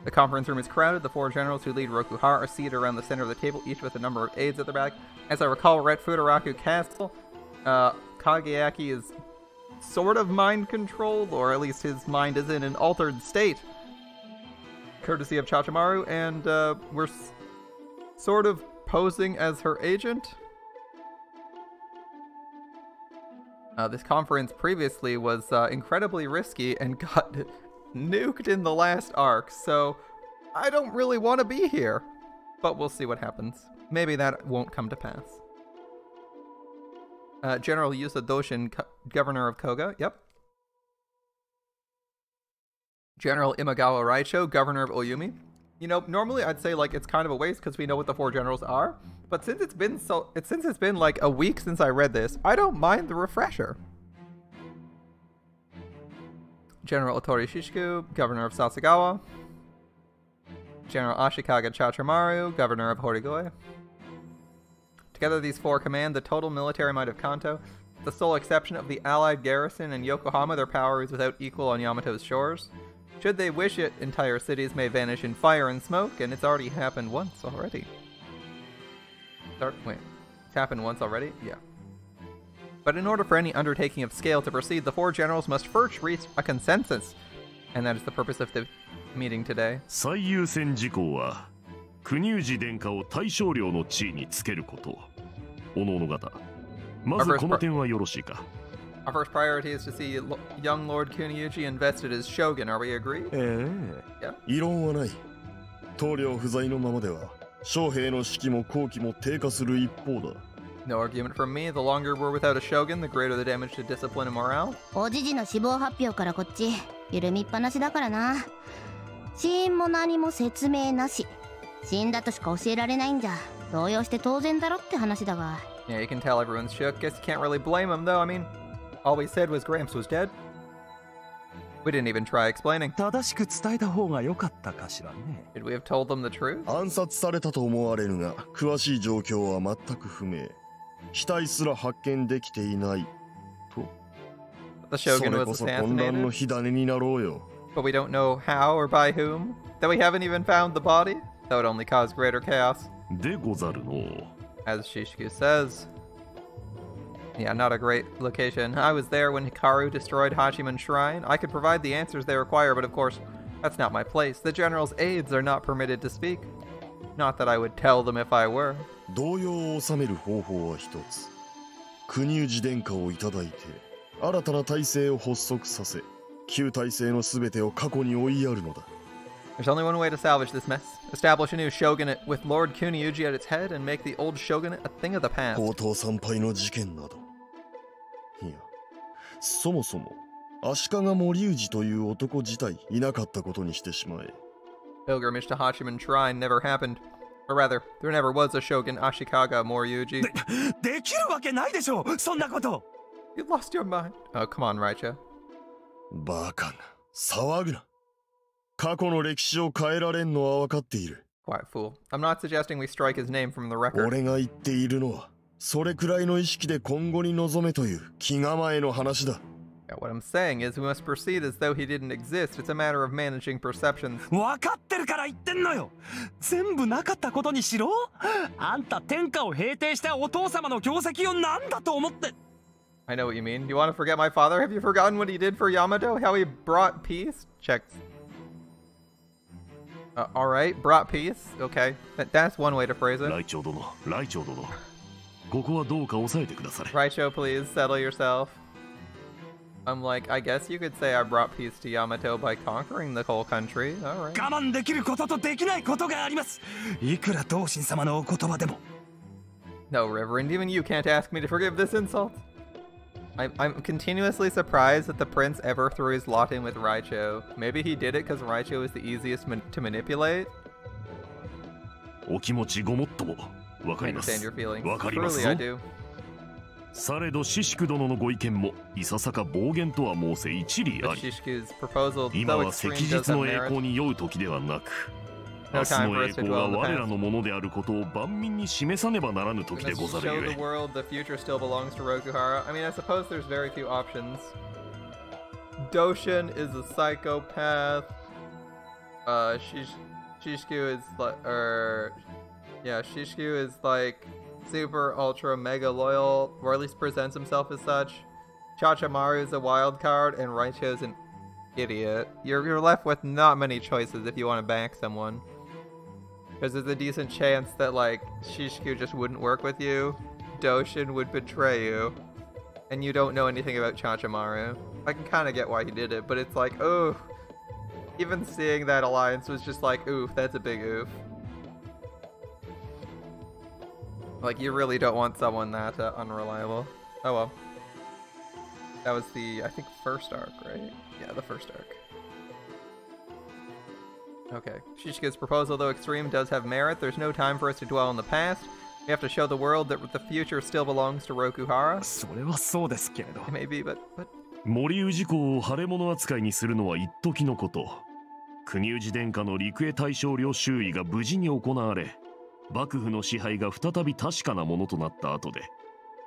The conference room is crowded. The 4 generals who lead Rokuhara are seated around the center of the table, each with a number of aides at their back. As I recall, we're at Futaraku Castle. Kageaki is sort of mind-controlled, or at least his mind is in an altered state, courtesy of Chachimaru, and we're sort of posing as her agent. This conference previously was incredibly risky and got nuked in the last arc, so I don't really want to be here. But we'll see what happens. Maybe that won't come to pass. General Yusa Doshin, Governor of Koga, yep. General Imagawa Raicho, Governor of Oyumi. You know, normally I'd say like it's kind of a waste because we know what the 4 generals are, but since it's been like a week since I read this, I don't mind the refresher. General Otori Shishiku, Governor of Sasagawa. General Ashikaga Chachimaru, Governor of Horigoi. Together these 4 command the total military might of Kanto. With the sole exception of the allied garrison in Yokohama, their power is without equal on Yamato's shores. Should they wish it, entire cities may vanish in fire and smoke, and it's already happened once already. Wait, it's happened once already? Yeah. But in order for any undertaking of scale to proceed, the 4 generals must first reach a consensus. And that is the purpose of the meeting today. Our first priority is to see young Lord Kuniuchi invested as shogun. Are we agreed? Yeah. No argument from me. The longer we're without a shogun, the greater the damage to discipline and morale. Yeah, you can tell everyone's shook. Guess you can't really blame him, though. I mean, all we said was Gramps was dead. We didn't even try explaining. Should we have told them the truth? The shogun was assassinated? But we don't know how or by whom? That we haven't even found the body? That would only cause greater chaos. As Shishiku says. Yeah, not a great location. I was there when Hikaru destroyed Hachiman Shrine. I could provide the answers they require, but of course, that's not my place. The general's aides are not permitted to speak. Not that I would tell them if I were. There's only one way to salvage this mess. Establish a new shogunate with Lord Kuniuji at its head and make the old shogunate a thing of the past. Pilgrimage to Hachiman Shrine never happened. Or rather, there never was a shogun Ashikaga Moriuji. You lost your mind. Oh, come on, Raicho. Quiet fool. I'm not suggesting we strike his name from the record. Yeah, what I'm saying is we must proceed as though he didn't exist. It's a matter of managing perceptions. I know what you mean. You want to forget my father? Have you forgotten what he did for Yamato? How he brought peace? Checks. Alright, brought peace. Okay, that's one way to phrase it. Raicho, please, settle yourself. I'm like, I guess you could say I brought peace to Yamato by conquering the whole country. Alright. No, Reverend, even you can't ask me to forgive this insult. I'm continuously surprised that the prince ever threw his lot in with Raicho. Maybe he did it because Raicho is the easiest to manipulate? I understand your feelings. Truly, I do. But Shishiku's proposal, though extreme, does have merit. No time for us to dwell on the past. We must show the world the future still belongs to Rokuhara. I mean, I suppose there's very few options. Doshin is a psychopath. Shishku is like, Shishku is like super ultra mega loyal, or at least presents himself as such. Chachamaru is a wild card, and Raicho's an idiot. You're left with not many choices if you want to back someone. Because there's a decent chance that, like, Shishku just wouldn't work with you, Doshin would betray you, and you don't know anything about Chachamaru. I can kind of get why he did it, but it's like, ooh. Even seeing that alliance was just like, oof, that's a big oof. Like, you really don't want someone that unreliable. Oh well. That was the, I think, first arc, right? Yeah, the first arc. Okay. Shishiko's proposal, though extreme, does have merit. There's no time for us to dwell on the past. We have to show the world that the future still belongs to Rokuhara. Maybe, but... 森氏子を腫れ物扱いにするのは一時のこと。国氏殿下の陸へ大将領周囲が無事に行われ、幕府の支配が再び確かなものとなった後で、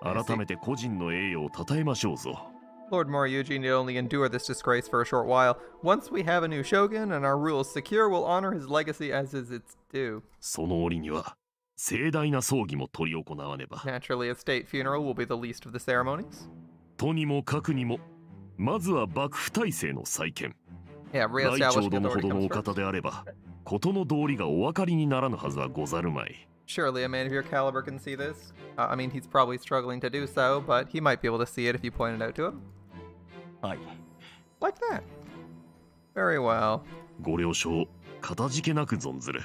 改めて個人の栄誉を称えましょうぞ。Lord Moriyuji need only endure this disgrace for a short while. Once we have a new shogun and our rule is secure, we'll honor his legacy as is its due. その折には盛大な葬儀も執り行わねば。Naturally, a state funeral will be the least of the ceremonies. とにもかくにも、まずは幕府体制の再建。Yeah, 来朝殿ほどのお方であれば、事の道理がお分かりにならぬはずはござるまい。Surely a man of your caliber can see this. I mean, he's probably struggling to do so, but he might be able to see it if you point it out to him. Like that. Very well. ご了承、かたじけなく存ずる。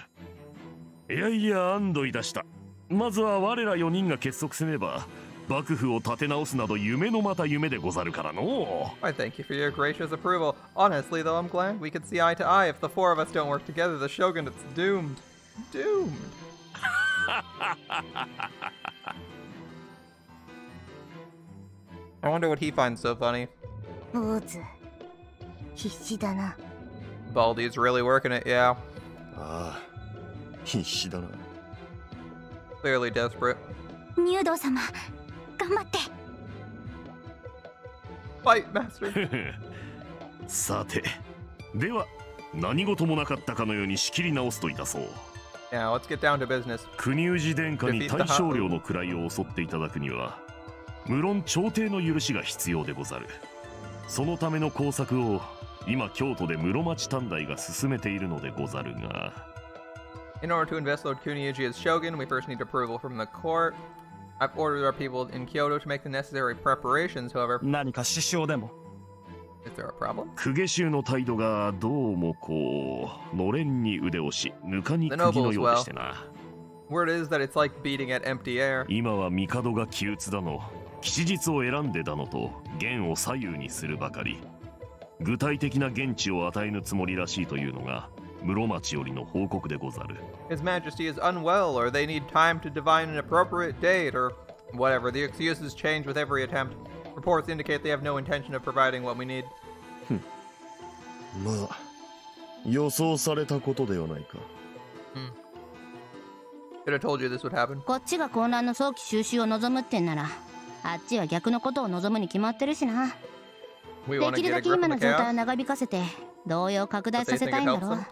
いやいや、安堵いたした。まずは我ら4人が結束せねば、幕府を立て直すなど夢のまた夢でござるからの。I thank you for your gracious approval. Honestly, though, I'm glad we could see eye to eye. If the four of us don't work together, the shogunate's doomed. Doomed. I wonder what he finds so funny. Baldy's really working it, yeah. Clearly desperate. Fight, master. さて、では何事もなかったかのように仕切り直すといたそう。Yeah, let's get down to business. 国氏殿下に大将領の位を襲っていただくには、無論朝廷の許しが必要でござる。そのための工作を今京都で室町短大が進めているのでござるが。In order to invest Lord Kuniuji as shogun, we first need approval from the court. I've ordered our people in Kyoto to make the necessary preparations, however. 何か支障でも。Is there a problem? 公家衆の態度がどうもこう、のれんに腕押し、ぬかに釘のようでしてな。Word is that it's like beating at empty air. 今は帝が気鬱だの、吉日を選んでだのと、言を左右にするばかり。具体的な言地を与えぬつもりらしいというのが、室町よりの報告でござる。His Majesty is unwell, or they need time to divine an appropriate date, or whatever. The excuses change with every attempt. Reports indicate they have no intention of providing what we need. まあ、予想されたことではないか。Could have told you this would happen. こっちが混乱の早期収拾を望むってんなら、あっちは逆のことを望むに決まってるしな。できるだけ今の状態を長引かせて、動揺を拡大させたいんだろう。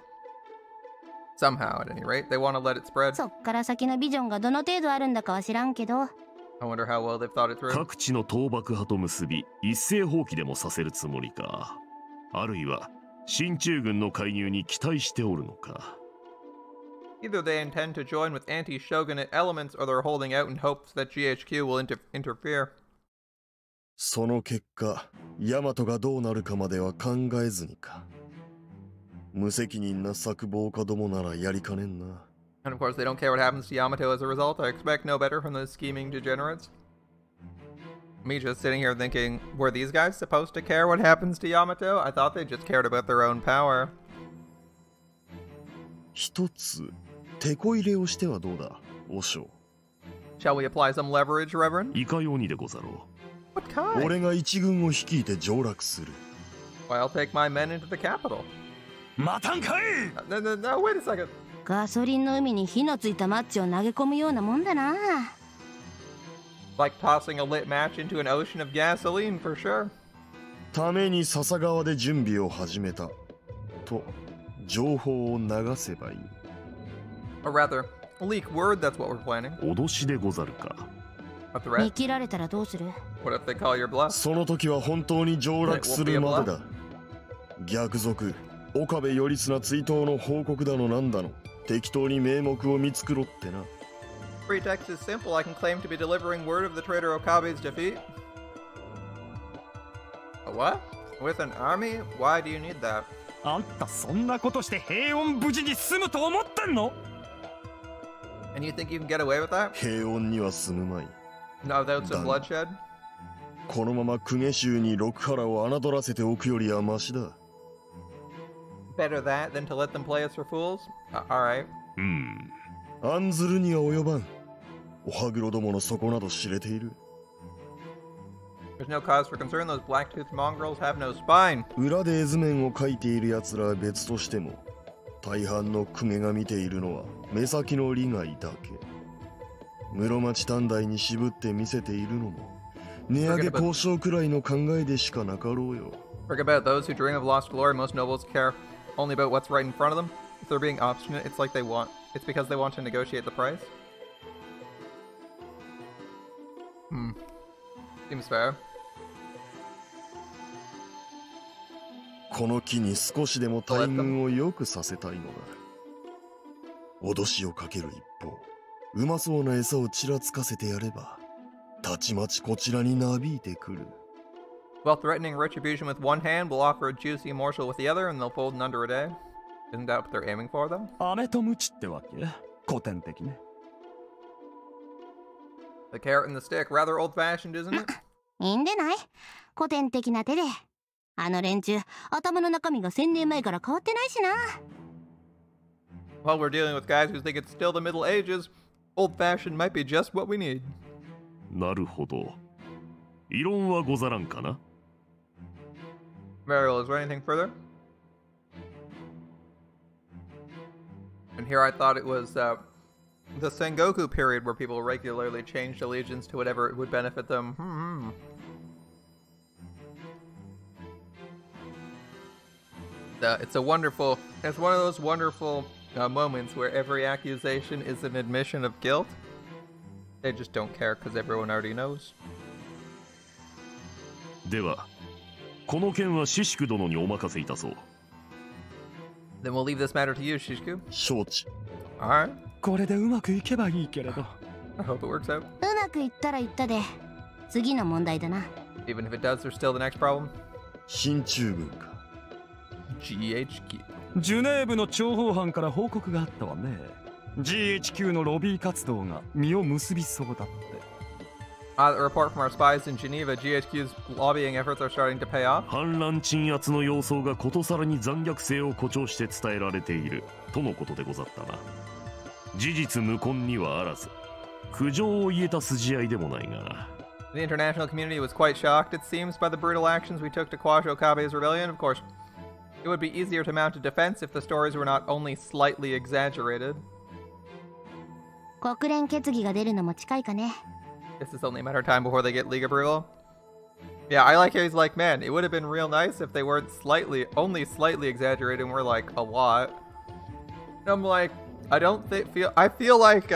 Somehow, at any rate, they want to let it spread. そっから先のビジョンがどの程度あるんだかは知らんけど。I wonder how well they've thought it through. 各地の倒幕派と結び、一斉放棄でもさせるつもりか。あるいは、進駐軍の介入に期待しておるのか。Either they intend to join with anti-shogunate elements, or they're holding out in hopes that GHQ will interfere. その結果、ヤマトがどうなるかまでは考えずにか。無責任な策謀家どもならやりかねんな。And of course, they don't care what happens to Yamato as a result. I expect no better from those scheming degenerates. Me just sitting here thinking, were these guys supposed to care what happens to Yamato? I thought they just cared about their own power. 一つ、手こ入れをしてはどうだ、和尚。Shall we apply some leverage, Reverend? いかようにでござろう。What kind? 俺が一軍を率いて上洛する。Well, I'll take my men into the capital. 待たんかい! No, wait a second. ガソリンの海に火のついたマッチを投げ込むようなもんだな。Like tossing a lit match into an ocean of gasoline, for sure. ために笹川で準備を始めた。と情報を流せばいい。Or rather, leak word, that's what we're planning. 脅しでござるか。A threat? 見切られたらどうする？ What if they call your bluff? その時は本当に上洛するまでだ。逆賊、岡部頼綱追悼の報告だのなんだの。適当に名目を見繕ってな。Pretext is simple. I can claim to be delivering word of the traitor Okabe's defeat. A what? With an army? Why do you need that? あんたそんなことして平穏無事に済むと思ってんの？ And you think you can get away with that? 平穏には済むまい。Not without some bloodshed? このまま公家衆に六原を侮らせておくよりはマシだ。Better that than to let them play us for fools? Alright. 案ずるには及ばん。おはぐろどもの底など知れている。There's no cause for concern. Those black-toothed mongrels have no spine. 裏で絵図面を描いている奴らは別としても、大半の公家が見ているのは目先の利害だけ。室町短大に渋って見せているのも、値上げ交渉くらいの考えでしかなかろうよ。Forget about those who dream of lost glory. Most nobles care only about what's right in front of them. If they're being obstinate, it's because they want to negotiate the price. Seems fair. この機に少しでも大軍を良くさせたいのだ。脅しをかける一方、うまそうな餌をちらつかせてやれば、たちまちこちらになびいてくる。While threatening retribution with one hand, we'll offer a juicy morsel with the other, and they'll fold in under a day. Isn't that what they're aiming for, though? 飴とムチってわけ？古典的ね。The carrot and the stick, rather old-fashioned, isn't it? いいんでない？古典的な手で。あの連中、頭の中身が1000年前から変わってないしな。While we're dealing with guys who think it's still the Middle Ages, old-fashioned might be just what we need. なるほど。異論はござらんかな。Mariel, is there anything further? And here I thought it was the Sengoku period where people regularly changed allegiance to whatever it would benefit them. It's one of those wonderful moments where every accusation is an admission of guilt. They just don't care because everyone already knows. では、この件はシシク殿にお任せいたそう。Then we'll leave this matter to you, Shishiku. 承知。Alright. これでうまくいけばいいけれど。I hope it works out. うまくいったらいったで、次の問題だな。Even if it does, there's still the next problem. 進駐軍か。GHQ. ジュネーブの諜報班から報告があったわね。GHQ のロビー活動が実を結びそうだって。The report from our spies in Geneva, GHQ's lobbying efforts are starting to pay off. 反乱鎮圧の様相がことさらに残虐性を誇張して伝えられているとのことでござったな。事実無根にはあらず、苦情を言えた筋合いでもないが。The international community was quite shocked, it seems, by the brutal actions we took to quash Okabe's rebellion. Of course, it would be easier to mount a defense if the stories were not only slightly exaggerated. 国連決議が出るのも近いかね。This is only a matter of time before they get league approval. Yeah, I like how he's like, man, it would have been real nice if they weren't only slightly exaggerated and were like a lot. And I'm like, I feel like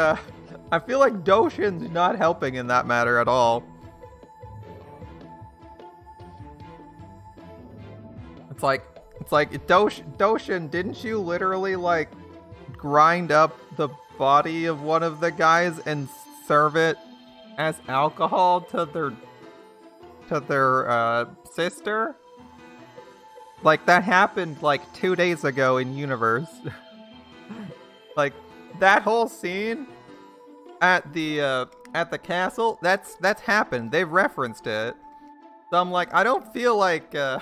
Doshin's not helping in that matter at all. It's like Doshin, didn't you literally like grind up the body of one of the guys and serve it as alcohol to their sister? Like that happened like 2 days ago in universe. Like that whole scene at the castle, that's happened. They've referenced it. So I'm like, I don't feel like the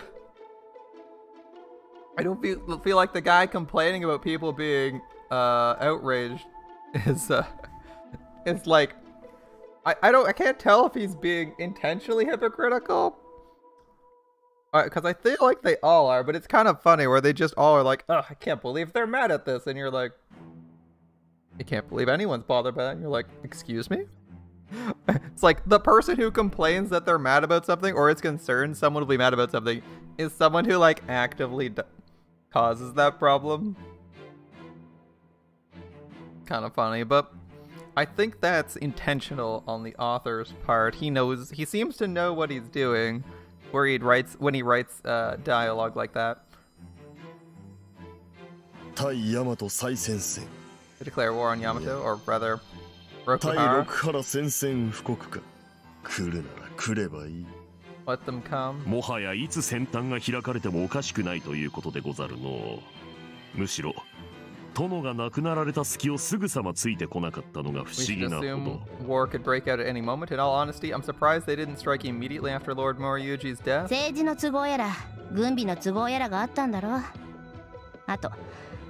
guy complaining about people being outraged is like, I can't tell if he's being intentionally hypocritical, because I feel like they all are, but it's kind of funny where they just all are like, oh, I can't believe they're mad at this, and you're like, I can't believe anyone's bothered by that, and you're like, excuse me? It's like the person who complains that they're mad about something or is concerned someone will be mad about something is someone who like actively causes that problem. Kind of funny, but I think that's intentional on the author's part. He seems to know what he's doing when he writes dialogue like that. To declare war on Yamato, or rather, Rokuhara. Let them come. もはやいつ戦端が開かれてもおかしくないということでござるの。むしろ殿が亡くなられた隙をすぐさまついてこなかったのが不思議なほど。War could break out at any moment. In all honesty, I'm surprised they didn't strike immediately after Lord Moriyuji's death. 政治の都合やら軍備の都合やらがあったんだろう。あと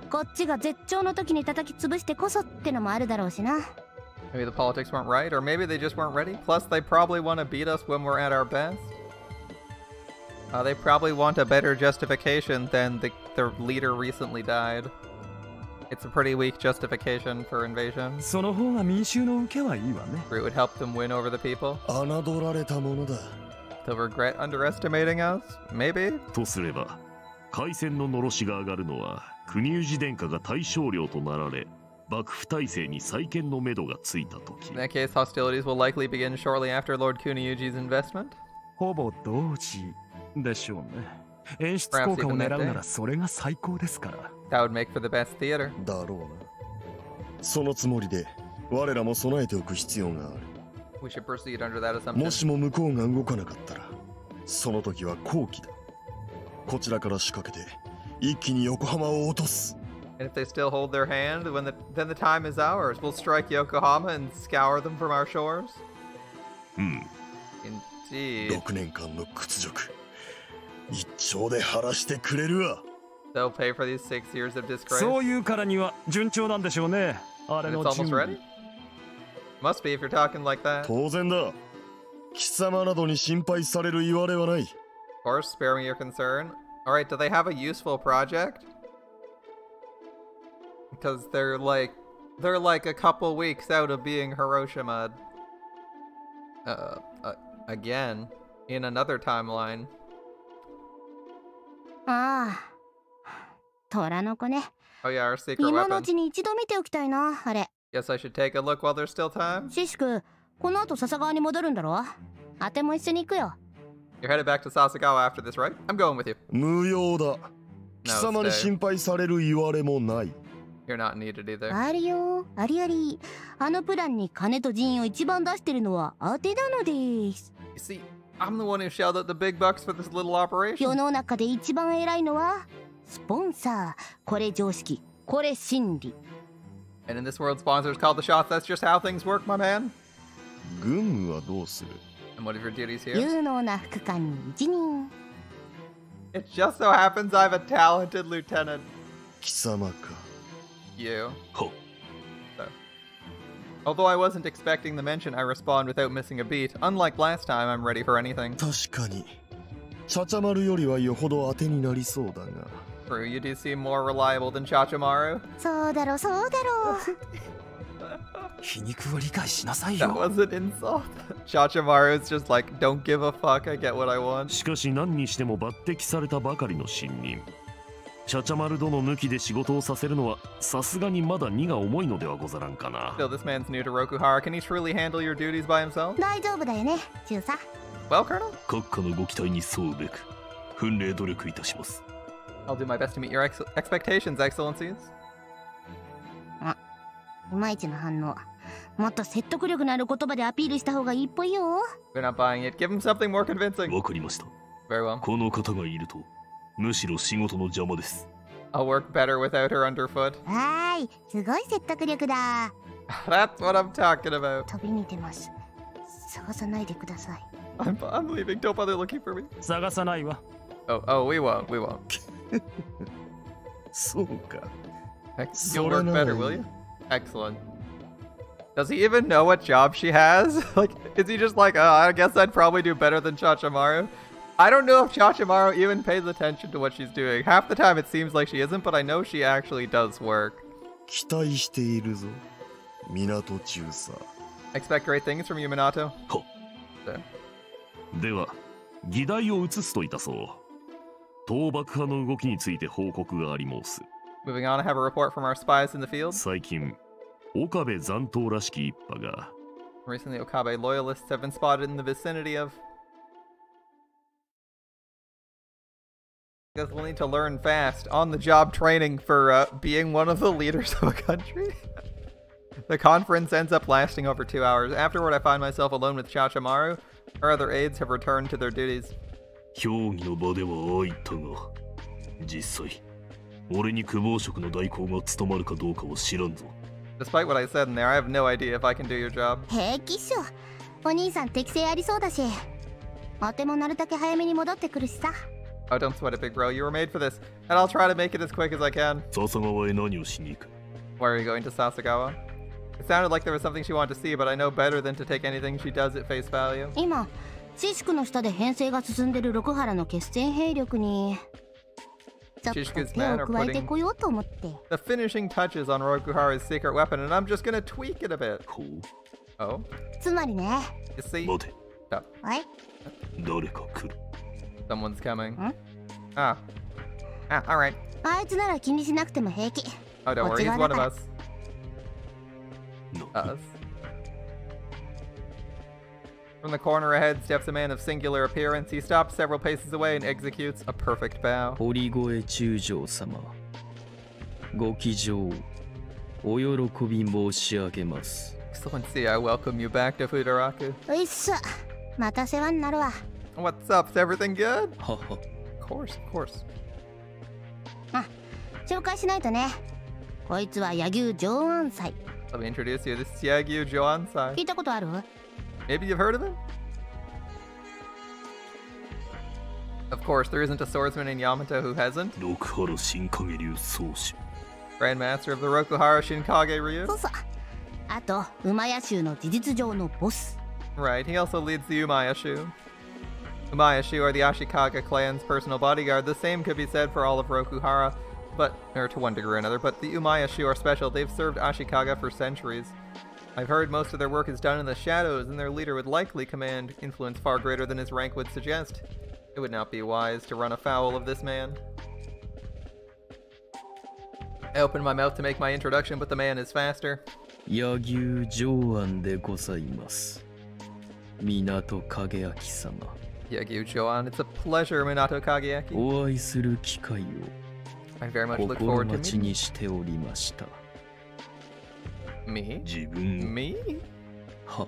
こっちが絶頂の時に叩き潰してこそってのもあるだろうしな。Maybe the politics weren't right, or maybe they just weren't ready. Plus, they probably want to beat us when we're at our best. They probably want a better justification than their leader recently died. It's a pretty weak justification for invasion. It would help them win over the people. They'll regret underestimating us? Maybe? とすれば、開戦ののろしが上がるのは国氏殿下が大将領となられ、幕府体制に再建のめどがついたとき。In that case, hostilities will likely begin shortly after Lord Kuniyuji's investment. ほぼ同時でしょうね。演出効果を狙うならそれが最高ですから。That would make for the best theater. だろうな。そのつもりで我らも備えておく必要がある。We should proceed under that assumption. もしも向こうが動かなかったら、その時は好機だ。こちらから仕掛けて一気に横浜を落とす。And if they still hold their hand, then the time is ours. We'll strike Yokohama and scour them from our shores. Indeed. 6年間の屈辱、一丁で晴らしてくれるわ。They'll pay for these 6 years of disgrace. そういうからには順調なんでしょうね。あれの準備。It's almost ready? Must be if you're talking like that. 当然だ。貴様などに心配される言われはない。Of course, spare me your concern. Alright, do they have a useful project? Because they're like a couple weeks out of being Hiroshima. Again, in another timeline. ああ、虎の子ね。Oh yeah, our secret 今のう weapon. ちに一度見ておきたいな、あれ。Guess I should take a look while there's still time. シシク、この後笹川に戻るんだろ？あても一緒に行くよ。You're headed back to Sasagawa after this, right? I'm going with you. 無用だ。貴様に心配される言われもない。You're not needed either. あるよ、ありあり。あのプランに金と人員を一番出してるのは当てなのです。You see, I'm the one who shelled out the big bucks for this little operation. 世の中で一番偉いのはスポンサー。これ常識、これ真理。And in this world, sponsors call the shots. That's just how things work, my man. 軍務はどうする？ And what are your duties here? 有能な副官に一任。It just so happens I'm a talented lieutenant. 貴様か。You. ほ。So. Although I wasn't expecting the mention, I respond without missing a beat. Unlike last time, I'm ready for anything. 確かに。チャチャマルよりはよほど当てになりそうだが。True, you do seem more reliable than Chachamaru. そうだろう、そうだろう。皮肉を理解しなさい That よ。 was an insult. Chachamaru is just like, don't give a fuck, I get what I want. しかし何にしても抜擢されたばかりの新任。チャチャマル殿抜きで仕事をさせるのはさすがにまだ荷が重いのではござらんかな。 Still, this man's new to Rokuhara. Can he truly handle your duties by himself? 大丈夫だよね、中佐。Well, Colonel? 閣下のご期待に沿うべく奮励努力いたします。I'll do my best to meet your expectations, Excellencies. いまいちの反応。もっと説得力のある言葉でアピールした方がいいっぽいよ。They're not buying it. Give him something more convincing. わかりました。 Very well. この方がいるとむしろ仕事の邪魔です。 I'll work better without her underfoot. はーい、すごい説得力だ。That's what I'm talking about. 飛びに出ます。探さないでください。I'm leaving. Don't bother looking for me. 探さないわ。Oh, we won't. We won't. そうか。You'll work better, will you? Excellent. Does he even know what job she has? Like, is he just like, oh, I guess I'd probably do better than Chachamaru? I don't know if Chachamaru even pays attention to what she's doing. Half the time it seems like she isn't, but I know she actually does work. 期待しているぞ、港中佐。Expect great things from you, Minato. は。では、議題を移すといたそう。倒幕派の動きについて報告があります。Moving on, I have a report from our spies in the field. 最近、岡部残党らしき一派が Recently, Okabe loyalists have been spotted in the vicinity of... I guess we'll need to learn fast. On-the-job training for being one of the leaders of a country. The conference ends up lasting over 2 hours. Afterward, I find myself alone with Chachamaru. Our other aides have returned to their duties. 評議の場ではああ言ったが、実際、俺に公方職の代行が務まるかどうかは知らんぞ。Despite what I said in there, I have no idea if I can do your job. 平気っしょ。お兄さん適性ありそうだし。お手もなるだけ早めに戻ってくるしさ。Oh, don't sweat it, big bro. You were made for this, and I'll try to make it as quick as I can. 笹川へ何をしに行く? Why are you going to Sasagawa? It sounded like there was something she wanted to see, but I know better than to take anything she does at face value. 今、シシクの下で編成が進んでる六原の決戦兵力に。ちょっと手を加えてこようと思って。The finishing touches on Rokuhara's secret weapon, and I'm just gonna tweak it a bit. Oh? つまりね。You see? 待て。はい。誰か来る。Someone's coming. Ah, alright. あいつなら気にしなくても平気。Oh, don't worry, he's one of us. Us. From the corner ahead steps a man of singular appearance. He stops several paces away and executes a perfect bow. 堀越中将様、ご騎乗お喜び申し上げます。Excellency, I welcome you back to Futaraku. ういっす。また世話になるわ。What's up? Is everything good? はは。Of course, of course. あ、紹介しないとね。こいつは柳生上安斎。Let me introduce you. This is Yagyu Joansai. 聞いたことある? Maybe you've heard of him? Of course, there isn't a swordsman in Yamato who hasn't. Grandmaster of the Rokuhara Shinkage Ryu. そうそう。あと、Umaya州の事実上のボス。Right, he also leads the Umaya Shu. Umaya Shu are the Ashikaga clan's personal bodyguard. The same could be said for all of Rokuhara, or to one degree or another, but the Umaya Shu are special. They've served Ashikaga for centuries. I've heard most of their work is done in the shadows, and their leader would likely command influence far greater than his rank would suggest. It would not be wise to run afoul of this man. I opened my mouth to make my introduction, but the man is faster. 柳生上安でございます。Minato Kageaki様。Yagyu Joan, it's a pleasure, Minato Kageaki. お会いする機会を I very much look forward to 心待ちにしておりました。Me? 自分 Me? は。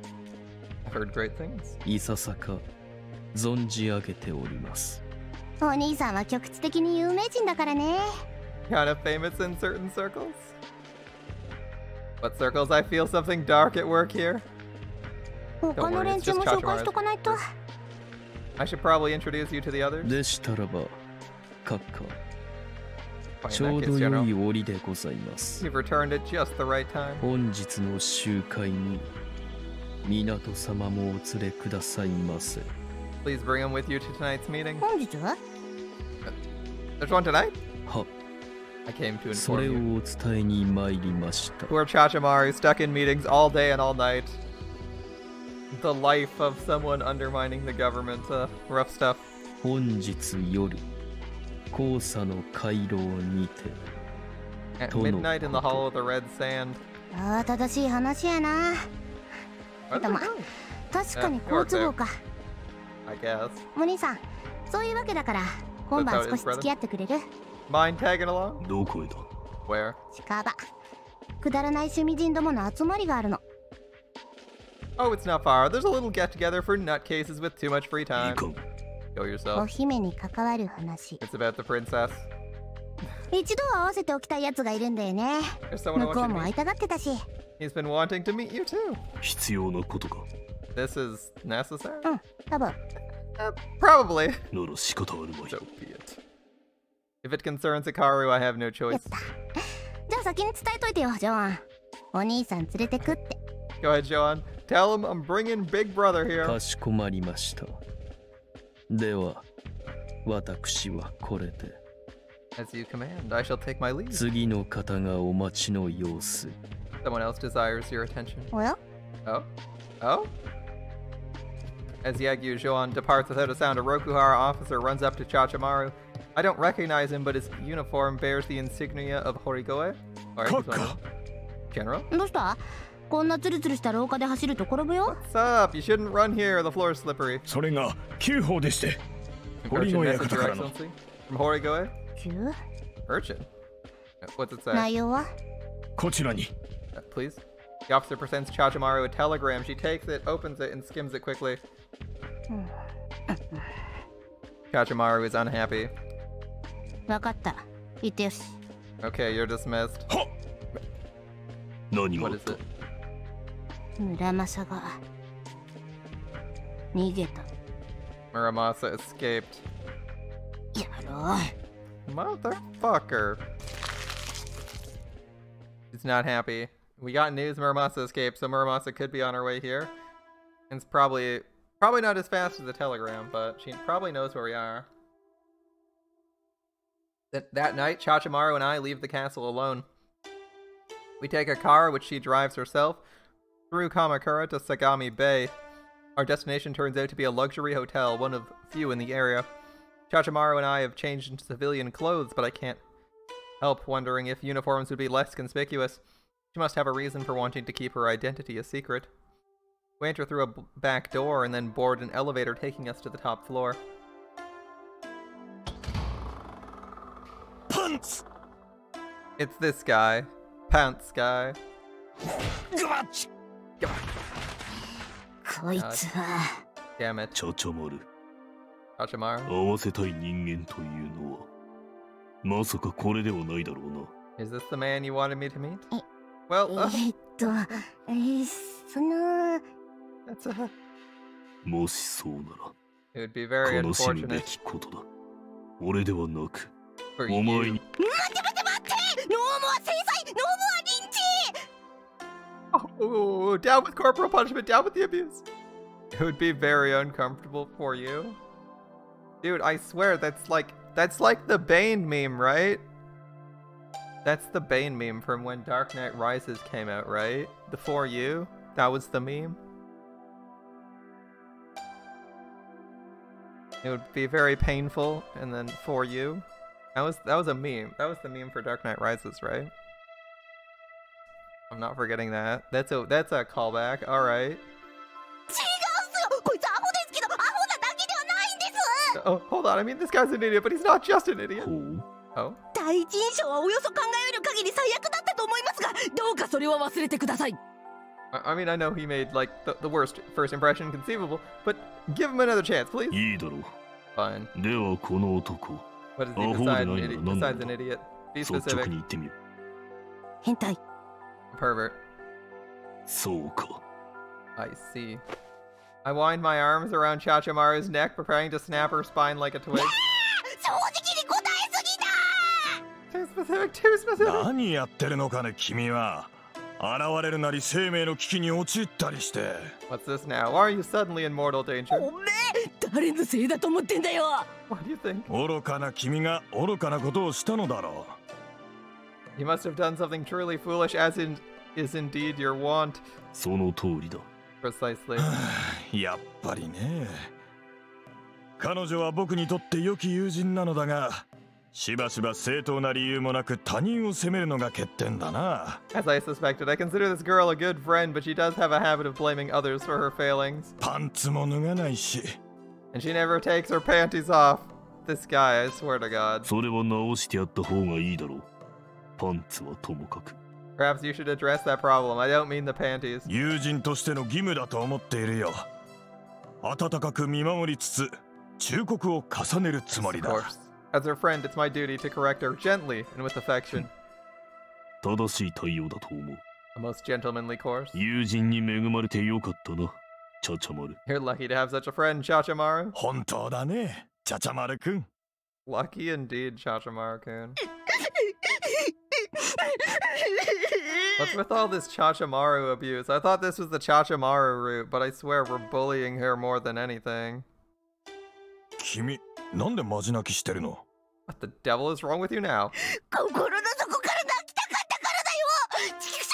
I've heard great things. いささか存じ上げております。お兄さんは局地的に有名人だからね。Kind of famous in certain circles. What circles? I feel something dark at work here. 他の連中も紹介しとかないと。I should probably introduce you to the others. でしたらば、閣下。Fine, ちょう in ど that case, 良 General. い折でございます。 You've returned at just the right time. 本日の集会に港様もお連れくださいませ。Please bring him with you to tonight's meeting. 本日? There's one tonight? は。I came to それを inform you. お伝えに参りました。 Poor Chachamaru stuck in meetings all day and all night. The life of someone undermining the government. Rough stuff. 本日夜、黄砂の回廊にて。At midnight in the Hollow of the Red Sand. ああ、正しい話やな。でも、確かに好都合か。I guess. お兄さん、そういうわけだから、今晩少し付き合ってくれる? Mind tagging along? どこへだ? Where? 近場。くだらない趣味人どもの集まりがあるの。Oh, it's not far. There's a little get-together for nutcases with too much free time. いかん。 Go お yourself. 姫に関わる話。It's about the princess. 一度は合わせておきたいやつがいるんだよね。 There's someone I 向こ want う you も to 会い meet. たがってたし。He's been wanting to meet you too. 必要なことか。This is necessary? うん、多分。Probably. なら仕方あるまい。 So be it. If it concerns Hikaru, I have no やっ choice. た。じゃあ先に伝えといてよ、ジョアン。お兄さん連れてくって。Go ahead, Joan. Tell him I'm bringing Big Brother here. かしこまりました。では、私はこれで。As you command, I shall take my leave. 次の方がお待ちの様子。Someone else desires your attention. Well? Oh? Oh? As Yagyu Joan departs without a sound, a Rokuhara officer runs up to Chachamaru. I don't recognize him, but his uniform bears the insignia of Horigoe. General? What's up? You shouldn't run here. The floor is slippery. Urchin message, Your Excellency. From Horigoe? Urchin? What's it say? Please? The officer presents Chachimaru a telegram. She takes it, opens it, and skims it quickly. Chachimaru is unhappy. Okay, you're dismissed. What is it? Muramasa escaped. Motherfucker. He's not happy. We got news Muramasa escaped, so Muramasa could be on her way here. And it's probably not as fast as the telegram, but she probably knows where we are. That night, Chachimaru and I leave the castle alone. We take a car, which she drives herself, through Kamakura to Sagami Bay. Our destination turns out to be a luxury hotel, one of few in the area. Chachimaru and I have changed into civilian clothes, but I can't help wondering if uniforms would be less conspicuous. She must have a reason for wanting to keep her identity a secret. We enter through a back door and then board an elevator taking us to the top floor. Pants! It's this guy. Pants guy. Damn it. Chachimaru. 合わせたい人間というのはまさかこれではないだろうな。 Is this the man you wanted me to meet? Well, that's a... もしそうな It would be very ら悲しむべ unfortunate きことだ。俺ではなく for お前 you. に Oh, down with corporal punishment, down with the abuse. It would be very uncomfortable for you. Dude, I swear that's like the Bane meme, right? That's the Bane meme from when Dark Knight Rises came out, right? The For You? That was the meme? It would be very painful, and then For You? That was a meme. That was the meme for Dark Knight Rises, right? I'm not forgetting that. That's a callback. Alright. Oh, hold on. I mean, this guy's an idiot, but he's not just an idiot. Oh? I mean, I know he made, like, the worst first impression conceivable, but give him another chance, please. Fine. What is he besides an idiot? Be specific. Pervert. I see. I wind my arms around Chachimaru's neck, preparing to snap her spine like a twig. Too specific, too specific. 何やってるのかね君は。現れるなり生命の危機に陥ったりして。 What's this now? Why are you suddenly in mortal danger? おめえ、誰のせいだと思ってんだよ。 What do you think? 愚かな君が愚かなことをしたのだろう。 You must have done something truly foolish, as is indeed your want. その通りだ。 Precisely. やっぱりね。彼女は僕にとって良き友人なのだが、しばしば正当な理由もなく他人を責めるのが欠点だな。As I suspected, I consider this girl a good friend, but she does have a habit of blaming others for her failings. パンツも脱がないし。And she never takes her panties off. This guy, I swear to God. それは直してやった方がいいだろう。パンツはともかく。 Perhaps you should address that problem. I don't mean the panties. 友人としての義務だと思っているよ。温かく見守りつつ、忠告を重ねるつもりだ。 Of course. As her friend, it's my duty to correct her gently and with affection. 正しい対応だと思う。 A most gentlemanly course. 友人に恵まれてよかったな、チャチャマル。 You're lucky to have such a friend, Chachimaru. 本当だね、チャチャマル君。 Lucky indeed, Chachimaru-kun. What's with all this Chachimaru abuse? I thought this was the Chachimaru route, but I swear we're bullying her more than anything. 君、なんでマジ泣きしてるの？ What the devil is wrong with you now? 心の底から泣きたかったからだよ。ちくしょ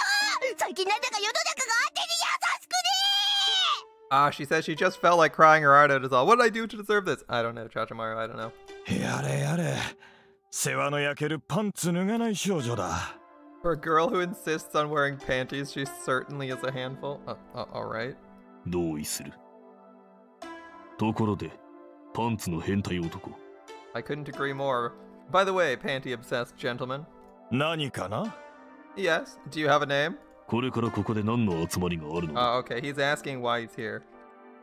う！最近なんだか世の中があてに優しくね。 She says she just felt like crying her heart out is all. What did I do to deserve this? I don't know, Chachimaru, I don't know. やれやれ、世話の焼けるパンツ脱がない少女だ。For a girl who insists on wearing panties, she certainly is a handful. Alright. 同意する。ところで、パンツの変態男。I couldn't agree more. By the way, panty-obsessed gentleman. 何かな? Yes. Do you have a name? これからここで何の集まりがあるのか。Okay. He's asking why he's here.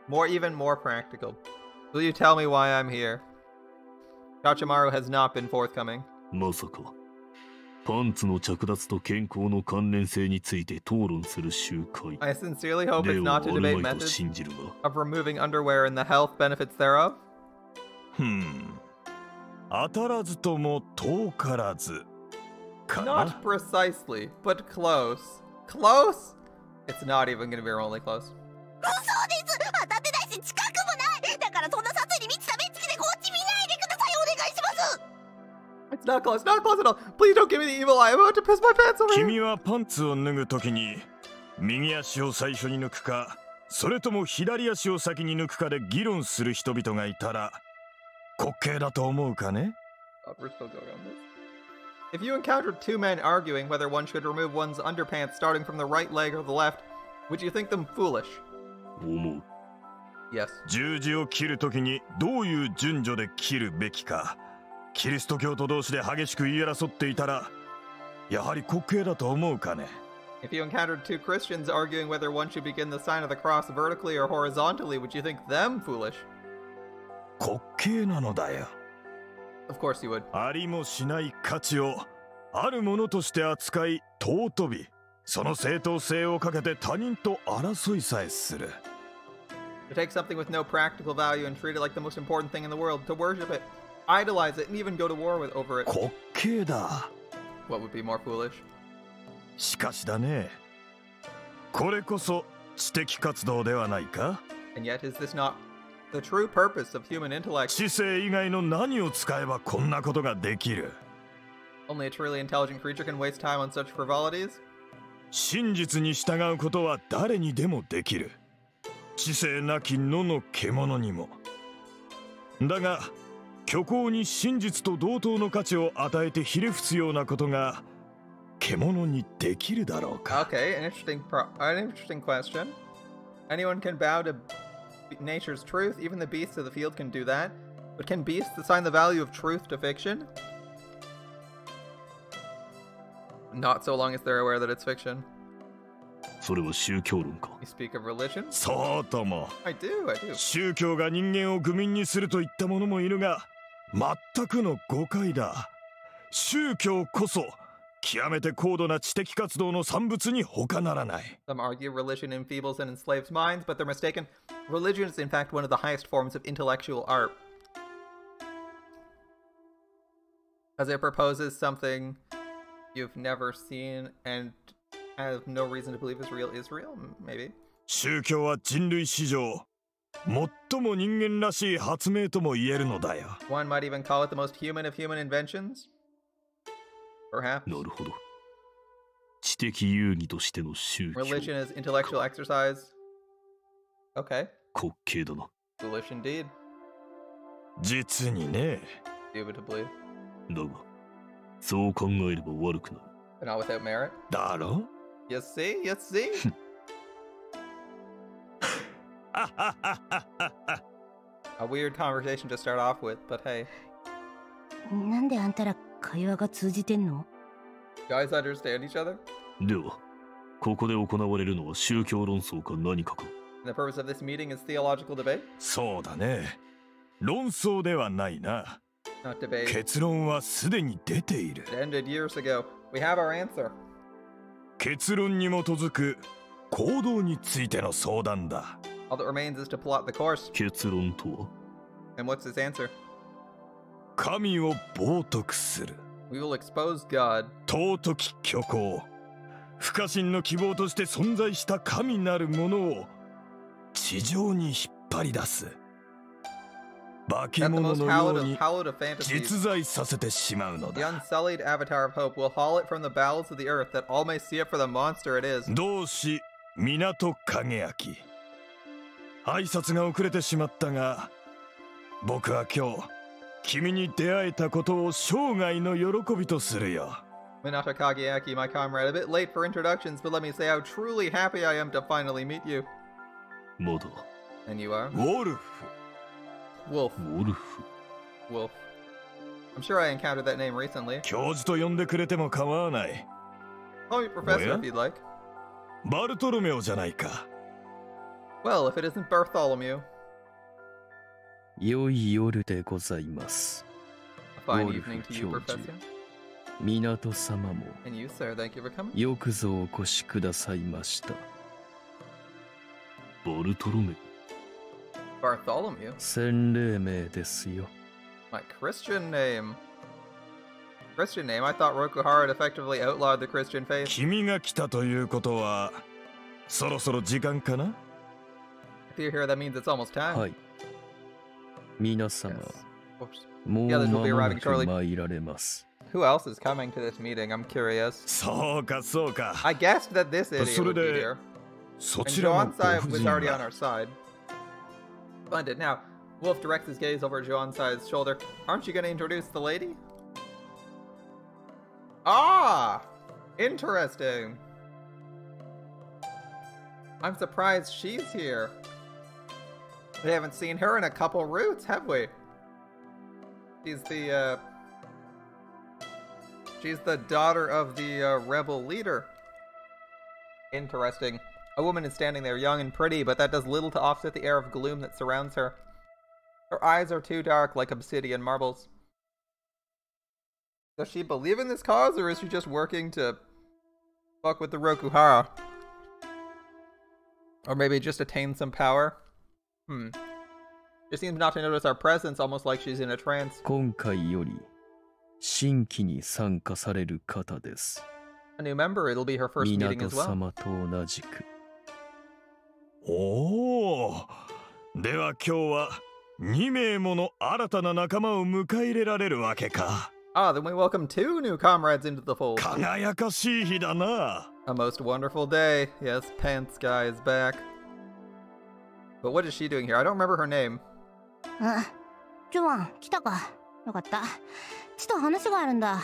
Even more practical. Will you tell me why I'm here? Kachimaru has not been forthcoming. まさか、パンツの着脱と健康の関連性について討論する集会。I sincerely hope it's not to debate methods of removing underwear and the health benefits thereof. 当たらずとも遠からずかな。 Not precisely, but close. Close? It's not even gonna be remotely close. 嘘です。当たってないし近くもない。だからそんな殺意に満ちた目つきでこっち見ないでください。お願いします。 It's not close, not close at all. Please don't give me the evil eye. I'm about to piss my pants over here. 君はパンツを脱ぐときに右足を最初に抜くか、それとも左足を先に抜くかで議論する人々がいたら滑稽だと思うかね。 We're still going on this. If you encountered two men arguing whether one should remove one's underpants starting from the right leg or the left, would you think them foolish? 思う。 Yes. 十字を切るときにどういう順序で切るべきか、キリスト教徒同士で激しく言い争っていたらやはり滑稽だと思うかね。 If you encountered two Christians arguing whether one should begin the sign of the cross vertically or horizontally, would you think them foolish? 滑稽なのだよ。 Of course you would. ありもしない価値をあるものとして扱い尊び、その正当性をかけて他人と争いさえする。 To take something with no practical value and treat it like the most important thing in the world, to worship it, idolize it, and even go to war over it. 滑稽だ。 What would be more foolish? しかしだね、これこそ知的活動ではないか。 And yet, is this not the true purpose of human intellect? 知性以外の何を使えばこんなことができる。 Only a truly intelligent creature can waste time on such frivolities? 真実に従うことは誰にでもできる。知性なき野の獣にも。だが虚構に真実と同等の価値を与えてひれ伏すようなことが獣にできるだろうか。 Okay, an interesting question. Anyone can bow to nature's truth. Even the beasts of the field can do that. But can beasts assign the value of truth to fiction? Not so long as they're aware that it's fiction. それは宗教論か。 You speak of religion? そうとも。 I do. 宗教が人間を愚民にするといった者もいるが、全くの誤解だ。宗教こそ極めて高度な知的活動の産物に他ならない。 Some argue religion enfeebles and enslaves minds, but they're mistaken. Religion is in fact one of the highest forms of intellectual art. As it proposes something you've never seen and have no reason to believe is real. Maybe. 宗教は人類史上最も人間らしい発明とも言えるのだよ。 One might even call it the most human of human inventions. Perhaps. なるほど。知的遊戯としての宗教。 Religion is intellectual exercise. Okay. 滑稽だな。 Foolish indeed. 実にね。 Indubitably. だが、そう考えれば悪くない。 But not without merit. だろ? You see? You see? A weird conversation to start off with, but hey. なんであんたら会話が通じてんの? Guys understand each other? では、ここで行われるのは宗教論争か何かか。 The purpose of this meeting is theological debate? そうだね。論争ではないな。 Not debate. 結論はすでに出ている。 It ended years ago. We have our answer. 結論に基づく行動についての相談だ。 All that remains is to plot the course. 結論とは? And what's his answer? 神を冒涜する。 We will expose God. 尊き虚構。不可侵の希望として存在した神なるものを地上に引っ張り出す。化け物のように実在させてしまうの The だ。 unsullied avatar of hope will haul it from the bowels of the earth that all may see it for the monster it is. 同志港影明。挨拶が遅れてしまったが、僕は今日君に出会えたことを生涯の喜びとするよ。Minato Kageaki, my comrade, a bit late for introductions, but let me say how truly happy I am to finally meet you. Modo. And you are? Wolf. Wolf. Wolf. Wolf. I'm sure I encountered that name recently. 教授と呼んでくれても構わない。Call me Professor if you'd like. バルトロメオじゃないか。Well, if it isn't Bartholomew. 良い夜でございます。A fine evening to you, Professor. 港様も And you, sir, thank you for coming. よくぞお越しくださいました。バルトロメオ。Bartholomew? 洗礼名ですよ。My Christian name. Christian name? I thought Rokuhara had effectively outlawed the Christian faith. 君が来たということは、そろそろ時間かな? If you're here, that means it's almost time. はい。皆様、もう間もなく参られます。Who else is coming to this meeting? I'm curious. そうかそうか。I guessed that this idiot would be here. そちらのご Joansai 婦 was 人 already on は our side. Splendid. Now, Wolf directs his gaze over Joansai's shoulder. Aren't you going to introduce the lady? Ah! Interesting. I'm surprised she's here. We haven't seen her in a couple roots, have we? She's the daughter of the rebel leader. Interesting. A woman is standing there, young and pretty, but that does little to offset the air of gloom that surrounds her. Her eyes are too dark, like obsidian marbles. Does she believe in this cause, or is she just working to fuck with the Rokuhara? Or maybe just attain some power? She seems not to notice our presence, almost like she's in a trance. 今回より新規に参加される方です。A new member, it'll be her first meeting as well. 港様と同じく。おお。では今日は2名もの新たな仲間を迎え入れられるわけか。Ah, then we welcome 2 new comrades into the fold. 輝かしい日だな。A most wonderful day. Yes, Pants Guy is back. But what is she doing here? I don't remember her name. ジョアン、来たか。よかった。ちょっと話があるんだ。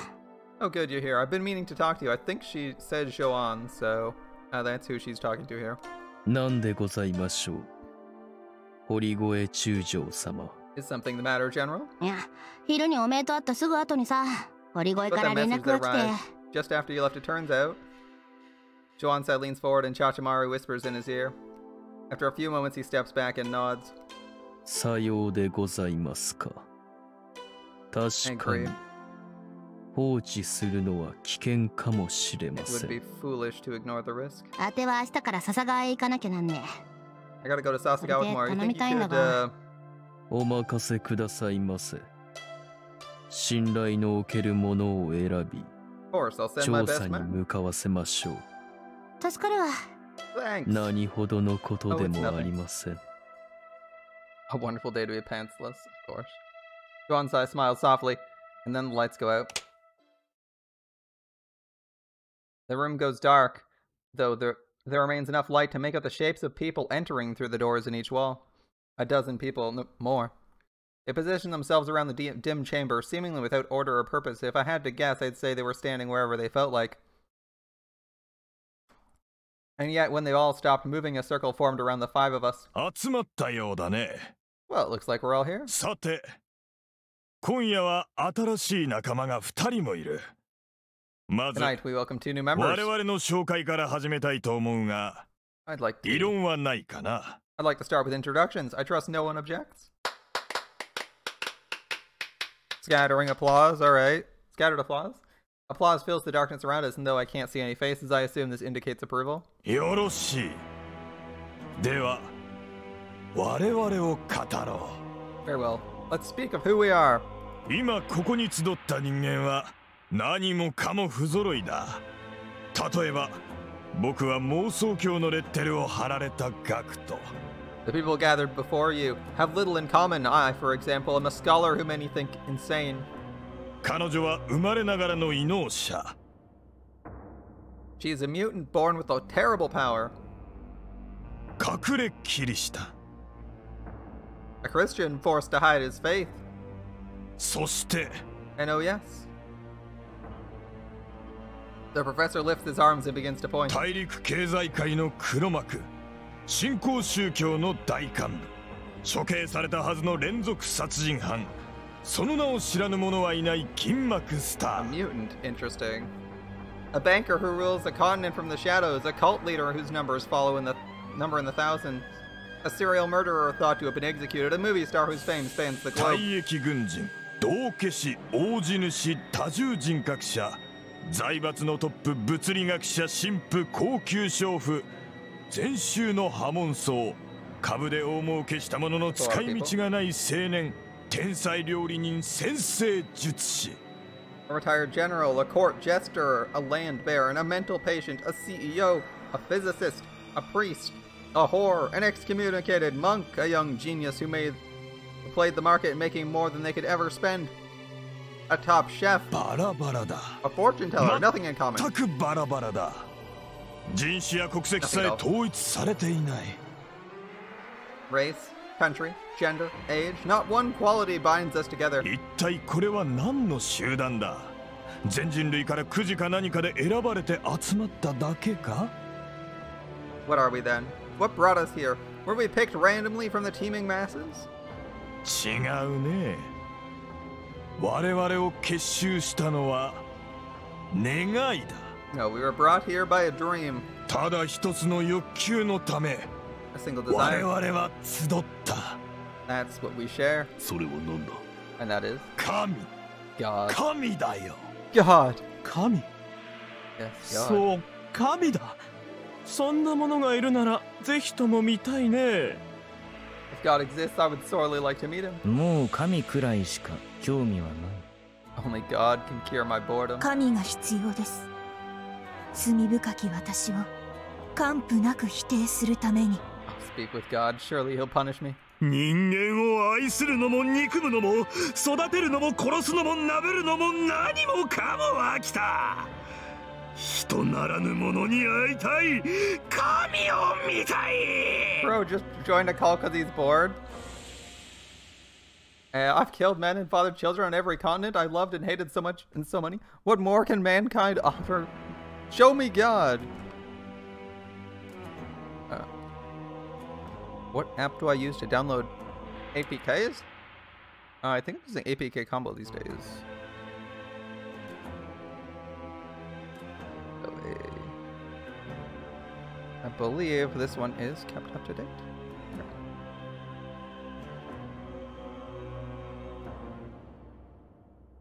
Oh, good, you're here. I've been meaning to talk to you. I think she said Joan, so that's who she's talking to here. なんでございましょう。堀越中将様。Is something the matter, General? いや、昼におめえと会ったすぐ後にさ、堀越から連絡が来て。Just after you left, it turns out. Joansai leans forward and Chachimaru whispers in his ear. After a few moments, he steps back and nods. さようでございますか。確かに放置するのは危険かもしれません。あては明日から笹川へ行かなきゃなんねえ。頼みたいんだが。お任せくださいませ。信頼のおけるものを選び、調査に向かわせましょう。助かるわ。何ほどのことでもありません。A wonderful day to be pantsless, of course. Joansai smiles softly, and then the lights go out. The room goes dark, though there remains enough light to make out the shapes of people entering through the doors in each wall. A dozen people, no, more. They position themselves around the dim chamber, seemingly without order or purpose. If I had to guess, I'd say they were standing wherever they felt like. And yet, when they all stopped moving, a circle formed around the 5 of us. 集まったようだね。Well, it looks like we're all here. さて、今夜は新しい仲間が2人もいる。まず、Tonight, we welcome 2 new members. 我々の紹介から始めたいと思うが、異論はないかな。I'd like to start with introductions. I trust no one objects. Scattering applause, alright. Scattered applause. Applause fills the darkness around us, and though I can't see any faces, I assume this indicates approval. よろしい。では、我々を語ろう。Very well. Let's speak of who we are. 今ここに集った人間は何もかも不揃いだ。例えば、僕は妄想郷のレッテルを貼られたガクト。The people gathered before you have little in common. I, for example, am a scholar who many think insane. 彼女は生まれながらの異能者。She is a mutant born with a terrible power. 隠れキリシタ。A Christian forced to hide his faith. そして And oh yes. The professor lifts his arms and begins to point. 大陸経済界の黒幕、新興宗教の大幹部、処刑されたはずの連続殺人犯、その名を知らぬ者はいない銀幕スター。 A mutant, interesting. A banker who rules a continent from the shadows, a cult leader whose numbers follow in the number in the thousands, a serial murderer thought to have been executed, a movie star whose fame spans the globe. 退役軍人、道化師、大地主、多重人格者、財閥のトップ、物理学者、神父、高級娼婦、禅宗の破門僧、株で大儲けしたものの使い道がない青年、天才料理人、先生術師。 A retired general, a court jester, a land baron, a mental patient, a CEO, a physicist, a priest, a whore, an excommunicated monk, a young genius who played the market making more than they could ever spend, a top chef, バラバラだ。 a fortune teller, nothing in common. 全くバラバラだ。人種や国籍さえ統一されていない。 Race, country, gender, age, not one quality binds us together. 一体これは何の集団だ？全人類からくじか何かで選ばれて集まっただけか？ What are we then? What brought us here? Were we picked randomly from the teeming masses? 違うね。我々を結集したのは願いだ。 No, we were brought here by a dream. ただ一つの欲求のため、 A single 我 desire. 々は集った。 That's what we share. それは何だ？ And that is 神、 God. 神だよ。 God. 神 Yes, God. そう、神だ。そんなものがいるならぜひとも見たいね。 If God exists, I would sorely like to meet him. もう神くらいしか興味はない。 Only God can cure my boredom. 神が必要です。罪深き私を完膚なく否定するために。 I'll speak with God. Surely he'll punish me. 人間を愛するのも憎むのも育てるのも殺すのも舐めるのも何もかも飽きた。人ならぬ者に会いたい。神を見たい。 Bro just joined a cult because he's bored. I've killed men and fathered children on every continent. I loved and hated so much and so many. What more can mankind offer? Show me God. What app do I use to download APKs? I think I'm using APK combo these days. I believe this one is kept up to date.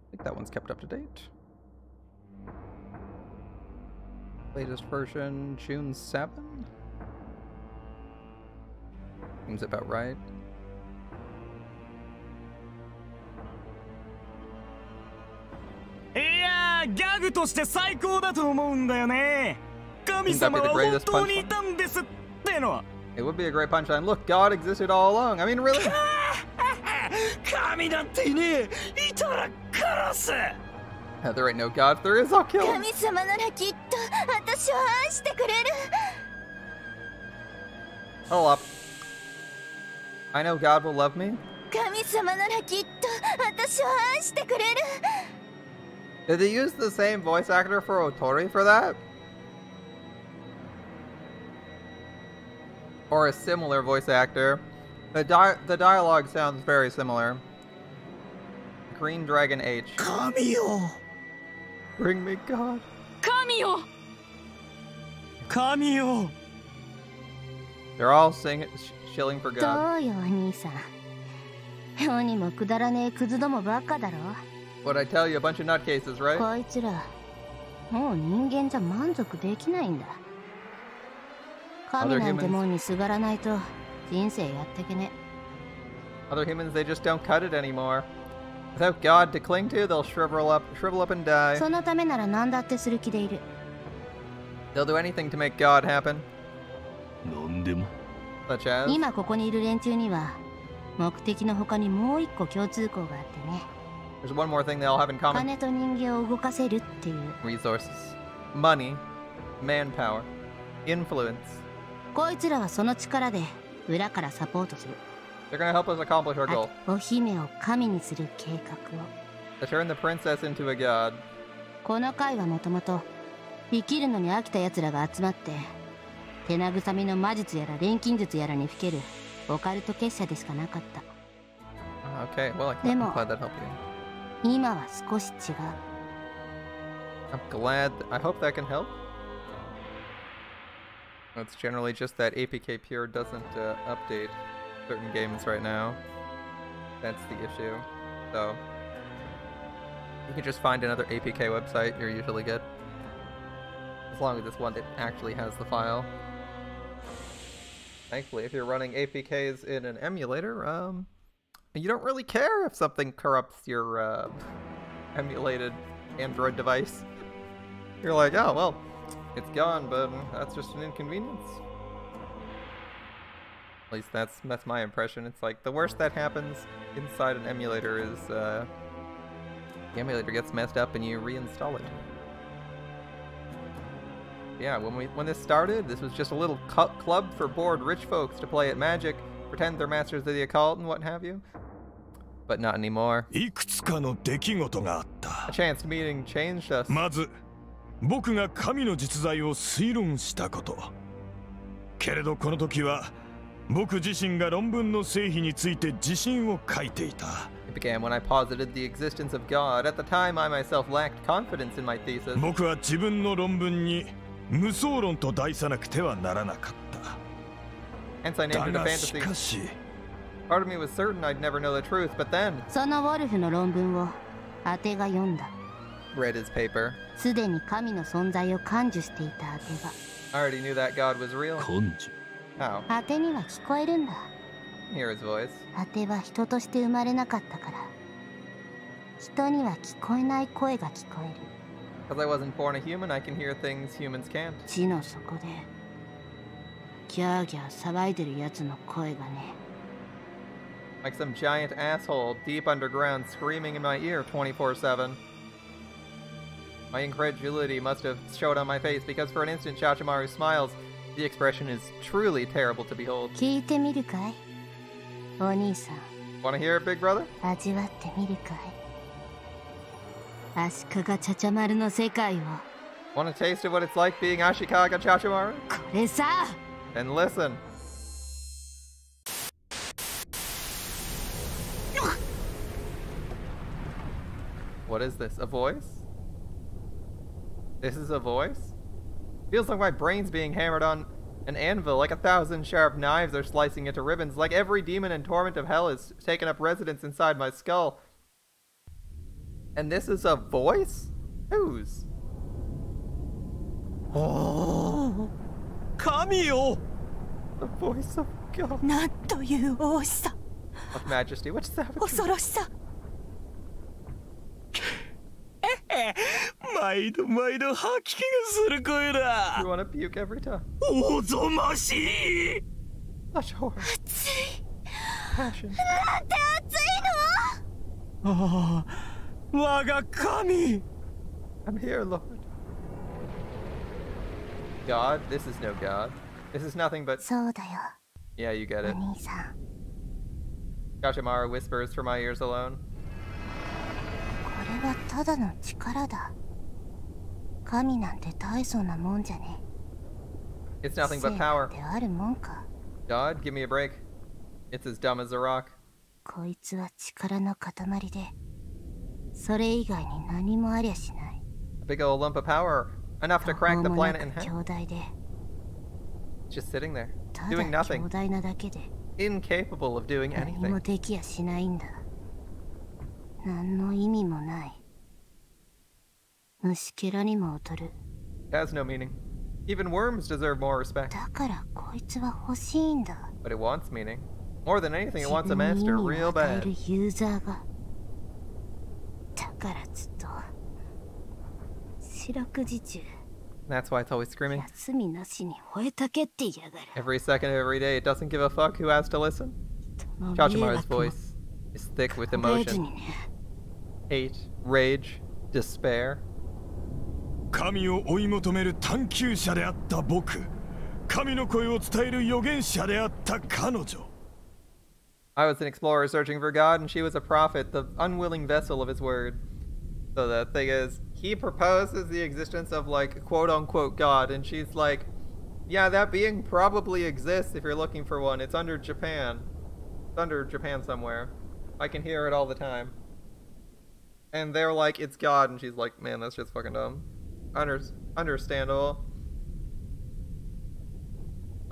I think that one's kept up to date. Latest version, June 7? Seems about right. Yeah, ギャグとして最高だと思うんだよね。神様は本当にいたんですっての。 It would be a great punchline. Look, God existed all along. I mean, really? 神なんていねえ。いたら殺す。 There ain't no God. If there is, I'll kill him. 神様ならきっと私を愛してくれる。 Hold up. I know God will love me. 神様ならきっと私を愛してくれる。 Did they use the same voice actor for Otori for that? Or a similar voice actor? The dialogue sounds very similar. Green Dragon H. 神よ。 Bring me God. 神よ。神よ。 They're all shilling for ど God. うよお兄さん。世にもくだらねえクズどもばっかだろ。 What'd I tell you? A bunch of nutcases, right? こいつらもう人間じゃ満足できないんだ。神なんてもんにすがらないと人生やってけね。 Other humans, they just don't cut it anymore. Without God to cling to, they'll shrivel up and die. そのためなら何だってする気でいる。 They'll do anything to make God happen. 何でも。 Such as? 今ここにいる連中には目的の他にもう一個共通項があってね。 There's one more thing they all have in common. 金と人間を動かせるっていう。 Resources. Money. Manpower. Influence. こいつらはその力で裏からサポートする。They're gonna help us accomplish our goal. お姫を神にする計画を。To turn the princess into a god. この会はもともと生きるのに飽きた奴らが集まって手慰みの魔術やら錬金術やらにふけるオカルト結社でしかなかった。Okay, well, I'm glad that helped you. 今は少し違う。I'm glad. I hope that can help. It's generally just that APK Pure doesn't update certain games right now. That's the issue. So you can just find another APK website. You're usually good. As long as it's one that actually has the file. Thankfully, if you're running APKs in an emulator, you don't really care if something corrupts your emulated Android device. You're like, oh, well, it's gone, but that's just an inconvenience. At least that's my impression. It's like the worst that happens inside an emulator is the emulator gets messed up and you reinstall it. Yeah, when this started, this was just a little club for bored rich folks to play at Magic, pretend they're masters of the occult and what have you. But not anymore. A chance meeting changed us. 僕が神の実在を推論したこと。けれどこの時は僕自身が論文の成否について自信を書いていた。It began when I posited the existence of God. At the time, I myself lacked confidence in my thesis. 僕は自分の論文に無双論と題さなくてはならなかった。Hence, I named it a fantasy. しかし、part of me was certain I'd never know the truth, but then そのウォルフの論文をアテが読んだ。read his paper. すでに神の存在を感受していたアテが。I already knew that God was real. 感受 How? アテには聞こえるんだ。Hear his voice. アテは人として生まれなかったから。人には聞こえない声が聞こえる。Because I wasn't born a human, I can hear things humans can't. 地の底でギャーギャー騒いでるやつの声がね。Like some giant asshole deep underground screaming in my ear 24/7. My incredulity must have showed on my face because for an instant Chachimaru smiles. The expression is truly terrible to behold. 聞いてみるかいお兄さん。 Wanna hear it, big brother? 味わってみるかい足利チャチャマルの世界を。 Wanna taste of what it's like being Ashikaga Chachimaru? これさ Then listen. What is this? A voice? This is a voice? Feels like my brain's being hammered on an anvil, like 1,000 sharp knives are slicing into ribbons, like every demon and torment of hell has taken up residence inside my skull. And this is a voice? Whose? Oh, 神よ! The voice of God. なんという王子さ Of majesty. What's that? 恐ろしさ毎度毎度吐き気がする声だ。 You wanna puke every time. おぞましい。 Such horror. 熱い Passion. なんて熱いの。ああ、我が神。 I'm here, Lord. God? This is no God. This is nothing but... そうだよ Yeah, you get お it. 兄さん。 Chachimaru whispers for my ears alone. これはただの力だ。神なんて大層なもんじゃね。 It's nothing but power. であるもんか。 God, give me a break. It's as dumb as a rock. こいつは力の塊で、それ以外に何もありゃしない。A big old lump of power. Enough to crack the planet in 兄 half. 弟で、 Just sitting there. た Doing だ nothing. 兄弟なだけで、 Incapable of doing 何も anything. できやしないんだ。何の意味もない。虫けらにも劣る。 It has no meaning. Even worms deserve more respect. だからこいつは欲しいんだ。 But it wants meaning. More than anything, it wants a 自分に master 意味を real 与え bad. るユーザーが。だからずっと四六時中 That's why it's always screaming. 休みなしに吠えたけってやがる。 Every second of every day, it doesn't give a fuck who has to listen. 人の迷 Chachimaru's 惑も voice is thick with 考えず emotion, にね。 hate, rage, despair. 神を追い求める探求者であった僕、神の声を伝える預言者であった彼女。I was an explorer searching for God, and she was a prophet, the unwilling vessel of his word. So the thing is, he proposes the existence of, like, quote-unquote God, and she's like, yeah, that being probably exists if you're looking for one. It's under Japan. It's under Japan somewhere. I can hear it all the time. And they're like, it's God, and she's like, man, that's just fucking dumb. Understandable.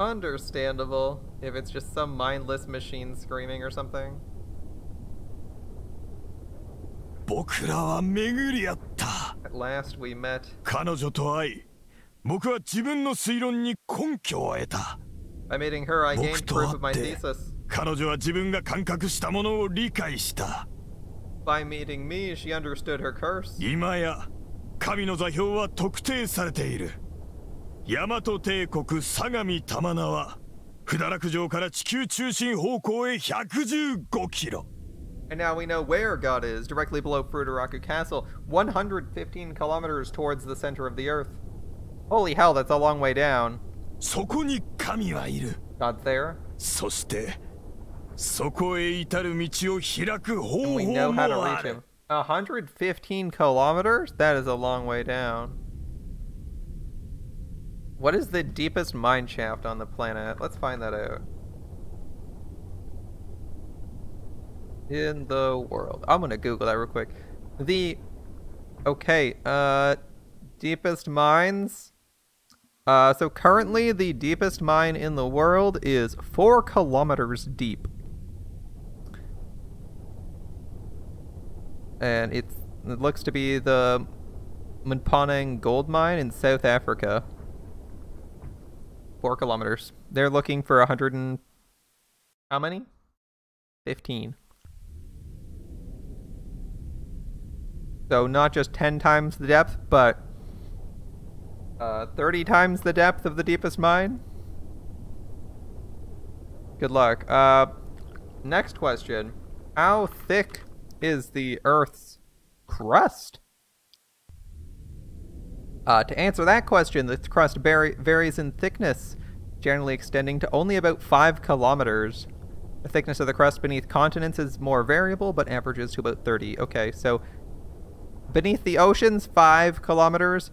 Understandable. If it's just some mindless machine screaming or something. At last we met. By meeting her, I gained proof of my thesis. By meeting me, she understood her curse. Now we know where God is, directly below Furudaraku Castle, 115 kilometers towards the center of the Earth. Holy hell, that's a long way down. God's there. And we know how to reach him. 115 kilometers? That is a long way down. What is the deepest mine shaft on the planet? Let's find that out. In the world. I'm gonna Google that real quick. Deepest mines. So currently the deepest mine in the world is 4 kilometers deep. And it looks to be the Mponeng gold mine in South Africa. 4 kilometers. They're looking for 100 and... how many? 15. So not just 10 times the depth, but 30 times the depth of the deepest mine. Good luck. Next question. How thick is the Earth's crust? To answer that question, the crust varies in thickness, generally extending to only about 5 kilometers. The thickness of the crust beneath continents is more variable, but averages to about 30. Okay, so beneath the oceans, 5 kilometers,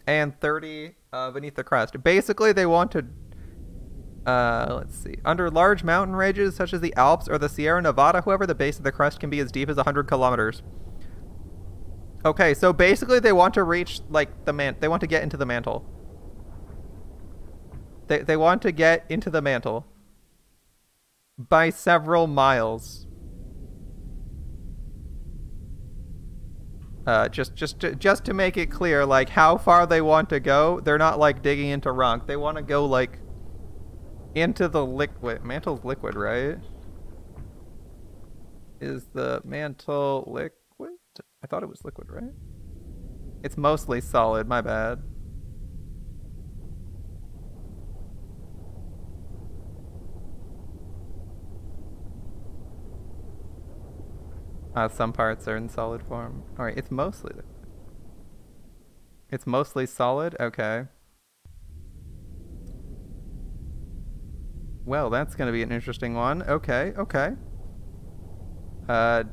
and 30 beneath the crust. Basically, they want to, let's see, under large mountain ranges such as the Alps or the Sierra Nevada, however, the base of the crust can be as deep as 100 kilometers. Okay, so basically they want to reach, like, they want to get into the mantle. They want to get into the mantle by several miles. Just to make it clear, like, how far they want to go, they're not, like, digging into rock. They want to go, like, into the liquid. Mantle's liquid, right? Is the mantle liquid? I thought it was liquid, right? It's mostly solid, my bad. Some parts are in solid form. Alright, it's mostly liquid. It's mostly solid? Okay. Well, that's gonna be an interesting one. Okay, okay.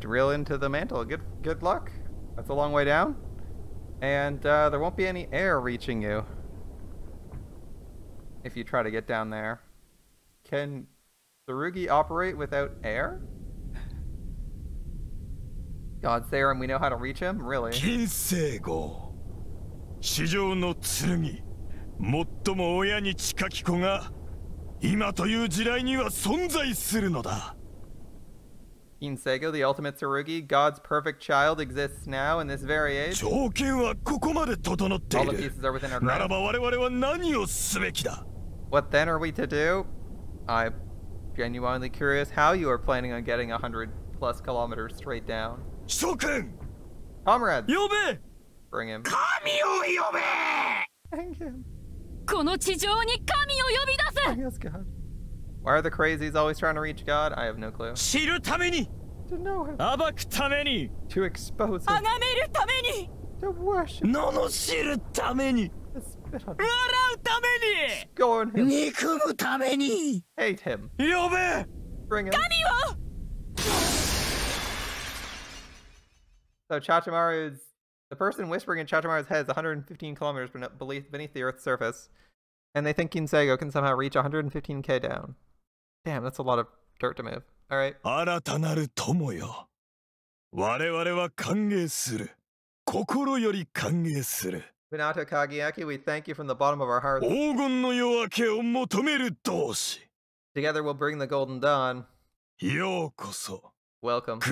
Drill into the mantle. Good luck. That's a long way down. And there won't be any air reaching you if you try to get down there. Can Tsurugi operate without air? God's there and we know how to reach him? Really? Kinsego, the ultimate Tsurugi, God's perfect child, exists now in this very age. All the pieces are within our grasp. What then are we to do? I'm genuinely curious how you are planning on getting 100+ kilometers straight down. Comrades! Bring him. Hang him. Bring us God. Why are the crazies always trying to reach God? I have no clue. To know him. To expose him. To worship him. To spit on him. Scorn him. Hate him. Bring him. So Chachamaru's... The person whispering in Chachamaru's head is 115 kilometers beneath the Earth's surface. And they think Kinsego can somehow reach 115k down. Damn, that's a lot of dirt to move. Alright. Minato Kageaki, we thank you from the bottom of our hearts. Together we'll bring the Golden Dawn. Welcome to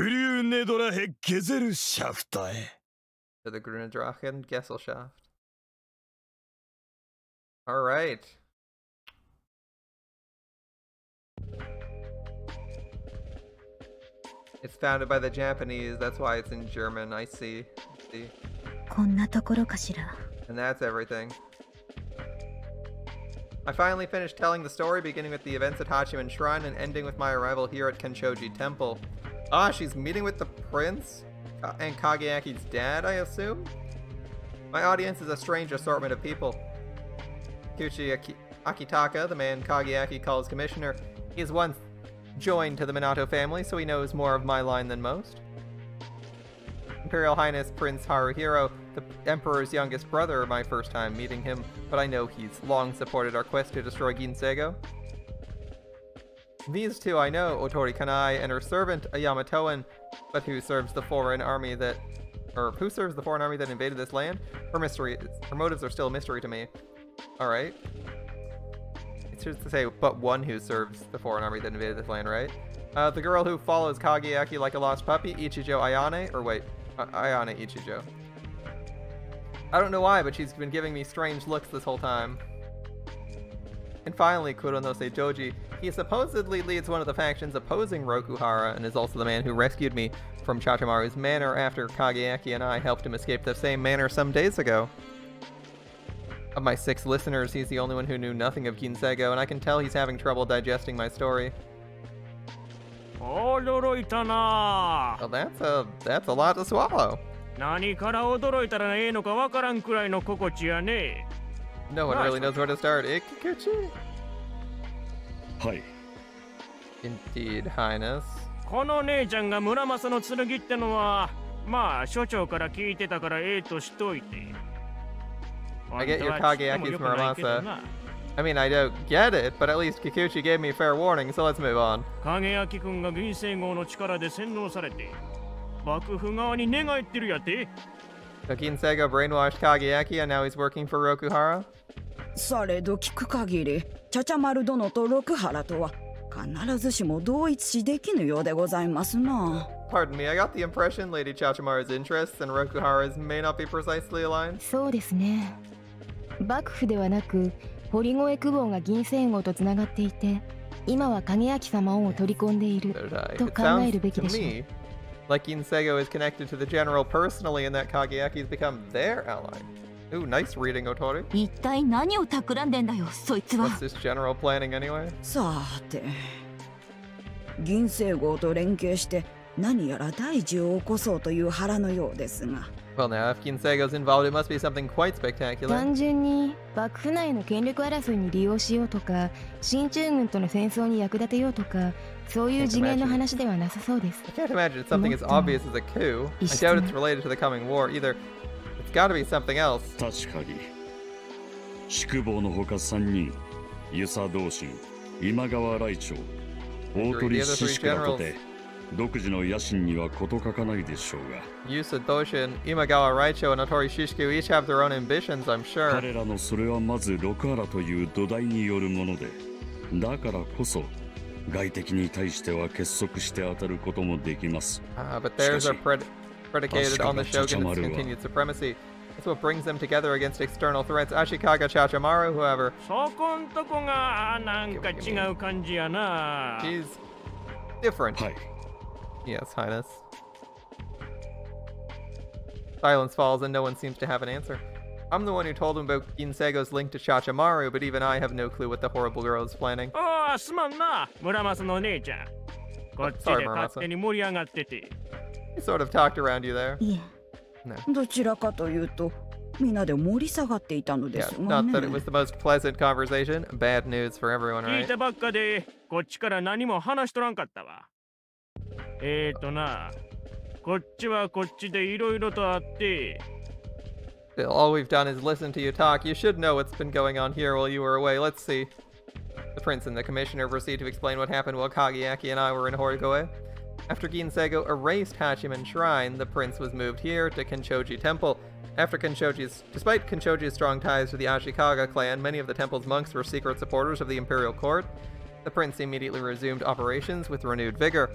the Grüne Drachen Gesellschaft. Alright. It's founded by the Japanese, that's why it's in German, I see. And that's everything. I finally finished telling the story, beginning with the events at Hachiman Shrine and ending with my arrival here at Kenshoji Temple. Ah, she's meeting with the prince? And Kageaki's dad, I assume? My audience is a strange assortment of people. Kyuchi Akitaka, the man Kageaki calls commissioner, he is once joined to the Minato family, so he knows more of my line than most. Imperial Highness Prince Haruhiro, the Emperor's youngest brother, my first time meeting him, but I know he's long supported our quest to destroy Ginsego. These two I know, Otori Kanai and her servant, a Yamatoan, but who serves the foreign army that invaded this land? Her motives are still a mystery to me. Alright. It's just to say, but one who serves the foreign army that invaded this land, right? The girl who follows Kageaki like a lost puppy, Ichijo Ayane, Ayane Ichijo. I don't know why, but she's been giving me strange looks this whole time. And finally, Kuronose Joji. He supposedly leads one of the factions opposing Rokuhara and is also the man who rescued me from Chachamaru's manor after Kageaki and I helped him escape the same manor some days ago. Of my 6 listeners, he's the only one who knew nothing of Ginsego, and I can tell he's having trouble digesting my story. Well, that's a lot to swallow. No one really knows where to start. Ikikuchi? Hi. Indeed, Highness. I get your Kageaki's Muramasa. I mean, I don't get it, but at least Kikuchi gave me fair warning, so let's move on. So Ginsego brainwashed Kageaki and now he's working for Rokuhara? Pardon me, I got the impression Lady Chachamaru's interests and Rokuhara's may not be precisely aligned. そうですね。幕府ではなく、堀越公方が銀星号とつながっていて、今は影明様を取り込んでいると考えるべきでしょう。Like Ginsego is connected to the general personally and that Kageaki has become their ally. Ooh, nice reading, Otori. 一体何を企んでんだよ、そいつは。What's this general planning anyway? さて、銀星号と連携して何やら大事を起こそうという腹のようですが。Well now, if Ginsego's involved, it must be something quite spectacular. 単純に幕府内の権力争いに利用しようとか、進駐軍との戦争に役立てようとか、そういう次元の話ではなさそうです。I can't imagine it's something as obvious as a coup. I doubt it's related to the coming war either. It's got to be something else. 確かに。宿坊のほか3人、遊佐同心、今川来長、大鳥志士からとて。独自の野心には事欠かないでしょうが。Yusa Doshin, Imagawa Raicho, and Otori Shishiku each have their own ambitions, I'm sure. 彼らのそれはまず六原という土台によるもので、だからこそ外敵に対しては結束して当たることもできます。But theirs are predicated on the shogun's continued supremacy. That's what brings them together against external threats. Ashikaga Chachamaru, however, そこんとこがなんか違う感じやな。 She's different. はい。Yes, Highness. Silence falls and no one seems to have an answer. I'm the one who told him about Ginsego's link to Chachamaru, but even I have no clue what the horrible girl is planning. Oh, すまんな、Muramasaの姉ちゃん。こっちで勝手に盛り上がってて。I sort of talked around you there. いえ、どちらかというと、みんなで盛り下がっていたのですがね。Not that it was the most pleasant conversation. Bad news for everyone, right? 聞いたばっかでこっちから何も話しとらんかったわ。な、こっちはこっちでいろいろとあって。Still, all we've done is listen to you talk. You should know what's been going on here while you were away. Let's see. The prince and the commissioner proceed to explain what happened while Kageaki and I were in Horikoe. After Ginseigo erased Hachiman Shrine, the prince was moved here to Kenchoji Temple. Despite Kenchoji's strong ties to the Ashikaga clan, many of the temple's monks were secret supporters of the imperial court. The prince immediately resumed operations with renewed vigor.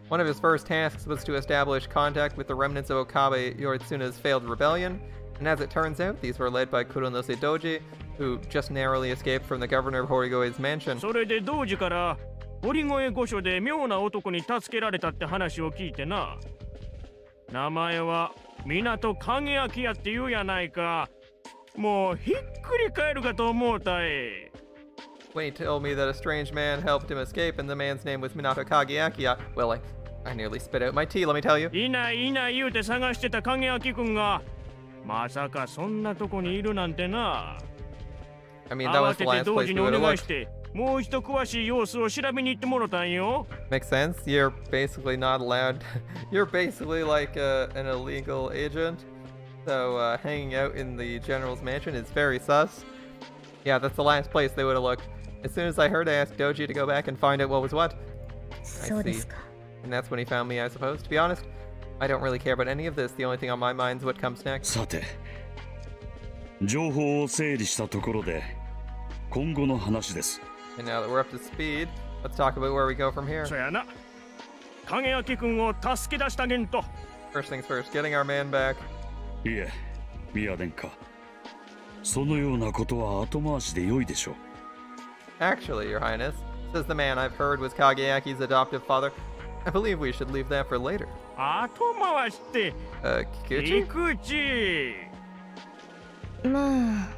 One of his first tasks was to establish contact with the remnants of Okabe Yoritsuna's failed rebellion, and as it turns out, these were led by Kuronose Doji, who just narrowly escaped from the governor of Horigoe's mansion. それで道寺から堀越御所で妙な男に助けられたって話を聞いてな。名前は港影明やって言うやないか。もうひっくり返るかと思うたい。When he told me that a strange man helped him escape and the man's name was Minato Kageaki, well, I nearly spit out my tea, let me tell you. いない言うて探してた影明君がまさかそんなとこにいるなんてな。I mean, that was the last place we would have looked. もう一度詳しい様子を調べに行ってもろたんよ。Makes sense. You're basically not allowed. You're basically like an illegal agent. So hanging out in the general's mansion is very sus. Yeah, that's the last place they would have looked. As soon as I heard, I asked Doji to go back and find out what was what. I see. And that's when he found me, I suppose. To be honest, I don't really care about any of this. The only thing on my mind is what comes next. さて、情報を整理したところで今後の話です。And now that we're up to speed, let's talk about where we go from here. そやな。影明君を助け出したげんと。First things first, getting our man back. いえ、宮殿下。そのようなことは後回しで良いでしょう。Actually, Your Highness, says the man I've heard was Kageaki's adoptive father. I believe we should leave that for later. 後回しって。Kikuchi? まあ、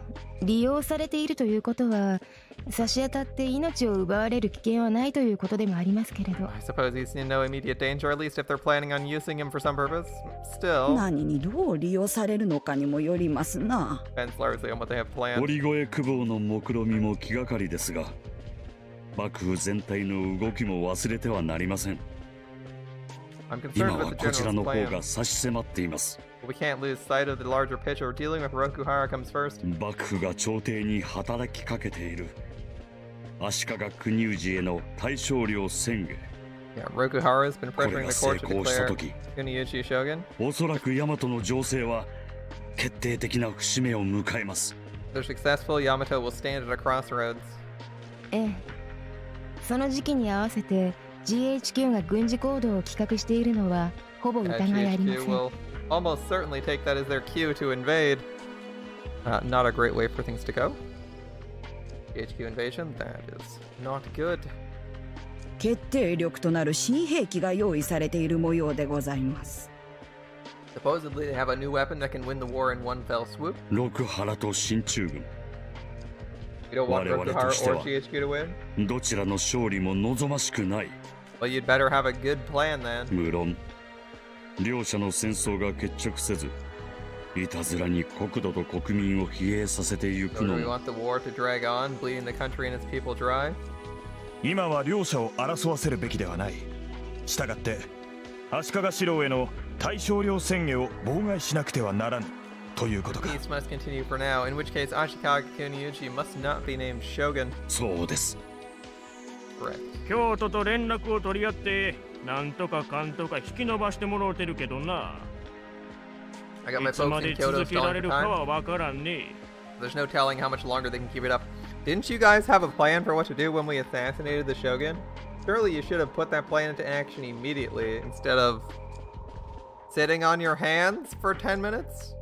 利用されているということは、差し当たって命を奪われる危険はないということでもありますけれど。I suppose he's in no immediate danger, at least if they're planning on using him for some purpose. Still, 何にどう利用されるのかにもよりますな。depends largely on what they have planned. 堀越久保の目論みも気がかりですが、幕府全体の動きも忘れてはなりません。今はこちらの方が差し迫っています。We can't lose sight of the larger picture. Dealing with Rokuhara comes first. 幕府が朝廷に働きかけている足利国氏への大勝領宣言。Yeah, Rokuhara has been pressuring the court to declare Kuniuchi shogun. おそらく大和の情勢は決定的な節目を迎えます。If they're successful, Yamato will stand at a crossroads. ええ、その時期に合わせて GHQ が軍事行動を企画しているのはほぼ疑いありません。GHQ will almost certainly take that as their cue to invade. Not a great way for things to go. GHQ invasion, that is not good. 決定力となる新兵器が用意されている模様でございます。Supposedly they have a new weapon that can win the war in one fell swoop. 六原と進駐軍。You don't want Rokuhara or GHQ to win? どちらの勝利も望ましくない。Well, you'd better have a good plan then. 無論、両者の戦争が決着せず、いたずらに国土と国民を疲弊させていくのも。Do we want the war to drag on, bleeding the country and its people dry? 今は両者を争わせるべきではない。したがって、足利四郎への大勝領宣言を妨害しなくてはならぬということか。Peace must continue for now, in which case Ashikaga Kuniuchi must not be named shogun. そうです。Correct. 京都と連絡を取り合って、なんとかかんとか引き伸ばしてもらうてるけどな。I got my いつ folks ま in で Kyoto 続けら stalling れ for るか time. はわからんね。There's no telling how much longer they can keep it up. Didn't you guys have a plan for what to do when we assassinated the shogun? Surely you should have put that plan into action immediately instead of sitting on your hands for 10 minutes?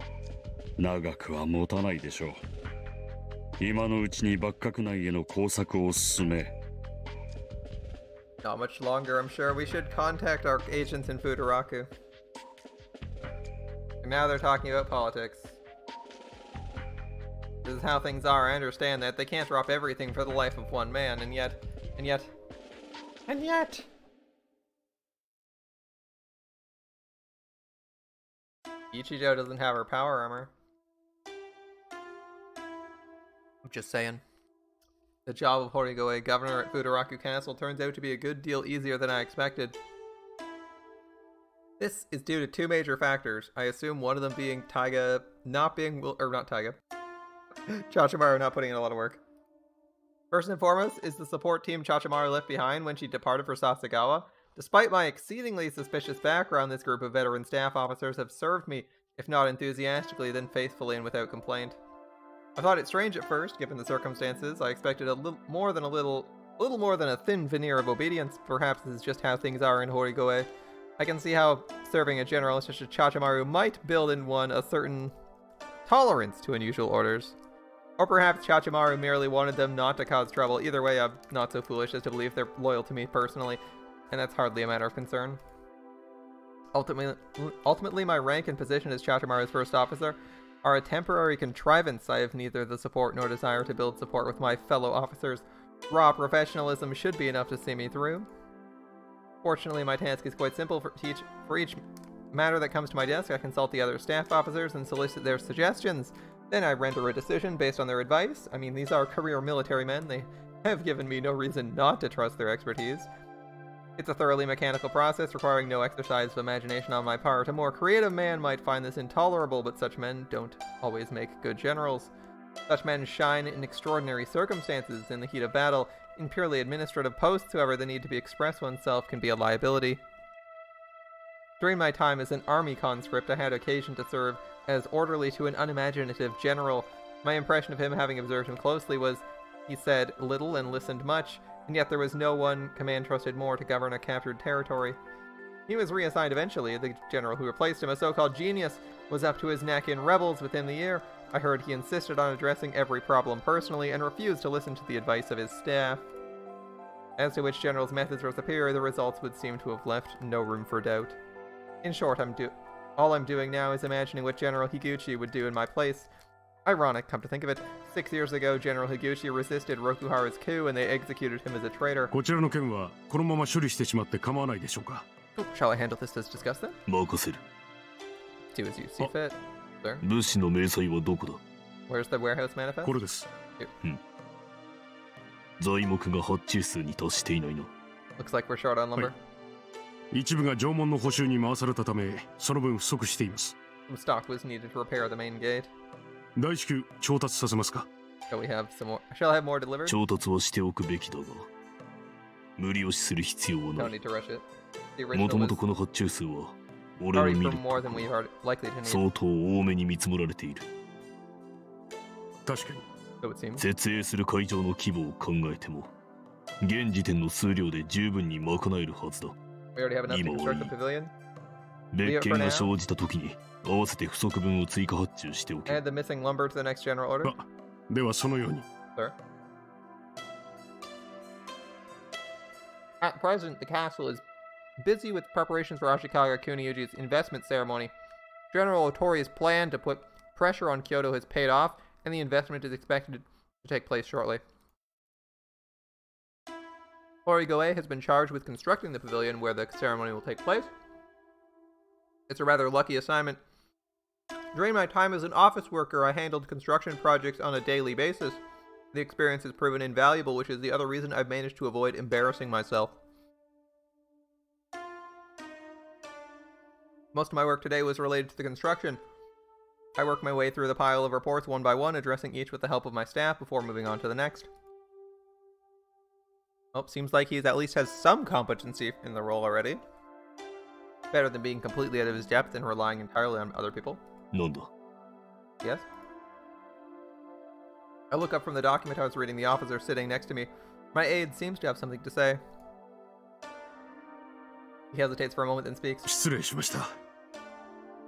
長くは持たないでしょう。今のうちに幕閣内への工作を進め。Not much longer, I'm sure. We should contact our agents in Futaraku. And now they're talking about politics. This is how things are, I understand that. They can't drop everything for the life of one man, and yet... Ichijo doesn't have her power armor. I'm just saying. The job of Horigoe, governor at Futaraku Castle, turns out to be a good deal easier than I expected. This is due to two major factors. I assume one of them being Taiga not being, or not Taiga, Chachimaru not putting in a lot of work. First and foremost is the support team Chachimaru left behind when she departed for Sasagawa. Despite my exceedingly suspicious background, this group of veteran staff officers have served me, if not enthusiastically, then faithfully and without complaint. I thought it strange at first, given the circumstances. I expected a little more than a thin veneer of obedience. Perhaps this is just how things are in Horigoe. I can see how serving a general such as Chachimaru might build in one a certain tolerance to unusual orders. Or perhaps Chachimaru merely wanted them not to cause trouble. Either way, I'm not so foolish as to believe they're loyal to me personally, and that's hardly a matter of concern. Ultimately, my rank and position as Chachimaru's first officer are a temporary contrivance. I have neither the support nor desire to build support with my fellow officers. Raw professionalism should be enough to see me through. Fortunately, my task is quite simple. For each matter that comes to my desk, I consult the other staff officers and solicit their suggestions. Then I render a decision based on their advice. I mean, these are career military men. They have given me no reason not to trust their expertise. It's a thoroughly mechanical process requiring no exercise of imagination on my part. A more creative man might find this intolerable, but such men don't always make good generals. Such men shine in extraordinary circumstances. In the heat of battle, in purely administrative posts, however, the need to express oneself can be a liability. During my time as an army conscript, I had occasion to serve as orderly to an unimaginative general. My impression of him, having observed him closely, was he said little and listened much, and yet there was no one command trusted more to govern a captured territory. He was reassigned eventually. The general who replaced him, a so-called genius, was up to his neck in rebels within the year. I heard he insisted on addressing every problem personally and refused to listen to the advice of his staff. As to which general's methods were superior, the results would seem to have left no room for doubt. In short, all I'm doing now is imagining what General Higuchi would do in my place. Ironic, come to think of it. 6 years ago, General Higuchi resisted Rokuhara's coup and they executed him as a traitor. Shall I handle this as discussed then? Do as you see fit, sir. Where's the warehouse manifest? Looks like we're short on lumber. Some stock was needed to repair the main gate. Shall we have some more? Shall I have more delivered? No need to rush it. The original was already for more than we are likely to need. So it seems. We already have enough to construct the pavilion. Add the missing lumber to the next general order. Sir. At present, the castle is busy with preparations for Ashikaga Kuniuji's investment ceremony. General Otori's plan to put pressure on Kyoto has paid off, and the investment is expected to take place shortly. Horigoe has been charged with constructing the pavilion where the ceremony will take place. It's a rather lucky assignment. During my time as an office worker, I handled construction projects on a daily basis. The experience has proven invaluable, which is the other reason I've managed to avoid embarrassing myself. Most of my work today was related to the construction. I worked my way through the pile of reports one by one, addressing each with the help of my staff before moving on to the next. Oh, seems like he at least has some competency in the role already. Better than being completely out of his depth and relying entirely on other people. Yes? I look up from the document I was reading, the officer sitting next to me. My aide seems to have something to say. He hesitates for a moment, then speaks.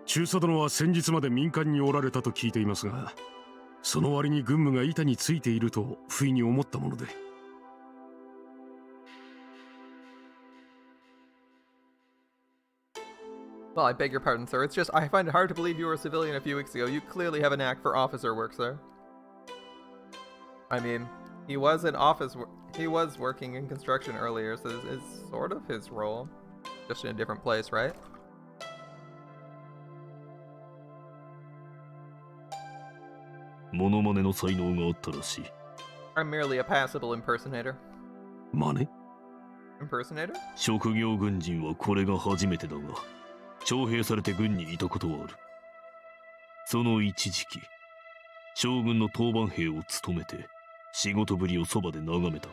中佐殿は先日まで民間におられたと聞いていますが、その割に軍務が板についていると不意に思ったもので。Well, I beg your pardon, sir. It's just I find it hard to believe you were a civilian a few weeks ago. You clearly have a knack for officer work, sir. I mean, he was working in construction earlier, so this is sort of his role, just in a different place, right? モノマネの才能があったらしい。I'm merely a passable impersonator. マネ Impersonator? 職業軍人はこれが初めてだが、徴兵されて軍にいたことはある。その一時期、将軍の当番兵を務めて、仕事ぶりをそばで眺めた。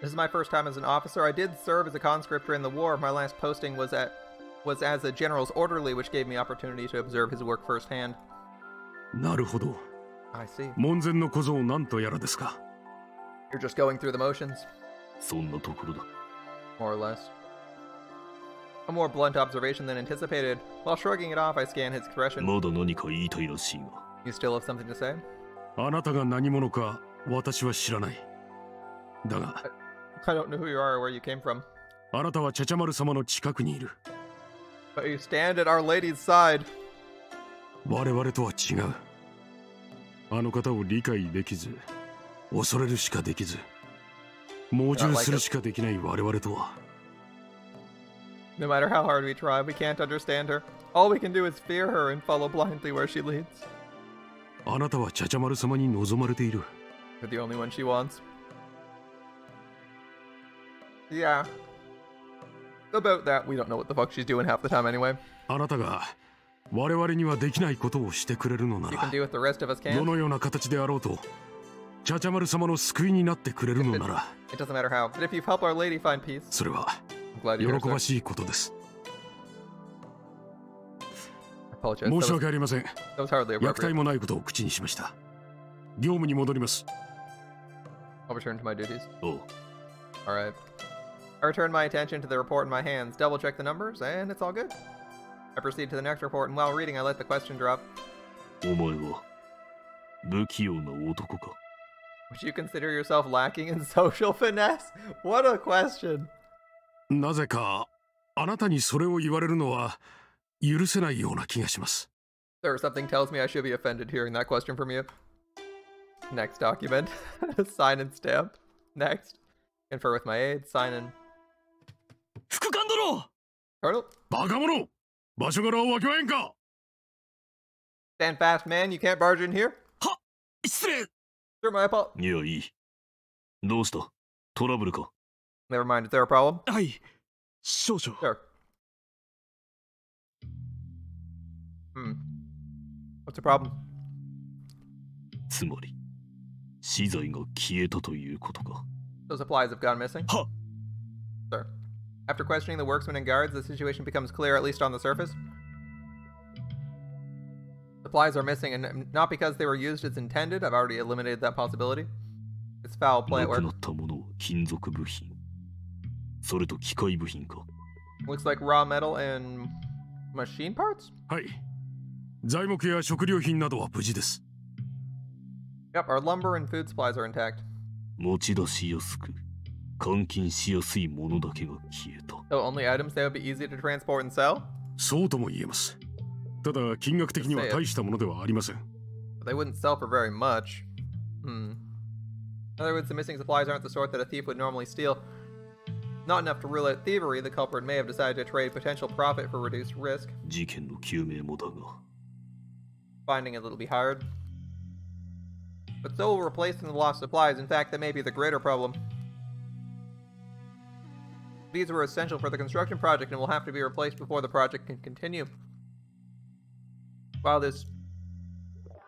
This is my first time as an officer. I did serve as a conscript in the war. My last posting was as a general's orderly, which gave me opportunity to observe his work firsthand. なるほど。I see. 門前の小僧なんとやらですか。You're just going through the motions. そんなところだ。More or less. A more blunt observation than anticipated. While shrugging it off, I scan his expression. まだ何か言いたいらしいが。You still have something to say? あなたが何者か私は知らない。だが、I don't know who you are or where you came from. あなたはチャチャマル様の近くにいる。But you stand at Our Lady's side. 我々とは違う。あの方を理解できず、恐れるしかできず、猛獣するしかできない我々とは。No matter how hard we try, we can't understand her. All we can do is fear her and follow blindly where she leads. あなたはチャチャマル様に望まれている。You're the only one she wants. Yeah. About that, we don't know what the fuck she's doing half the time anyway. あなたが我々にはできないことをしてくれるのなら、どのような形であろうと、チャチャマル様の救いになってくれるのなら、It doesn't matter how. But if you've helped Our Lady find peace, それは喜ばしいことです。申し訳ありません。虐待もないことを口にしました。業務に戻ります。I'll return to my duties. Oh. All right. I return my attention to the report in my hands, double check the numbers, and it's all good. I proceed to the next report, and while reading, I let the question drop. お前は不器用な男か? Would you consider yourself lacking in social finesse? What a question. なぜかあなたにそれを言われるのは許せないような気がします。Sir, something tells me I should be offended hearing that question from you. Next document. Sign and stamp. Next. Confer with my aide. Sign in. 副官殿! Colonel? バカ者! 場所柄を分けまえんか! Stand fast, man. You can't barge in here. は! 失礼! Sir, my apologies. いや、いい。どうした? トラブルか? Never mind. Is there a problem? はい。少々。Sure. What's the problem? つまり、資材が消えたということか。So supplies have gone missing? は! Sir. After questioning the worksmen and guards, the situation becomes clear, at least on the surface. Supplies are missing, and not because they were used as intended. I've already eliminated that possibility. It's foul play at work. なくなったものは金属部品。それと機械部品か。Looks like raw metal and machine parts? はい。材木や食料品などは無事です。Yep, our lumber and food supplies are intact. 持ち出しやすく、換金しやすいものだけが消えた。So only items that would be easy to transport and sell? そうとも言えます。ただ金額的には大したものではありません。They wouldn't sell for very much. In other words, the missing supplies aren't the sort that a thief would normally steal. Not enough to rule out thievery, the culprit may have decided to trade potential profit for reduced risk. 事件の究明もだが。Finding it will be hard. But so will replacing the lost supplies. In fact, that may be the greater problem. These were essential for the construction project and will have to be replaced before the project can continue. While this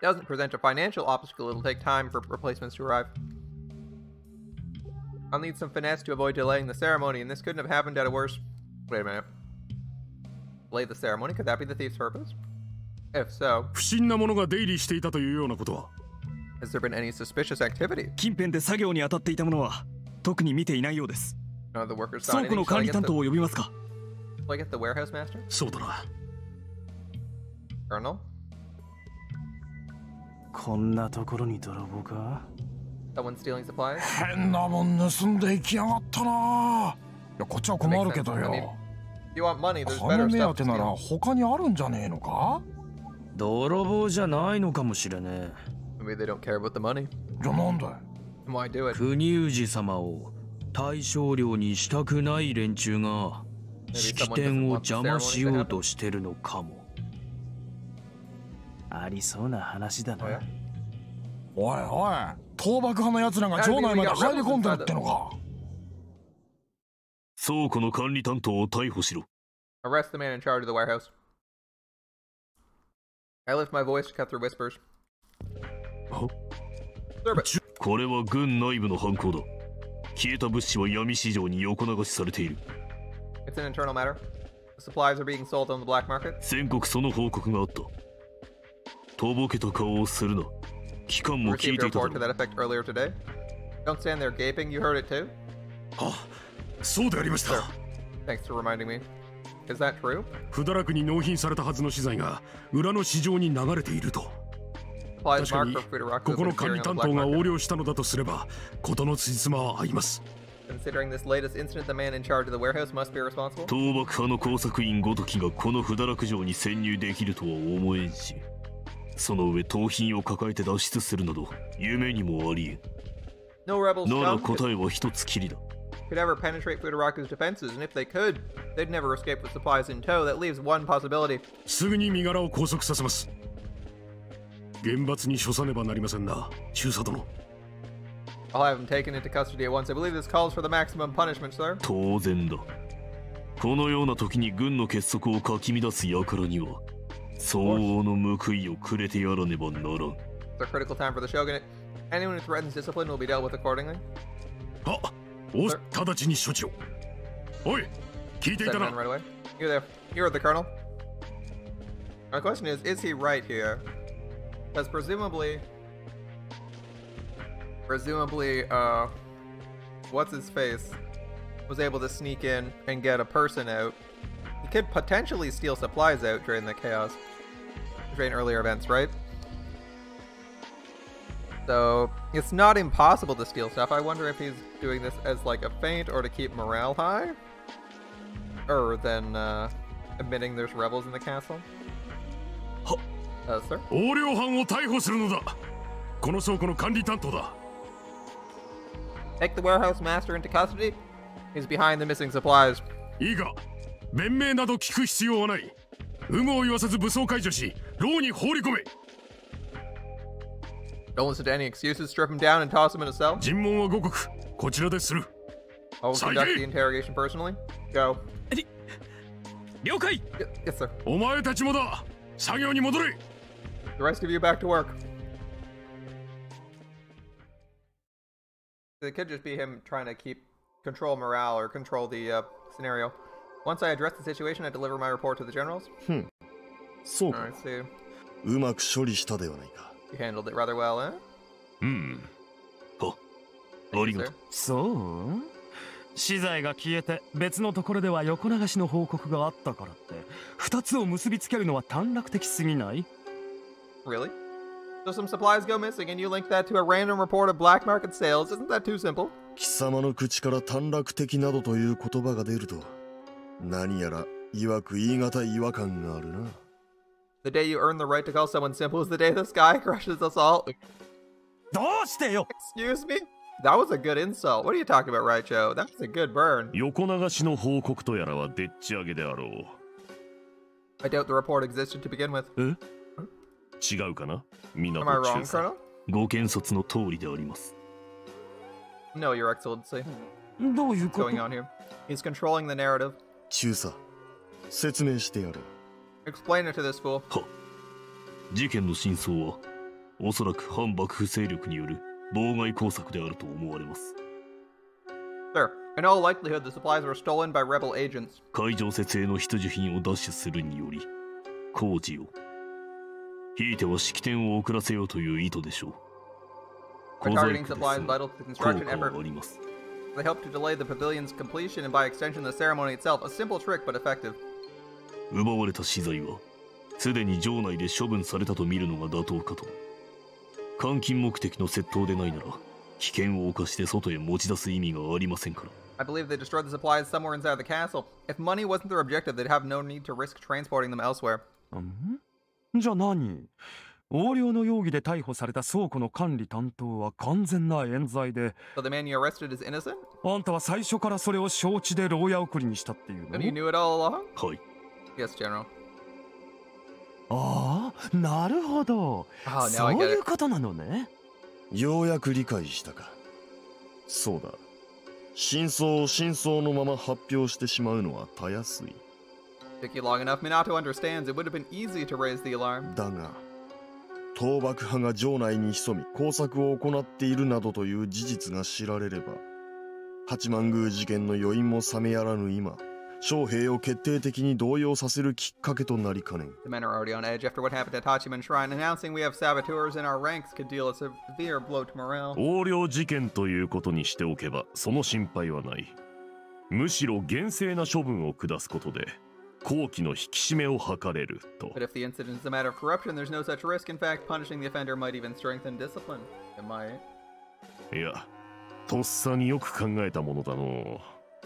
doesn't present a financial obstacle, it'll take time for replacements to arrive. I'll need some finesse to avoid delaying the ceremony, and this couldn't have happened at a worse... Wait a minute. Delay the ceremony? Could that be the thief's purpose? If so... 不審なものが出入りしていたというようなことは? Has there been any suspicious activity? 近辺で作業に当たっていたものは特に見ていないようです。No, the workers saw 倉庫の管理担当を呼びますか? Shall I get the warehouse master? そうだな。Colonel? こんなところに泥棒か? Someone stealing supplies? 変なもん盗んでいきやがったな。いや、こっちは困るけどよ。You want money, there's 金 better 目 stuff 当 to てなら steal. 他にあるんじゃねえのか? 泥棒じゃないのかもしれねえ。Maybe they don't care about the money. じゃあなんだい? Why do it? 国氏様を対象領にしたくない連中が式典を邪魔しようとしてるのかも。ありそうな話だな。おいおい、倒幕派の奴らが城内まで入り込んでるってのか。倉庫の管理担当を逮捕しろ。Arrest the man in charge of the warehouse. I lift my voice to cut through whispers. これは軍内部の犯行だ。消えた物資は闇市場に横流しされている。It's an internal matter. The supplies are being sold on the black market. 全国その報告があった。とぼけた顔をするな。機関も聞いていただろう。Received a report to that effect earlier today. Don't stand there gaping. You heard it too. あ、そうでありました。Thanks for reminding me. Is that true? 不堕落に納品されたはずの資材が裏の市場に流れていると。確かにここの管理担当が横領したのだとすれば、事のつじつまは合います。Considering this latest incident, the man in charge of the warehouse must be responsible. 倒幕派の工作員ごときがこの不堕落城に潜入できるとは思えんし、その上盗品を抱えて脱出するなど夢にもありえん。No rebels なら答えは一つきりだ。Could ever penetrate Futaraku's defenses, and if they could, they'd never escape with supplies in tow. That leaves one possibility. すぐに身柄を拘束させます。厳罰に処さねばなりませんな、中佐殿。I'll have him taken into custody at once. I believe this calls for the maximum punishment, sir. 当然だ。このような時に軍の結束をかき乱す輩には相応の報いをくれてやらねばならん。It's a critical time for the shogunate. Anyone who threatens discipline will be dealt with accordingly. あ、直ちに処置を。おい、聞いていたな。Right away. You're there. You're the colonel. My question is he right here? Because presumably, what's his face was able to sneak in and get a person out. He could potentially steal supplies out during the chaos, during earlier events, right? So it's not impossible to steal stuff. I wonder if he's doing this as like a feint or to keep morale high, or then admitting there's rebels in the castle. Sir? 横領犯を逮捕するのだ。この倉庫の管理担当だ。Take the warehouse master into custody. He's behind the missing supplies. いいが、弁明など聞く必要はない。有無を言わせず武装解除し、牢に放り込め。Don't listen to any excuses. Strip him down and toss him in a cell. 尋問は五国。こちらでする。I'll conduct the interrogation personally. Go. 了解。Yes, sir. お前たちもだ。作業に戻れ。The rest of you back to work. It could just be him trying to control morale or control the scenario. Once I address the situation, I deliver my report to the generals. そうか。うまく処理したではないか。You handled it rather well, eh? ありがとう。そう？資材が消えて別のところでは横流しの報告があったからって二つを結びつけるのは短絡的すぎない？ Really? So some supplies go missing and you link that to a random report of black market sales. Isn't that too simple? 貴様の口から短絡的などという言葉が出ると何やら曰く言い難い違和感があるな。The day you earn the right to call someone simple is the day this guy crushes us all. どうしてよ Excuse me? That was a good insult. What are you talking about, Raicho? That was a good burn. 横流しの報告とやらはでっち上げであろう。I doubt the report existed to begin with. 違うかな？港 Am I wrong, 中佐。Colonel? ご検察の通りであります。No, Your Excellency. どういうこと？ What's going on here? He's controlling the narrative. 中佐、説明してやれ。Explain it to this fool. 事件の真相はおそらく反幕府勢力による妨害工作であると思われます。Sir, in all likelihood, the supplies were stolen by rebel agents. 海上設営の必需品を奪取するにより工事をひいては式典を遅らせようという意図でしょう。小細工ですが効果はあります。 They hope to delay the pavilion's completion and by extension the ceremony itself. A simple trick, but effective. 奪われた資材はすでに城内で処分されたと見るのが妥当かと。換金目的の窃盗でないなら危険を冒して外へ持ち出す意味がありませんから。 I believe they destroyed the supplies somewhere inside the castle. If money wasn't their objective, they'd have no need to risk transporting them elsewhere. じゃあ何？横領の容疑で逮捕された倉庫の管理担当は完全な冤罪で。So the man you arrested is innocent? あんたは最初からそれを承知で牢屋送りにしたっていうの？ And you knew it all along? はい。Yes, General. ああ、なるほど。そういうことなのね。ようやく理解したか。そうだ。真相を真相のまま発表してしまうのはたやすい。Took you long enough. Minato understands. It would have been easy to raise the alarm. だが、倒幕派が城内に潜み工作を行っているなどという事実が知られれば、八幡宮事件の余韻も冷めやらぬ今、将兵を決定的に動揺させるきっかけとなりかねん。The men are already on edge after what happened at Hachiman Shrine. Announcing we have saboteurs in our ranks could deal a severe blow to morale. 横領事件ということにしておけば、その心配はない。むしろ厳正な処分を下すことで、好機の引き締めを図れると。But if the incident is a matter of corruption, there's no such risk. In fact, punishing the offender might even strengthen discipline. It might. いや、とっさによく考えたものだの。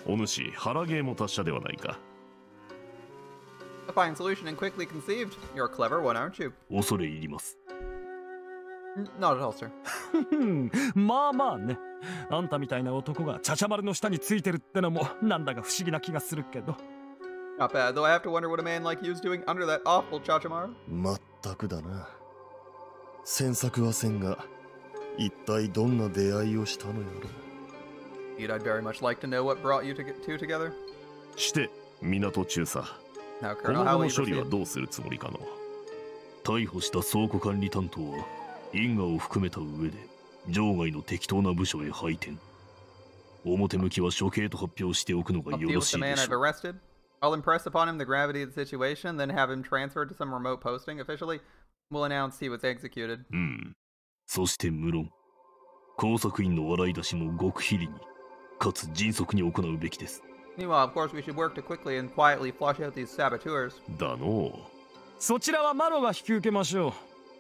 お主、腹芸も達者ではないか。A fine solution and quickly conceived. You're a clever one, aren't you? 恐れ入ります。Not at all, sir. まあまあね。あんたみたいな男がチャチャ丸の下についてるってのもなんだか不思議な気がするけど。Not bad, though I have to wonder what a man like you is doing under that awful Chachamaru. まったくだな。詮索はせんが、一体どんな出会いをしたのやろ。Indeed, I'd very much like to know what brought you two together. して、港中佐。Now, こ Colonel, の how 後 will の you 処理は proceed? どうするつもりかの。逮捕した倉庫管理担当は因果を含めた上で場外の適当な部署へ配転。表向きは処刑と発表しておくのが I'll よ deal ろ with し the い man でし I've ょう。 arrested. I'll impress upon him the gravity of the situation, then have him transferred to some remote posting. Officially, we'll announce he was executed. うん。そして無論、工作員の笑い出しも極秘裏に、かつ迅速に行うべきです。Meanwhile, of course, we should work to quickly and quietly flush out these saboteurs. だのう。そちらはマロが引き受けましょう。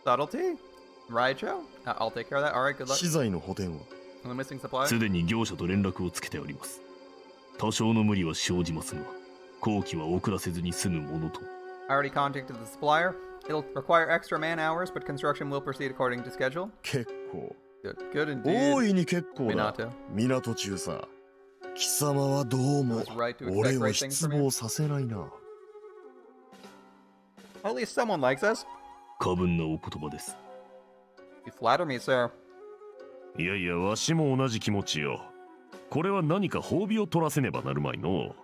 Subtlety? Right, Joe? I'll take care of that. Alright, good luck. 資材の補填は And the missing supplies? すでに業者と連絡をつけております。多少の無理は生じますが、工期は遅らせずに済むものと。I already contacted the supplier. It'll require extra man hours, but construction will proceed according to schedule. 結構。Good, good 大 indeed. いに結構だ。港中佐。貴様はどうも俺を失望させないな。At least someone likes us. 過分なお言葉です。You flatter me, sir. いやいや、わしも同じ気持ちよ。これは何か褒美を取らせねばなるまいの。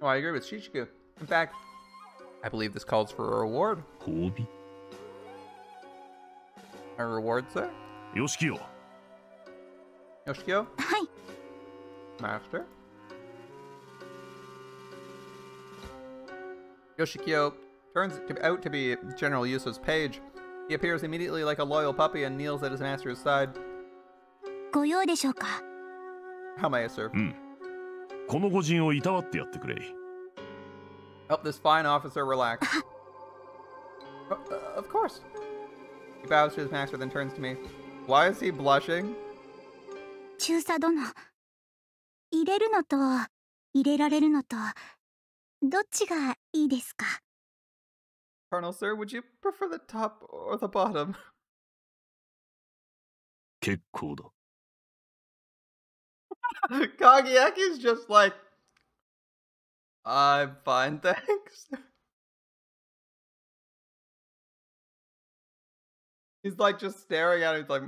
Oh, I agree with Shishiku. In fact, I believe this calls for a reward. 褒美 A reward, sir? よしきよ。Yoshikyo? はい。Master? Yoshikyo turns out to be General Yuso's page. He appears immediately like a loyal puppy and kneels at his master's side. ご用でしょうか。 How may I serve? うん。この御仁をいたわってやってくれ。Help this fine officer relax. Of course. He bows to his master, then turns to me. Why is he blushing? 中佐殿、入れるのと入れられるのとどっちがいいですか？ Colonel, sir, would you prefer the top or the bottom? 結構だ。Kageyaki's just like, I'm fine, thanks. He's like just staring at it. He's like,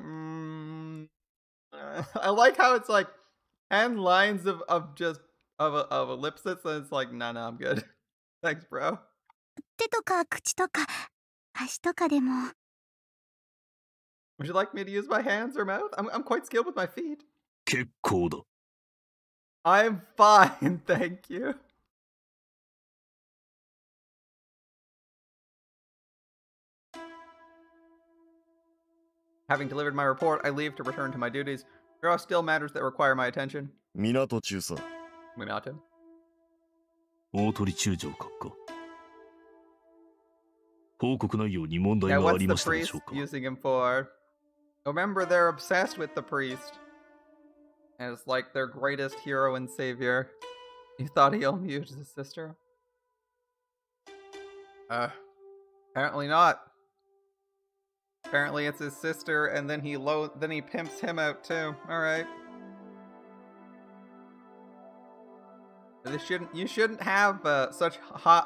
I like how it's like 10 lines of a ellipsis, and it's like, no, I'm good. Thanks, bro. 手とか口とか足とかでも。 Would you like me to use my hands or mouth? I'm quite skilled with my feet. 結構だ。 I'm fine, thank you. Having delivered my report, I leave to return to my duties. There are still matters that require my attention. 港中佐。Minato. 大鳥中将閣下。報告内容に問題 Yeah, があ what's り the ましたで priest しょうか。 using him for? Remember, they're obsessed with the priest. As like their greatest hero and savior. You thought he only used his sister? Apparently not. Apparently it's his sister, and then he pimps him out too. All right. You shouldn't have such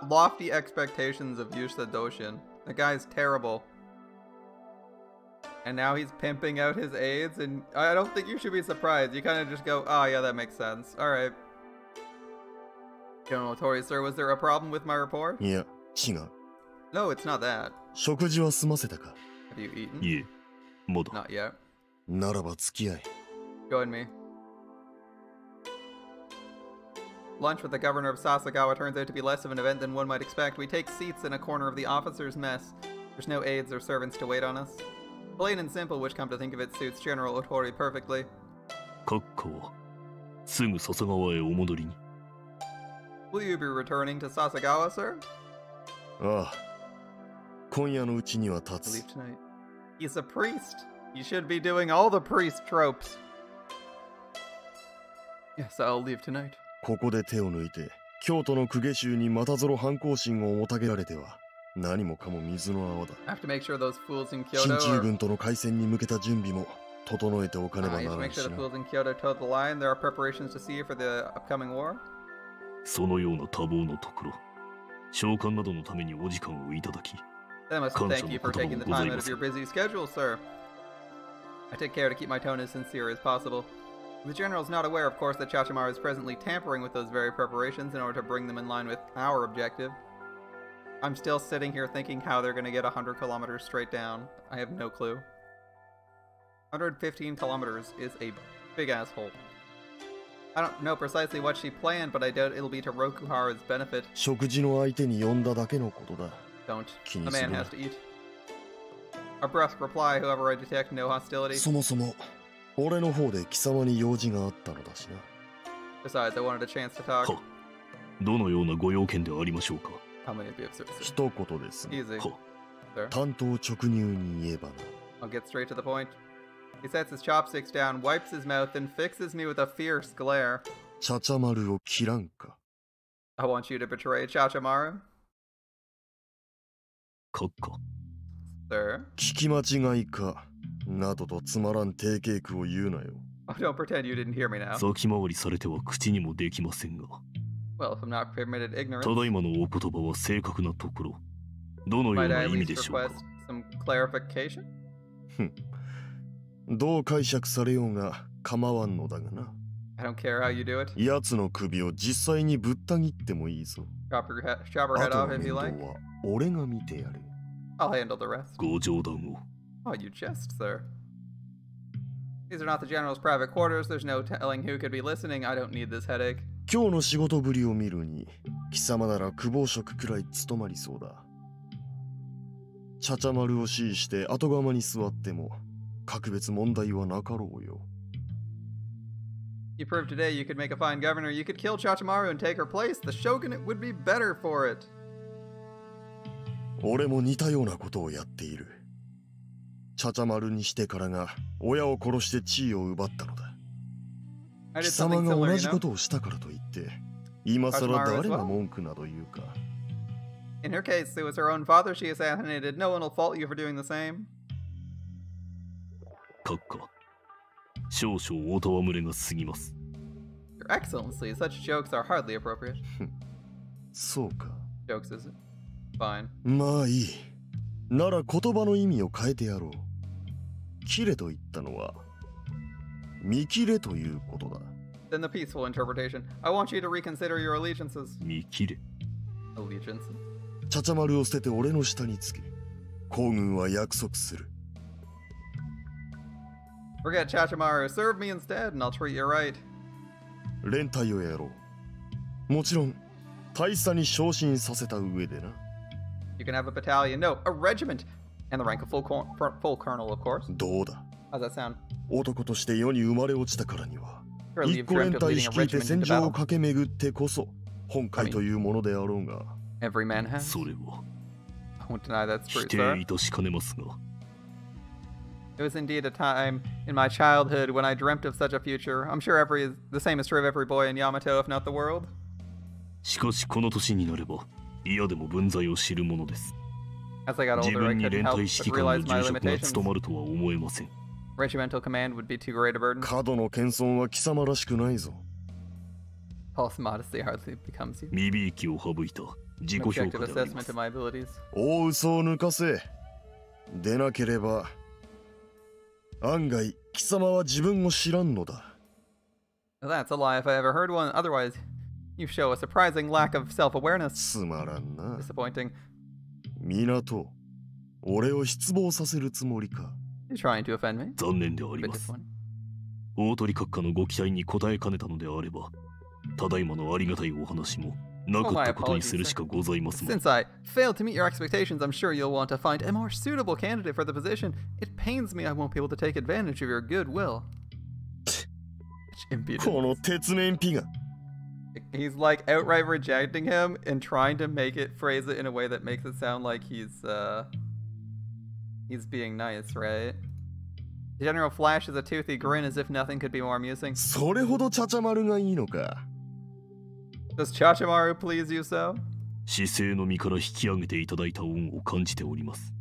lofty expectations of Yusa Doshin. The guy's terrible. And now he's pimping out his aides, and I don't think you should be surprised. You kind of just go, oh yeah, that makes sense. Alright. General Otori, sir, was there a problem with my report? Yeah, no, it's not that. Have you eaten? Not yet. Join me. Lunch with the governor of Sasagawa turns out to be less of an event than one might expect. We take seats in a corner of the officers' mess. There's no aides or servants to wait on us. Plain and simple, which come to think of it suits General Otori perfectly. Will you be returning to Sasagawa, sir? Leave tonight. He's a priest. He should be doing all the priest tropes. Yes, I'll leave tonight. ここで手を抜いて、京都の公家衆にまたぞろ反抗心をもたげられては、何もかも水の泡だ。新中軍との開戦に向けた準備も整えておかねばならないしな。そのような多忙のところ、召喚などのためにお時間をいただき、感謝の言葉もございません。I take care to keep my tone as sincere as possible. The general is not aware, of course, that Chachamaru is presently tampering with those very preparations in order to bring them in line with our objective. I'm still sitting here thinking how they're going to get 100 kilometers straight down. I have no clue. 115 kilometers is a big-ass hole. I don't know precisely what she planned, but I doubt it'll be to Rokuharu's benefit. Don't. The man has to eat. A brusque reply, however, I detect no hostility. Besides, I wanted a chance to talk. How many of you have services? Easy. Sir? I'll get straight to the point. He sets his chopsticks down, wipes his mouth, and fixes me with a fierce glare. I want you to betray Chachamaru. Sir? Oh, don't pretend you didn't hear me now. Well, if I'm not permitted ignorance, might I at least request some clarification? どう解釈されようが構わんのだがな。I don't care how you do it. 奴の首を実際にぶった切ってもいいぞ。Chop her head off if you like. 俺が見てやる。I'll handle the rest. ご冗談を。Oh, you jest, sir. These are not the general's private quarters. There's no telling who could be listening. I don't need this headache. 今日の仕事ぶりを見るに、貴様なら久保職くらい務まりそうだ。チャチャ丸を指示して後釜に座っても、格別問題はなかろうよ。You proved today you could make a fine governor. You could kill Chachamaru and take her place. The shogunate would be better for it. 俺も似たようなことをやっている。チャチャ丸にしてからが親を殺して地位を奪ったのだ。貴様が同じことをしたからといって、今さら誰が文句など言うか。In her case, it was her own father she assassinated. No one will fault you for doing the same. 閣下、少々お戯れが過ぎます。Your Excellency, such jokes are hardly appropriate. そうか。Jokes, is it? Fine. まあいい。なら言葉の意味を変えてやろう。切れと言ったのは見切れということだ。Then the peaceful interpretation. I want you to reconsider your allegiances. 見切れ。Allegiances? チャチャ丸を捨てて俺の下につけ。皇軍は約束する。Forget Chachamaru. Serve me instead, and I'll treat you right. 連隊をやろう。もちろん大佐に昇進させた上でな。You can have a battalion. No, a regiment. And the rank of full colonel, of course. どうだ。How's that sound? 男として世に生まれ落ちたからには、一個連隊率いて戦場を駆け巡ってこそ本会というものであろうが。Every man has. それは I won't deny that's true, 否定いたしかねますが。It was indeed a time in my childhood when I dreamt of such a future. I'm sure the same is true of every boy in Yamato, if not the world. しかしこの年になれば嫌でも分際を知るものです。As I got older, I couldn't help but realize my limitations. Regimental command would be too great a burden. 過度の謙遜は貴様らしくないぞ。False modesty hardly becomes you. 身びいきを省いた自己評価であります。大嘘を抜かせ。でなければ案外貴様は自分を知らんのだ。That's a lie if I ever heard one. Otherwise, you show a surprising lack of self-awareness. つまらんな。Disappointing. 港、俺を失望させるつもりか。You're trying to offend me? 残念であります。大鳥閣下のご期待に応えかねたのであれば、ただいまのありがたいお話もなかったことにするしかございますまい。Since I failed to meet your expectations, I'm sure you'll want to find a more suitable candidate for the position. It pains me I won't be able to take advantage of your goodwill. Impudence. この鉄面ピが。He's like outright rejecting him and trying to make it, phrase it in a way that makes it sound like he's being nice, right? General flashes a toothy grin as if nothing could be more amusing. それほどちゃちゃ丸がいいのか。Does Chachamaru please you so? 姿勢の身から引き上げていただいた恩を感じております。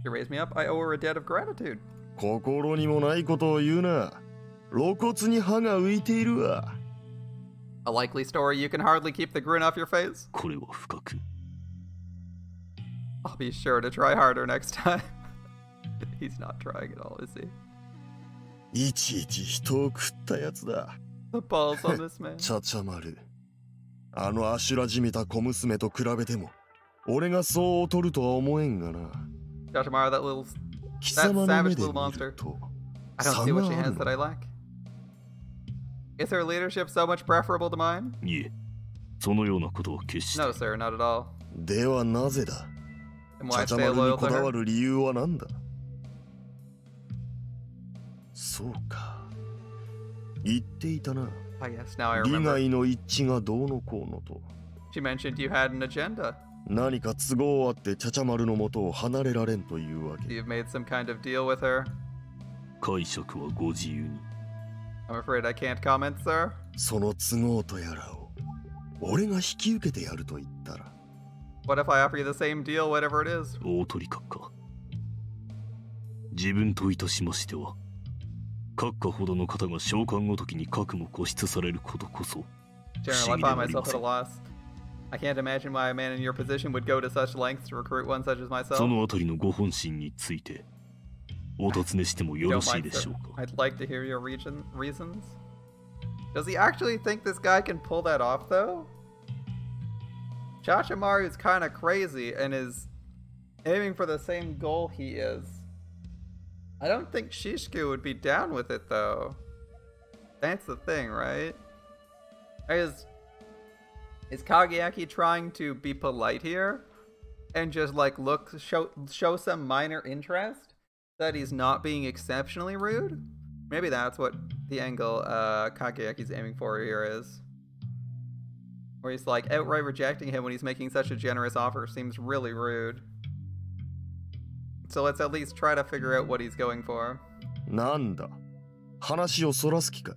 You raised me up. I owe her a debt of gratitude. 心にもないことを言うな。露骨に歯が浮いているわ。A likely story you can hardly keep the grin off your face. これは深く。I'll be sure to try harder next time. He's not trying at all, is he? いちいち人を食ったやつだ。The balls on this man. ちゃちゃ丸。あのアシュラじみた小娘と比べても、俺がそう劣るとは思えんがな。Chachamaru, that savage little monster. I don't see what she has that I lack. Is her leadership so much preferable to mine? いえ、そのようなことは決して。No, sir, not at all. ではなぜだ。ちゃちゃ丸にこだわる理由は何だ。そうか。言っていたな。利害の一致がどうのこうのと。She mentioned you had an agenda. 何か都合あってちゃちゃ丸の元を離れられんというわけ。You've made some kind of deal with her. 解釈はご自由に。I'm afraid I can't comment, sir. その都合とやらを俺が引き受けてやると言ったら。What if I offer you the same deal, whatever it is? 大鳥閣下。自分といたしましては、閣下ほどの方が召喚ごときに核も固執されることこそ。General, I find myself at a loss. I can't imagine why a man in your position would go to such lengths to recruit one such as myself. そのあたりのご本心についてお尋ねしてもよろしいでしょうか。I'd like to hear your reasons. Does he actually think this guy can pull that off, though? Chachamaru is kind of crazy and is aiming for the same goal he is. I don't think Shishku would be down with it, though. That's the thing, right? Is Kageyaki trying to be polite here and just like show some minor interest that he's not being exceptionally rude? Maybe that's what the angle Kageyaki's aiming for here is. Where he's like outright rejecting him when he's making such a generous offer seems really rude. So let's at least try to figure out what he's going for. なんだ。話をそらす気か。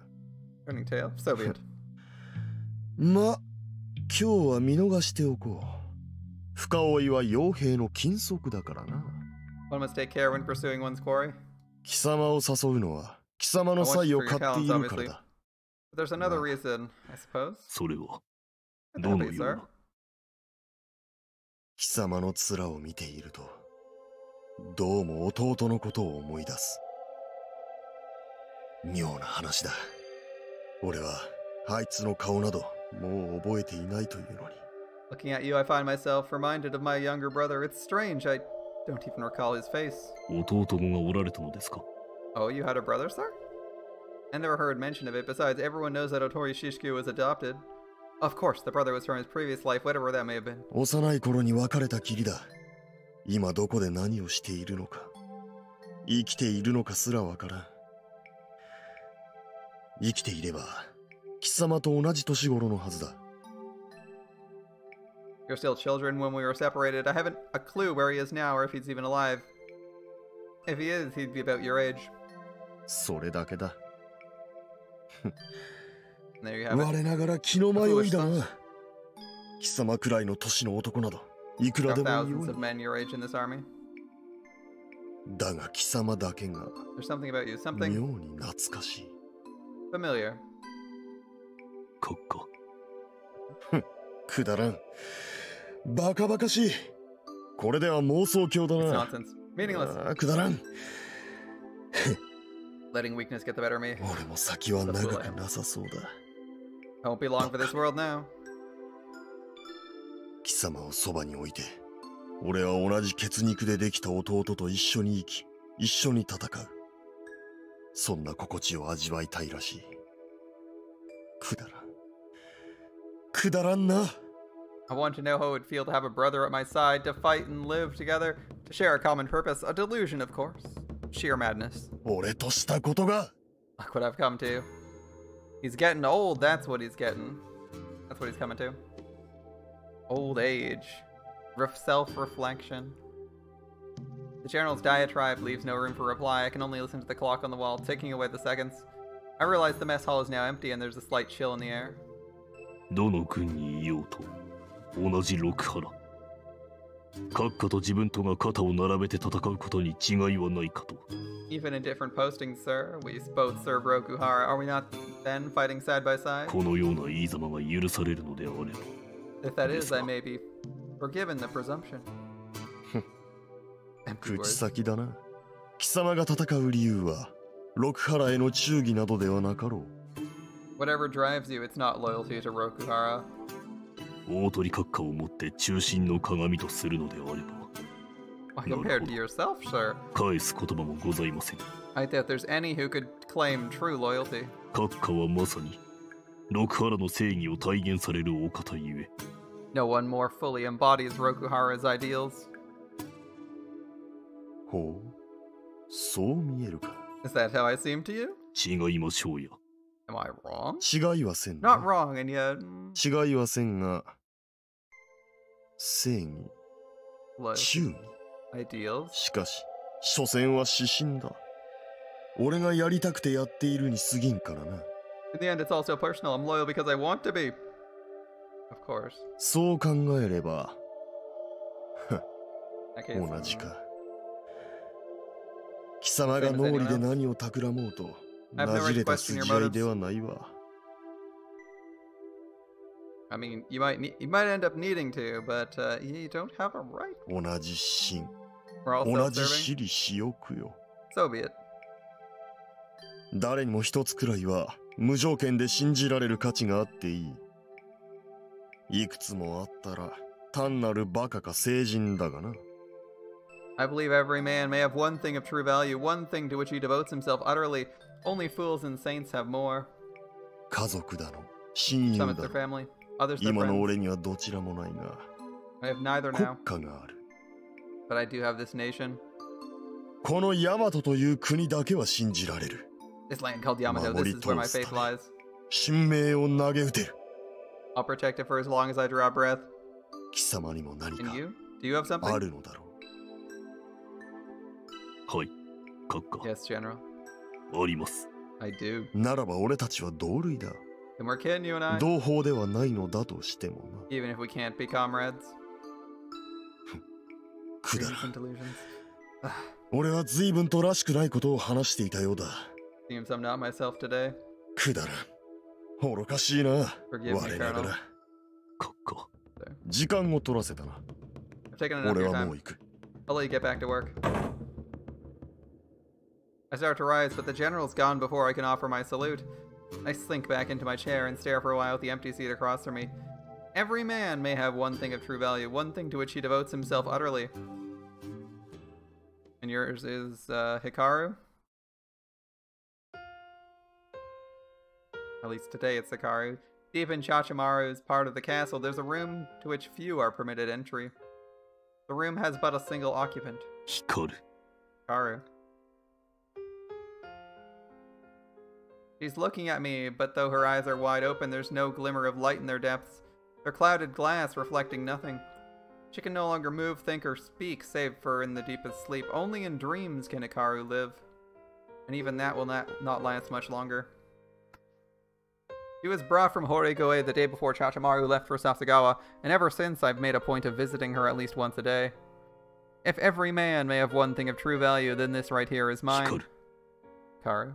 Turning tail, so be it. ま、今日は見逃しておこう。深追いは傭兵の禁則だからな。One must take care when pursuing one's quarry. 貴様を誘うのは貴様の才を買っているからだ。But there's another reason, I suppose. それはどのような。貴様の面を見ていると、どうも弟のことを思い出す。妙な話だ。俺はあいつの顔などもう覚えていないというのに。Looking at you, I find myself reminded of my younger brother. It's strange. I don't even recall his face. 弟がおられたのですか? Oh, you had a brother, sir? I never heard mention of it. Besides, everyone knows that Otori Shishku was adopted. Of course, the brother was from his previous life, whatever that may have been. 幼い頃に別れたきりだ。今どこで何をしているのか、生きているのかすらわからん。生きていれば貴様と同じ年頃のはずだ。You're still children when we were separated. I haven't a clue where he is now or if he's even alive. If he is, he'd be about your age. それだけだ。There you have it. 我ながら気の迷いだな。貴様くらいの年の男などいくらでもいように。だが貴様だけが妙に懐かしい。Familiar. 閣下。くだらん。バカバカしい。これでは妄想狂だな。くだらん。letting weakness get the better of me. 俺も先は長くなさそうだ。I won't be long for this world now. 貴様をそばに置いて、俺は同じ血肉でできた弟と一緒に生き、一緒に戦う。そんな心地を味わいたいらしい。くだらん。くだらんな。I want to know how it would feel to have a brother at my side, to fight and live together, to share a common purpose, a delusion, of course. Sheer madness. 俺としたことが。Look what I've come to. He's getting old, that's what he's getting. That's what he's coming to. Old age. Self-reflection. The general's diatribe leaves no room for reply. I can only listen to the clock on the wall, ticking away the seconds. I realize the mess hall is now empty and there's a slight chill in the air. どの軍にいようと同じ六原。閣下と自分とが肩を並べて戦うことに違いはないかと。Even in different postings, sir, we both serve Rokuhara. Are we not then fighting side by side? このような言いざまが許されるのであれば。If that is, I may be forgiven the presumption. 口先だな。貴様が戦う理由は六原への忠義などではなかろう。Whatever drives you, it's not loyalty to Rokuhara. 大鳥閣下をもって中心の鏡とするのであれば。Compared to yourself, sir. 返す言葉もございません。I doubt there's any who could claim true loyalty. 閣下はまさに六原の正義を体現されるお方ゆえ。No one more fully embodies Rokuhara's ideals. ほう、そう見えるか。Is that how I seem to you? 違いましょうや。Am I wrong? 違いはせん。Not wrong, and yet. 違いはせんが、正義、忠義。Ideals? しかし、所詮は指針だ。俺がやりたくてやっているに過ぎんからな。In the end, it's also personal. I'm loyal because I want to be. Of course. そう考えれば、同じか。貴様が脳裏で何を企もうと、なじれた筋合いではないわ。I mean, you might end up needing to, but you don't have a right. 同じ心、 We're all 同じ self-serving. 私利私欲よ。So be it. 誰にも一つくらいは無条件で信じられる価値があっていい。いくつもあったら単なるバカか聖人だがな。I believe every man may have one thing of true value, one thing to which he devotes himself utterly. Only fools and saints have more. 家族だの、親友だ Some it's their の。 family, others their 今の friends. 俺にはどちらもないが、 I have neither 国 now, 家がある。 but I do have this nation. このヤマトという国だけは信じられる。 This land called Yamato, this is where my faith lies. 神命を投げ打てる。 I'll protect it for as long as I draw breath. 貴様にも何 And か you? Do you have あ something? るのだろはい、閣下。 Yes, General. あります。I do. う。ならば俺たちは同類だ。 Then we're kin, you and I. 同胞ではないのだとしてもな。 Even if we can't be comrades. くだら Dreams ん。 and delusions. 俺は随分とらしくないことを話していたようだ。 Seems I'm not myself today. くだらん。愚かしいな。 Forgive me, 我なが Colonel. ら。閣下。時間を取らせたな。 I've taken enough of 俺 your はも time. う行く。 I'll let you get back to work. I start to rise, but the general's gone before I can offer my salute. I slink back into my chair and stare for a while at the empty seat across from me. Every man may have one thing of true value, one thing to which he devotes himself utterly. And yours is, Hikaru? At least today it's Hikaru. Deep in Chachimaru's part of the castle, there's a room to which few are permitted entry. The room has but a single occupant. Hikaru. Hikaru. She's looking at me, but though her eyes are wide open, there's no glimmer of light in their depths. They're clouded glass, reflecting nothing. She can no longer move, think, or speak, save for in the deepest sleep. Only in dreams can Hikaru live. And even that will not last much longer. She was brought from Horigoe the day before Chachimaru left for Sasagawa, and ever since I've made a point of visiting her at least once a day. If every man may have one thing of true value, then this right here is mine. Hikaru.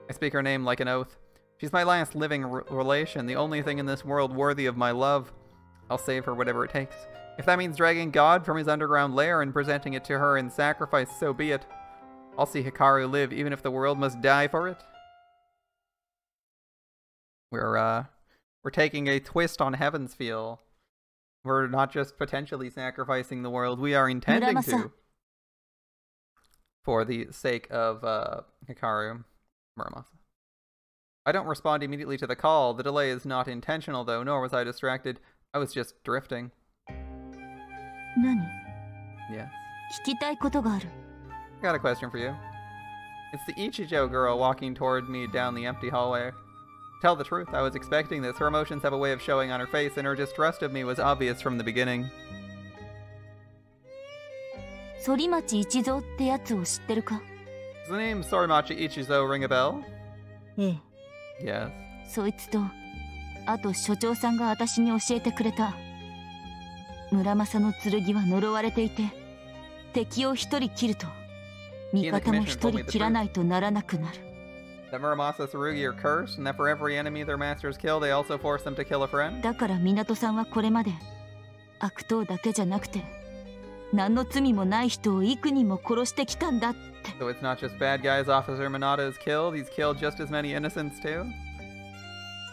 I speak her name like an oath. She's my last living relation, the only thing in this world worthy of my love. I'll save her whatever it takes. If that means dragging God from his underground lair and presenting it to her in sacrifice, so be it. I'll see Hikaru live even if the world must die for it. We're taking a twist on Heaven's Feel. We're not just potentially sacrificing the world, we are intending Muramasa. to. For the sake of Hikaru. Muramasa. I don't respond immediately to the call. The delay is not intentional though, nor was I distracted. I was just drifting. 何? Yes. 聞きたいことがある。 I got a question for you. It's the Ichijo girl walking toward me down the empty hallway. To tell the truth, I was expecting this. Her emotions have a way of showing on her face, and her distrust of me was obvious from the beginning. 反町一蔵ってやつを知ってるか? Does the name Sorimachi Ichizo ring a bell? ええ。 Yes. そいつと、あと所長さんが私に教えてくれた。村正の剣は呪われていて、敵を一人切ると、味方も一人切らないとならなくなる。That Muramasa Tsurugi are cursed, and that for every enemy their masters kill, they also force them to kill a friend? だから港さんはこれまで、悪党だけじゃなくて、何の罪もない人を幾人も殺してきたんだって。So it's not just bad guys Officer Minato has killed, he's killed just as many innocents too?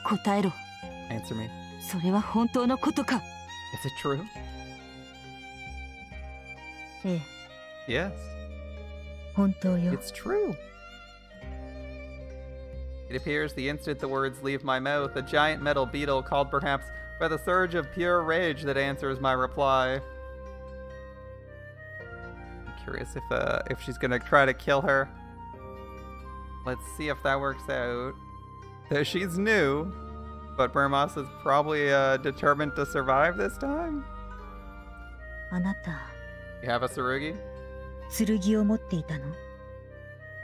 答えろ。Answer me. それは本当のことか? Is it true? ええ。Yes. 本当よ。It's true. It appears the instant the words leave my mouth, a giant metal beetle called perhaps by the surge of pure rage that answers my reply. I'm curious if she's gonna try to kill her. Let's see if that works out. She's new, but Muramasa's probably determined to survive this time. あなた。 You have a Tsurugi? 剣を持っていたの?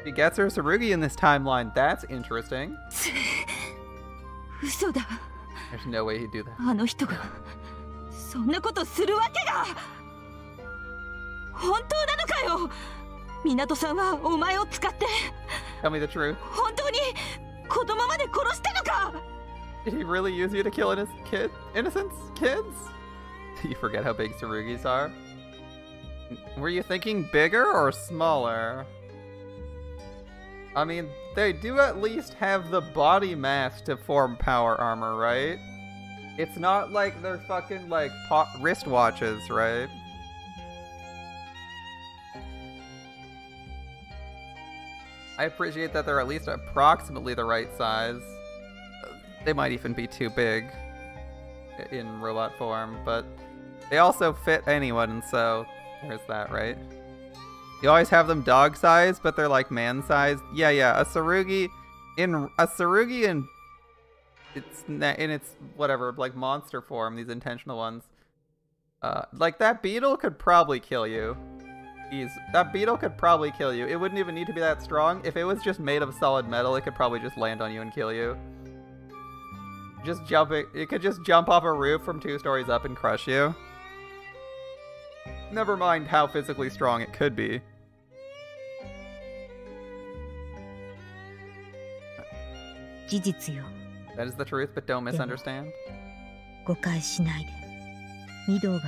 She gets her Tsurugi in this timeline. That's interesting. 嘘だ。There's no way he'd do that. あの人がそんなことするわけが。本当なのかよ。港さんはお前を使って。Tell me the truth. 本当に子供まで殺したのか? Did he really use you to kill innocents? Kids? You forget how big Tsurugis are? Were you thinking bigger or smaller? I mean, they do at least have the body mass to form power armor, right? It's not like they're fucking like wristwatches, right? I appreciate that they're at least approximately the right size. They might even be too big in robot form, but they also fit anyone, so there's that, right? You always have them dog size, but they're like man size. Yeah, a Tsurugi in its whatever, like monster form, these intentional ones. Like that beetle could probably kill you. That beetle could probably kill you. It wouldn't even need to be that strong. If it was just made of solid metal, it could probably just land on you and kill you. It could just jump off a roof from 2 stories up and crush you. Never mind how physically strong it could be. That is the truth, but don't misunderstand. 誤解しないで。御堂が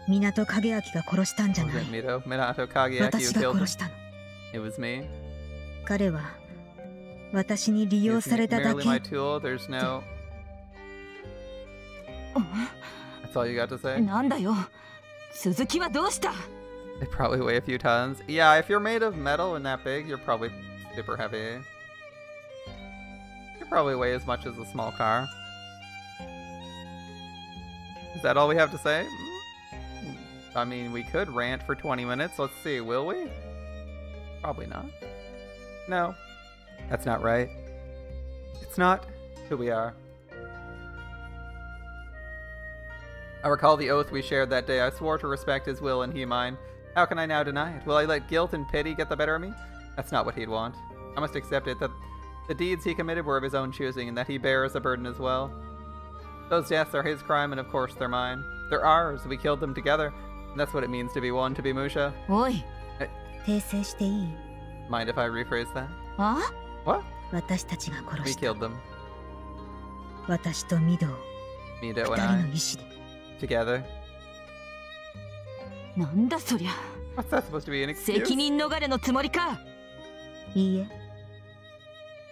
港影明が殺したんじゃない。Minato Kageaki 私が殺したの。It was me. 彼は私に利用されただけ。 Merely my tool. There's no. That's all you got to say? なんだよ。鈴木はどうした? They probably weigh a few tons. Yeah, if you're made of metal and that big, you're probably super heavy. You probably weigh as much as a small car. Is that all we have to say? I mean, we could rant for 20 minutes. Let's see, will we? Probably not. No, that's not right. It's not who we are. I recall the oath we shared that day. I swore to respect his will and he mine. How can I now deny it? Will I let guilt and pity get the better of me? That's not what he'd want. I must accept it, that the deeds he committed were of his own choosing, and that he bears the burden as well. Those deaths are his crime, and of course they're mine. They're ours. We killed them together. And that's what it means to be one, to be Musha. Oi. Mind if I rephrase that? Huh? What? We killed them. Mido and I. Together. なんだそりゃ。What's that supposed to be, an excuse? 責任逃れのつもりか。いいえ。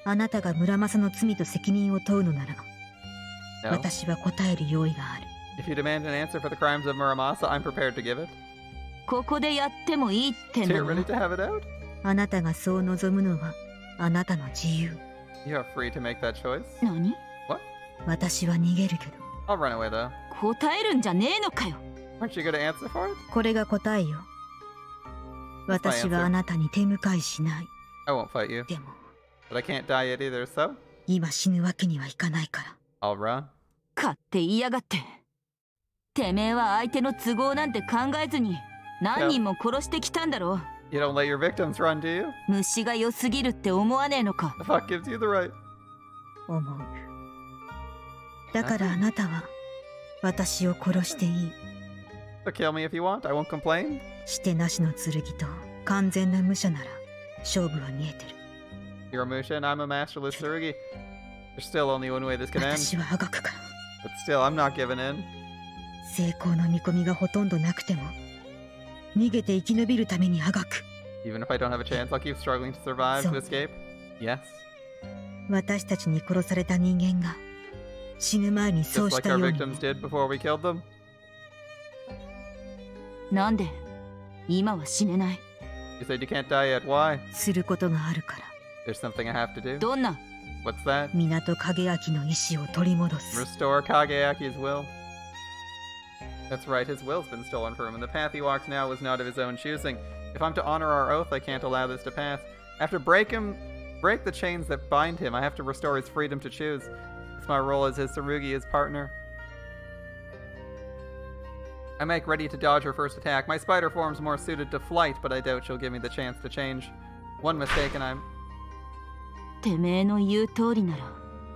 あなたが村正の罪と責任を問うのなら、私は答える用意がある。If you demand an answer for the crimes of Muramasa, I'm prepared to give it. ここでやってもいいっての。So you're ready to have it out? あなたがそう望むのはあなたの自由。You are free to make that choice. 何？ What? 私は逃げるけど。I'll run away though. 答えるんじゃねえのかよ。Aren't you gonna answer for it? これが答えよ。私はあなたに手向かいしない。I won't fight you. でも。But I can't die yet either, so? 今死ぬわけにはいかないから。I'll run. 勝手言いやがって。てめえは相手の都合なんて考えずに何人も殺してきたんだろう。You don't let your victims run, do you? 虫が良すぎるって思わねえのか。The fuck gives you the right? 思う。だからあなたは私を殺していい。So kill me if you want. I won't complain. してなしの剣と完全な無者なら勝負は見えてる。You're a Musha and I'm a masterless Tsurugi. There's still only one way this can end. 私はあがくから。But still, I'm not giving in. 成功の見込みがほとんどなくても逃げて生き延びるためにあがく。Even if I don't have a chance, I'll keep struggling to survive, to escape. Yes. 私たちに殺された人間が死ぬ前にそうしたように。Just like our victims did before we killed them. なんで今は死ねない？ You said you can't die yet. Why? することがあるから。There's something I have to do. どんな？ What's that? 港影明の意志を取り戻す。Restore Kageaki's will. That's right, his will's been stolen from him, and the path he walks now was not of his own choosing. If I'm to honor our oath, I can't allow this to pass. I have to break the chains that bind him. I have to restore his freedom to choose. It's my role as his Tsurugi, his partner. I make ready to dodge her first attack. My spider form's more suited to flight, but I doubt she'll give me the chance to change. One mistake and I'm... てめえの言う通りなら、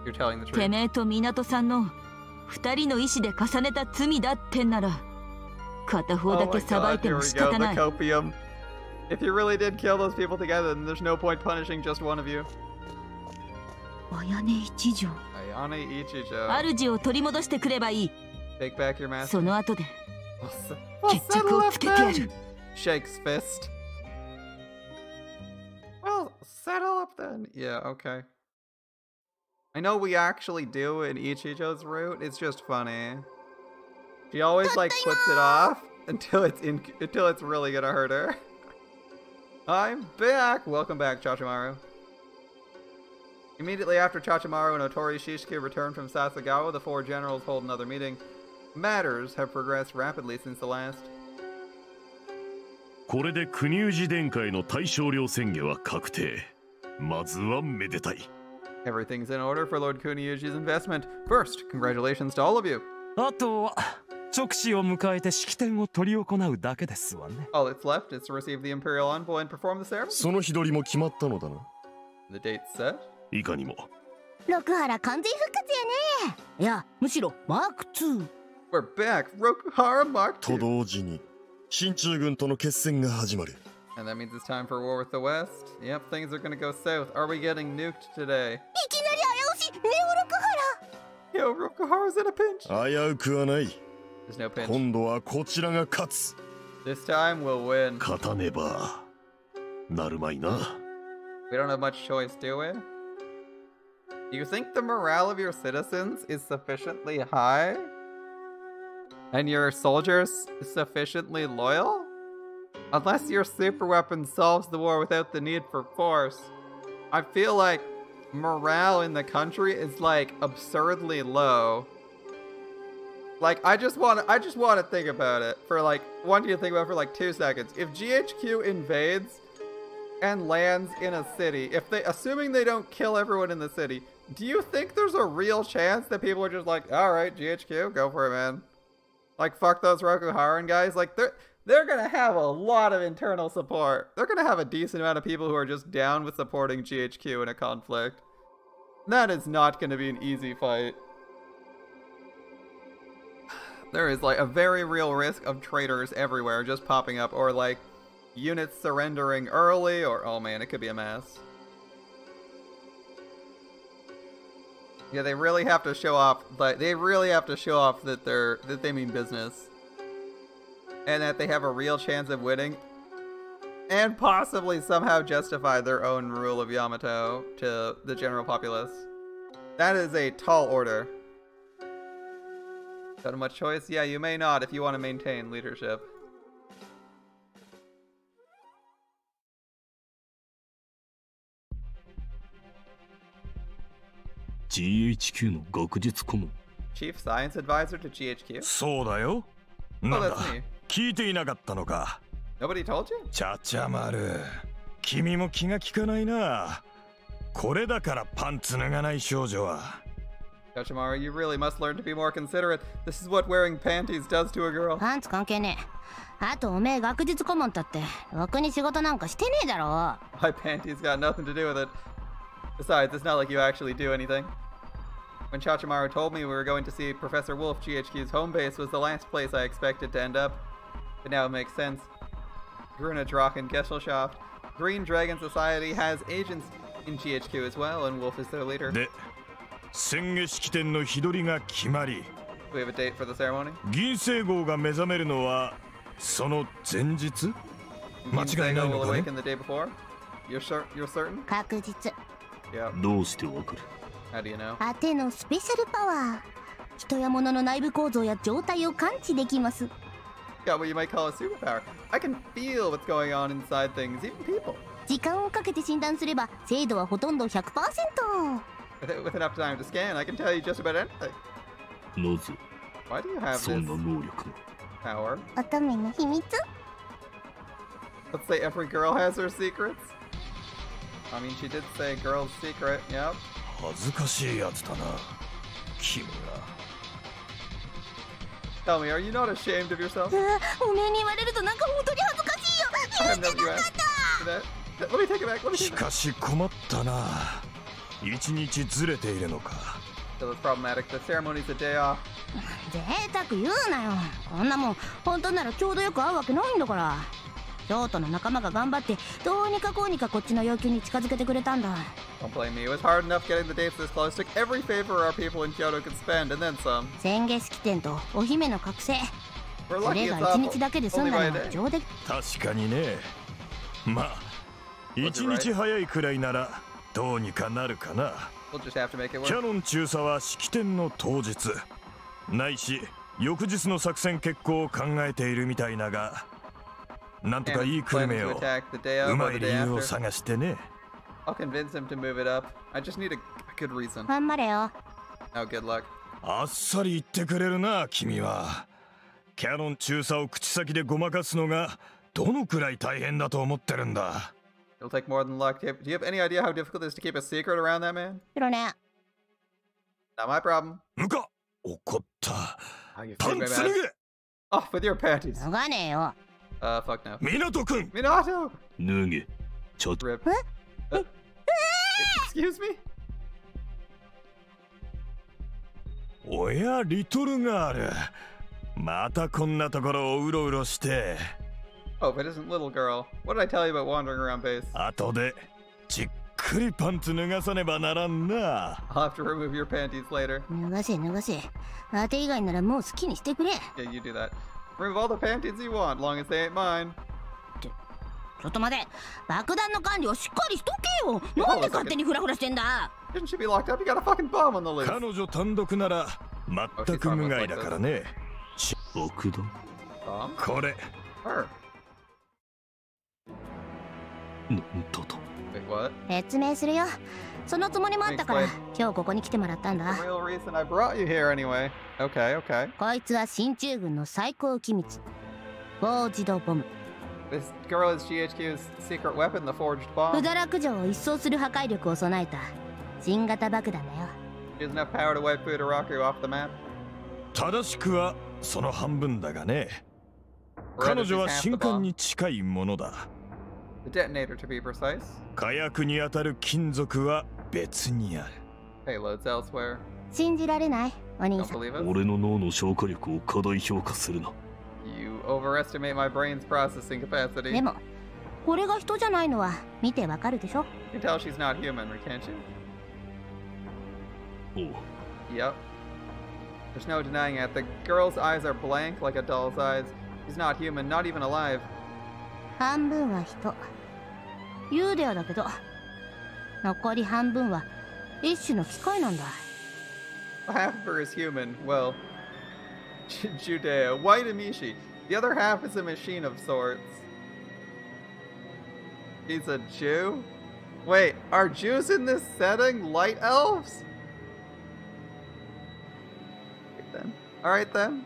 You're telling the truth. てめえと港さんの二人の意志で重ねた罪だってんなら、片方だけ裁いても仕方ない。Oh my God, here we go, the copium. If you really did kill those people together, then there's no point punishing just one of you. 綾音一条。綾音一条。主を取り戻してくればいい。Take back your master. その後で決着をつけてやる。Shakes fist. Well, settle up then. Yeah, okay. I know we actually do in Ichijo's route. It's just funny. She always like puts it off until it's really gonna hurt her. I'm back. Welcome back, Chachimaru. Immediately after Chachimaru and Otori Shishiki return from Sasagawa, the four generals hold another meeting. Matters have progressed rapidly since the last. これで国氏殿下への大将領宣言は確定。まずはめでたい。Everything's in order for Lord Kuniuji's investment. First, congratulations to all of you. あとは勅使を迎えて式典を執り行うだけですわね。All that's left is to receive the imperial envoy and perform the ceremony. その日取りも決まったのだな。The date's set. いかにも。六原完全復活やね。いや、むしろマーク2。We're back, Rokuhara Mark 2。と同時に進駐軍との決戦が始まる。And that means it's time for war with the West. Yep, things are gonna go south. Are we getting nuked today? いきなり危うし、ネオ六原。Yo, Rokuhara's in a pinch. 危うくはない。There's no pinch. 今度はこちらが勝つ。This time we'll win. 勝たねばなるまいな。We don't have much choice, do we? Do you think the morale of your citizens is sufficiently high? And your soldiers sufficiently loyal? Unless your super weapon solves the war without the need for force, I feel like morale in the country is like absurdly low. Like I just want to think about it for like want you to think about it for like 2 seconds. If GHQ invades and lands in a city, assuming they don't kill everyone in the city, do you think there's a real chance that people are just like, all right, GHQ, go for it, man? Like fuck those Rokuharan guys. Like they're gonna have a lot of internal support. They're gonna have a decent amount of people who are just down with supporting GHQ in a conflict. That is not gonna be an easy fight. There is like a very real risk of traitors everywhere just popping up, or like units surrendering early, or oh man, it could be a mess. Yeah, they really have to show off. Like they really have to show off that they mean business, and that they have a real chance of winning. And possibly somehow justify their own rule of Yamato to the general populace. That is a tall order. Got much choice? Yeah, you may not if you want to maintain leadership. GHQ の学術顧問 Chief Science Advisor to GHQ? そうだよ。なんだ、聞いていなかったのか。Nobody told you? ちゃちゃ丸、君も気が利かないな。これだからパンツ脱がない少女は。Chachimaru, you really must learn to be more considerate. This is what wearing panties does to a girl. パンツ関係ねえ。あとおめえ学術顧問だってろくに仕事なんかしてねえだろ。My panties got nothing to do with it. Besides, it's not like you actually do anything. When Chachimaru told me we were going to see Professor Wolf, GHQ's home base was the last place I expected to end up. But now it makes sense. Gruna Drachen Gesellschaft. Green Dragon Society has agents in GHQ as well, and Wolf is their leader. で、宣言式典の日取りが決まり。Do we have a date for the ceremony? 銀星号が目覚めるのはその前日？間違いないのかね？ Will awaken the day before? You're certain? 確実。どうしてわかる？ How do you know? アテのスペシャルパワー。人や物の内部構造や状態を感知できます。Got what you might call a superpower. I can feel what's going on inside things, even people. 時間をかけて診断すれば精度はほとんど 100%。With enough time to scan, I can tell you just about anything. なぜ Why do you have そんな this 能力 power? 乙女の秘密。 Let's say every girl has her secrets. I mean, she did say girl's secret, yep. 恥ずかしいやつだな、君は。Tell me, are you not ashamed of yourself? おめえに言われるとなんか本当に恥ずかしいよ。言ってなかった。Let me take it back. Let me take it back. しかし困ったな。一日ずれているのか。So it's problematic. The ceremony's a day off. 贅沢言うなよ。こんなもん本当ならちょうどよく合うわけないんだから。京都の仲間が頑張ってどうにかこうにかこっちの要求に近づけてくれたんだ。Don't blame me. It was hard enough getting the dates this close. Took every favor our people in Kyoto could spend, and then some. 宣言式典とお姫の覚醒。そ それが一日だけで済んだのは上出来。確かにね。まあ一日早いくらいならどうにかなるかな。We'll just have to make it work. キャノン中佐は式典の当日ないし翌日の作戦決行を考えているみたいだが、なんとかいい久留米をうまい理由を探してね。I'll convince him to move it up. I just need a good reason. 頑張れよ。Now, good luck. あっさり言ってくれるな、君は。キャノン中佐を口先でごまかすのがどのくらい大変だと思ってるんだ。It'll take more than luck. Do you have any idea how difficult it is to keep a secret around that man? 知らねえ。Not my problem. むか、怒った。パンツ脱げ。Off with your panties. 脱がねえよ。Fuck no. 港君。Minato. 脱げ。ちょっと。Rip. Excuse me? おや、リトルガール。またこんなところをうろうろして。Oh, it isn't little girl. What did I tell you about wandering around base? 後でじっくりパンツ脱がさねばならんな。I'll have to remove your panties later. 脱がせ脱がせ。あて以外ならもう好きにしてくれ。Yeah, you do that. Remove all the panties you want, long as they ain't mine. ちょっと待て。爆弾の管理をしっかりしとけよ。なんで勝手にフラフラしてんだ。Shouldn't she be locked up? You got a fucking bomb on the loose. 彼女単独なら全く無害だからね。爆弾？これ。Her. なんだと。Wait, what? 説明するよ。そのつもりもあったから今日ここに来てもらったんだ。 The real reason I brought you here anyway. Okay, okay. こいつは進駐軍の最高機密。フォージドボム。This girl is GHQ's secret weapon, the forged bomb. 不堕落城を一掃する破壊力を備えた新型爆弾だよ。She has enough power to wipe Futaraku off the map. 正しくはその半分だがね。彼女は新艦に近いものだ。The detonator, to be precise. 火薬に当たる金属は別にある。Payloads elsewhere. 信じられないお兄さん。俺の脳の消化力を過大評価するな。You overestimate my brain's processing capacity. でもこれが人じゃないのは見てわかるでしょ。 You can tell she's not human, can't you? おう。 Yep. There's no denying it. The girl's eyes are blank like a doll's eyes. She's not human, not even alive. 半分は人。ユーデアだけど、残り半分は一種の機械なんだ。Half of her is human. Well, Judea. White Amishi. The other half is a machine of sorts. He's a Jew? Wait, are Jews in this setting light elves? Right then. Alright then.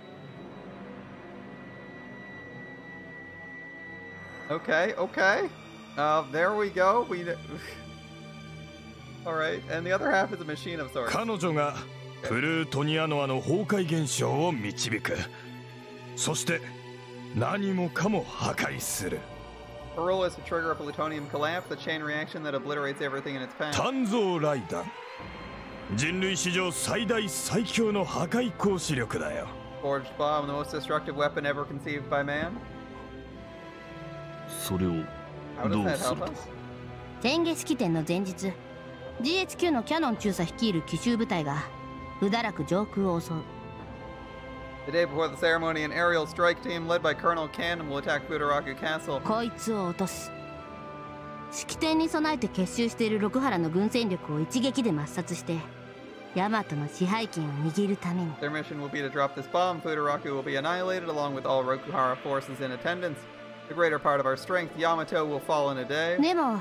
Okay, okay. There we go. Alright, and the other half is a machine of sorts. 彼女がプルートニアノアの崩壊現象を導く。そして何もかも破壊する。Her role is to trigger a plutonium collapse, the chain reaction that obliterates everything in its path. 鍛造雷弾。人類史上最大最強の破壊行使力だよ。Forged bomb, the most destructive weapon ever conceived by man. それをどうすると？前下式典の前日、GHQ のキャノン中佐率いる奇襲部隊がうだらく上空を襲う。The day before the ceremony, an aerial strike team led by Colonel Cannon will attack Futaraku Castle. こいつを落とす。式典に備えて結集している六原の軍戦力を一撃で抹殺して、ヤマトの支配権を握るために。Their mission will be to drop this bomb. Futaraku will be annihilated along with all Rokuhara forces in attendance. The greater part of our strength, Yamato, will fall in a day. でも、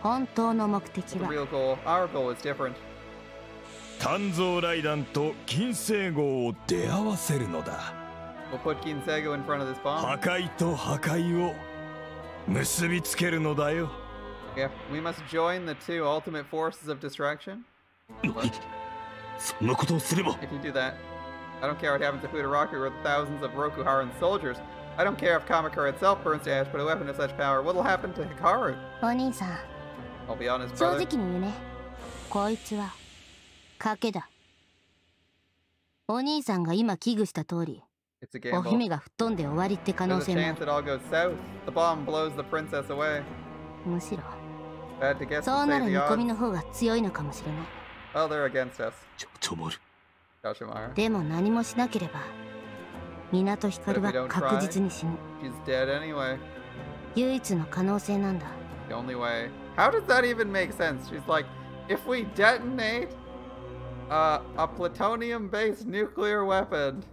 本当の目的は。The real goal, our goal is different. 鍛造雷弾と金星号を出会わせるのだ。We'll put Kinsego in front of this bomb. 破壊と破壊を結びつけるのだよ。Yeah, we must join the two ultimate forces of destruction. そんなことをすれば。If you do that, I don't care what happens to Futaraku or the thousands of Rokuharan soldiers. I don't care if Kamakura itself burns to ash, but a weapon of such power. What'll happen to Hikaru? お兄さん。I'll be honest, brother. 正直に言うね。こいつは賭けだ。お兄さんが今危惧した通り、お姫が吹っ飛んで終わりって可能性もある。むしろ、そうなる見込みの方が強いのかもしれない。ちょまる。でも何もしなければ、港ヒカルは確実に死ぬ。唯一の可能性なんだ。How does that even make sense? She's like, if we detonate a plutonium-based nuclear weapon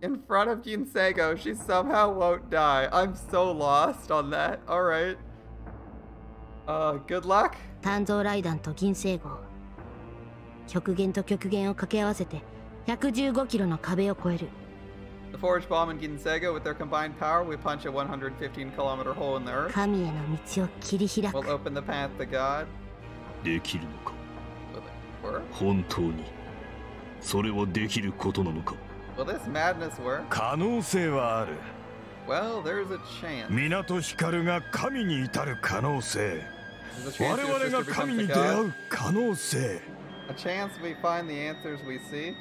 in front of Kinsego, she somehow won't die. I'm so lost on that. Alright. Good luck. 鍛造雷弾と銀星号。極限と極限を掛け合わせて115キロの壁を越える。The forged bomb and Ginsego, with their combined power, we punch a 115-kilometer hole in the earth. 神への道を切り開く。We'll open the path to God. できるのか？本当にそれはできることなのか？ Will this madness work? 可能性はある。Well, there's a chance. 港ヒカルが神に至る可能性。我々が神に出会う可能性。A chance we find the answers we seek.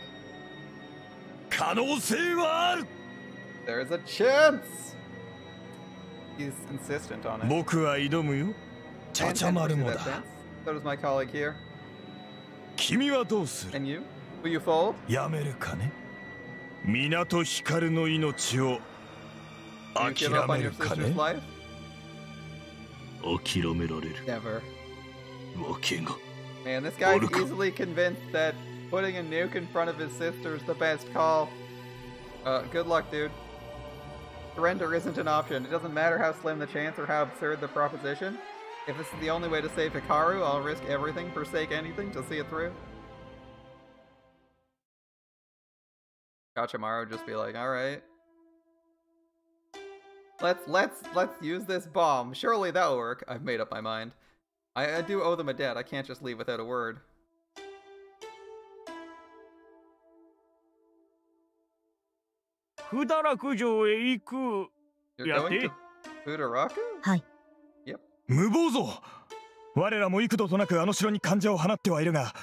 可能性はある。There's a chance. He's insistent on it. 僕は挑むよ。ちゃちゃ丸もだ。So does my colleague here. 君はどうする？ And you? Will you fold? やめるかね？港ヒカルの命を諦めるかね？諦められる。Never. わけが。Man, this guy's easily convinced that putting a nuke in front of his sister is the best call. Good luck, dude. Surrender isn't an option. It doesn't matter how slim the chance or how absurd the proposition. If this is the only way to save Hikaru, I'll risk everything, forsake anything to see it through. Gachamaru just be like, alright. Let's use this bomb. Surely that'll work. I've made up my mind. I do owe them a debt. I can't just leave without a word. Futaraku 城へ行く。You're going to Futaraku? はい。Yep. 無謀ぞ。我らも幾度となくあの城に患者を放ってはいるが、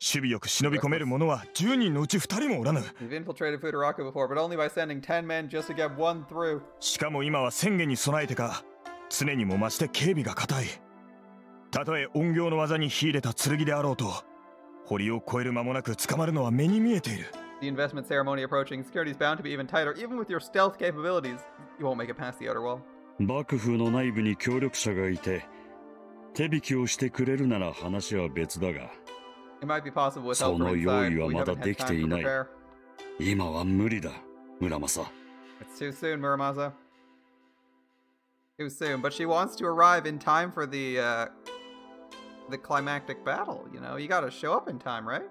守備よく忍び込める者は10人のうち2人もおらぬ。We've infiltrated Futaraku before, but only by sending 10 men just to get one through. しかも今は宣言に備えてか、常にも増して警備が固い。たとえ怨行の技に秀でた剣であろうと、堀を越える間もなく捕まるのは目に見えている。The investment ceremony approaching, security is bound to be even tighter. Even with your stealth capabilities, you won't make it past the outer wall. 幕府の内部に協力者がいて手引きをしてくれるなら話は別だが、その用意はまだできていない。今は無理だ、村正。It's too soon, Muramasa. Too soon, but she wants to arrive in time for the climactic battle, you know? You gotta show up in time, right?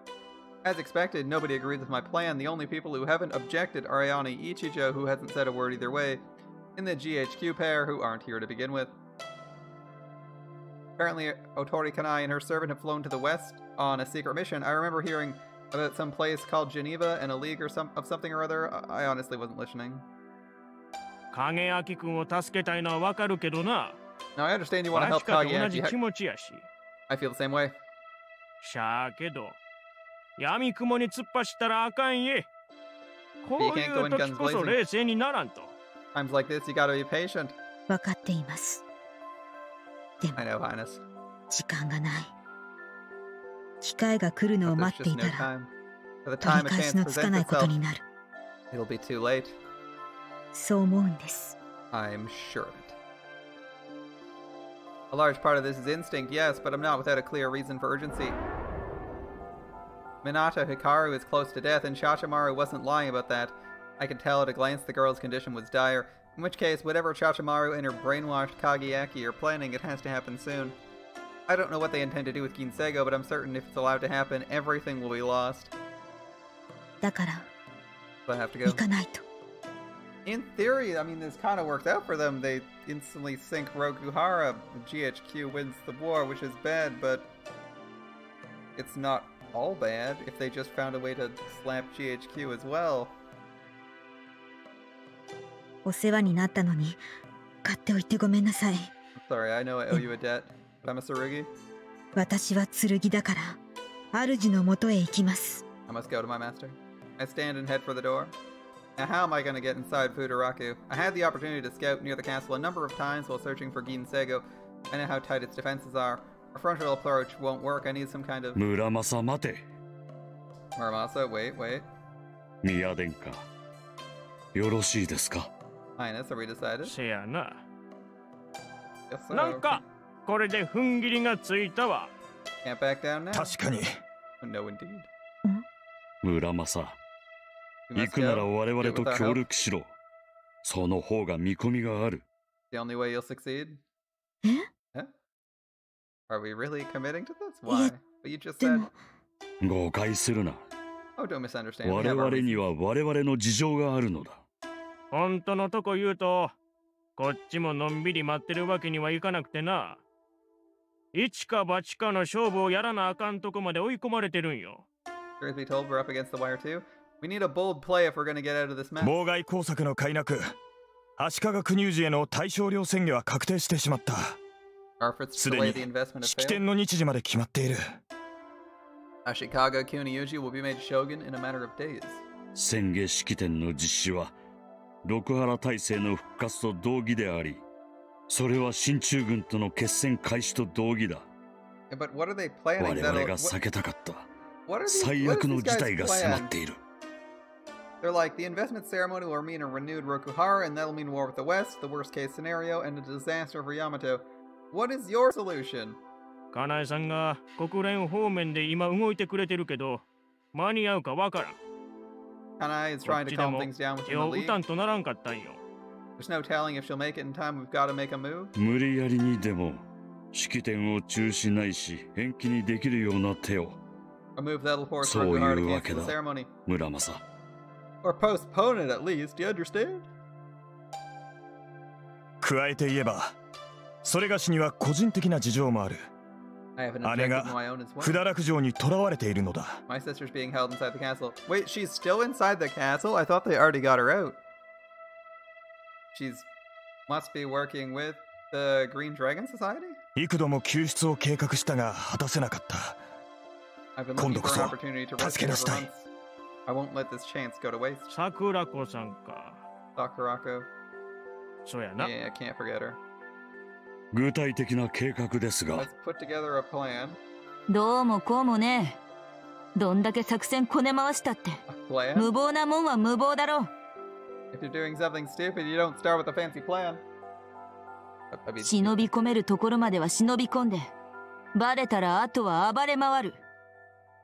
As expected, nobody agreed with my plan. The only people who haven't objected are Ayane Ichijo, who hasn't said a word either way, and the GHQ pair, who aren't here to begin with. Apparently, Otori Kanai and her servant have flown to the west on a secret mission. I remember hearing about some place called Geneva and a league or something or other. I honestly wasn't listening. Now, I understand you want to help Kageaki. I feel the same way. You can't go in guns blazing. Times like this, you gotta be patient. I know, Highness. 時間がない。機会が来るのを待っていたら、取り返しのつかないことになる。It'll be too late. そう思うんです。I'm sure of it. A large part of this is instinct, yes, but I'm not without a clear reason for urgency. Minato Hikaru is close to death, and Shachamaru wasn't lying about that. I could tell at a glance the girl's condition was dire, in which case, whatever Shachamaru and her brainwashed Kageaki are planning, it has to happen soon. I don't know what they intend to do with Ginseigo, but I'm certain if it's allowed to happen, everything will be lost. だから、 So I have to go. 行かないと。In theory, I mean, this kind of worked out for them. They instantly sink Rokuhara. GHQ wins the war, which is bad, but it's not all bad if they just found a way to slap GHQ as well. お世話になったのに、買っておいてごめんなさい。Sorry, I know I owe you a debt, but I'm a Tsurugi. 私は剣だから、主の元へ行きます。I must go to my master. I stand and head for the door. Now how am I going to get inside Futaraku? I had the opportunity to scout near the castle a number of times while searching for Ginseigo. I know how tight its defenses are. A frontal approach won't work. I need some kind of... Muramasa, mate. Muramasa, wait. 宮殿下、よろしいですか? Highness, are we decided? せやな。Yes, so. なんかこれで踏ん切りがついたわ。Can't back down now. 確かに。No, indeed. 村正、行くなら我々と協力しろ。その方が見込みがある。The only way you'll succeed? え? Are we really committing to this? Why? But you just said... 誤解するな。Oh, don't misunderstand. 我々には我々の事情があるのだ。本当のとこ言うと、こっちものんびり待ってるわけにはいかなくてな。一か八かの勝負をやらなあかんとこまで追い込まれてるんよ。Truth be told, we're up against the wire too. We need a bold play if we're going to get out of this mess. 妨害工作の快諾。足利国有事への対象領宣言は確定してしまった。すでに式典の日時まで決まっている。Ashikaga Kuniuji will be made shogun in a matter of days. 宣言式典の実施は六原体制の復活と同義であり、それは進駐軍との決戦開始と同義だ。But what are they planning? 我々が避けたかった最悪の事態が迫っている。They're like, the investment ceremony will mean a renewed Rokuhara, and that'll mean war with the West, the worst case scenario, and a disaster for Yamato. What is your solution? かなえさんが国連方面で今動いてくれてるけど、間に合うかわからん。Kanai is trying to calm things down within the league. 歌んとならんかったんよ。There's no telling if she'll make it in time. We've got to make a move. 無理やりにでも式典を中止ないし延期にできるような手を。A move that'll force そうい Rokuhara う to わけ cancel だ。 the ceremony. 村正。Or postpone it at least. Do you understand? 加えて言えば、それがしには個人的な事情もある。姉が不堕落城に囚われているのだ。My sister's being held inside the castle. Wait, she's still inside the castle? I thought they already got her out. She's must be working with the Green Dragon Society? 幾度も救出を計画したが果たせなかった。今度こそ助け出したい。I won't let this chance go to waste. 桜子さんか。Sakurako. そうやな。Yeah, I can't forget her. 具体的な計画ですが。Let's put together a plan. どうもこうもね。どんだけ作戦こね回したって。無謀なもんは無謀だろう。If you're doing something stupid, you don't start with a fancy plan. 忍び込めるところまでは忍び込んで、バレたらあとは暴れ回る。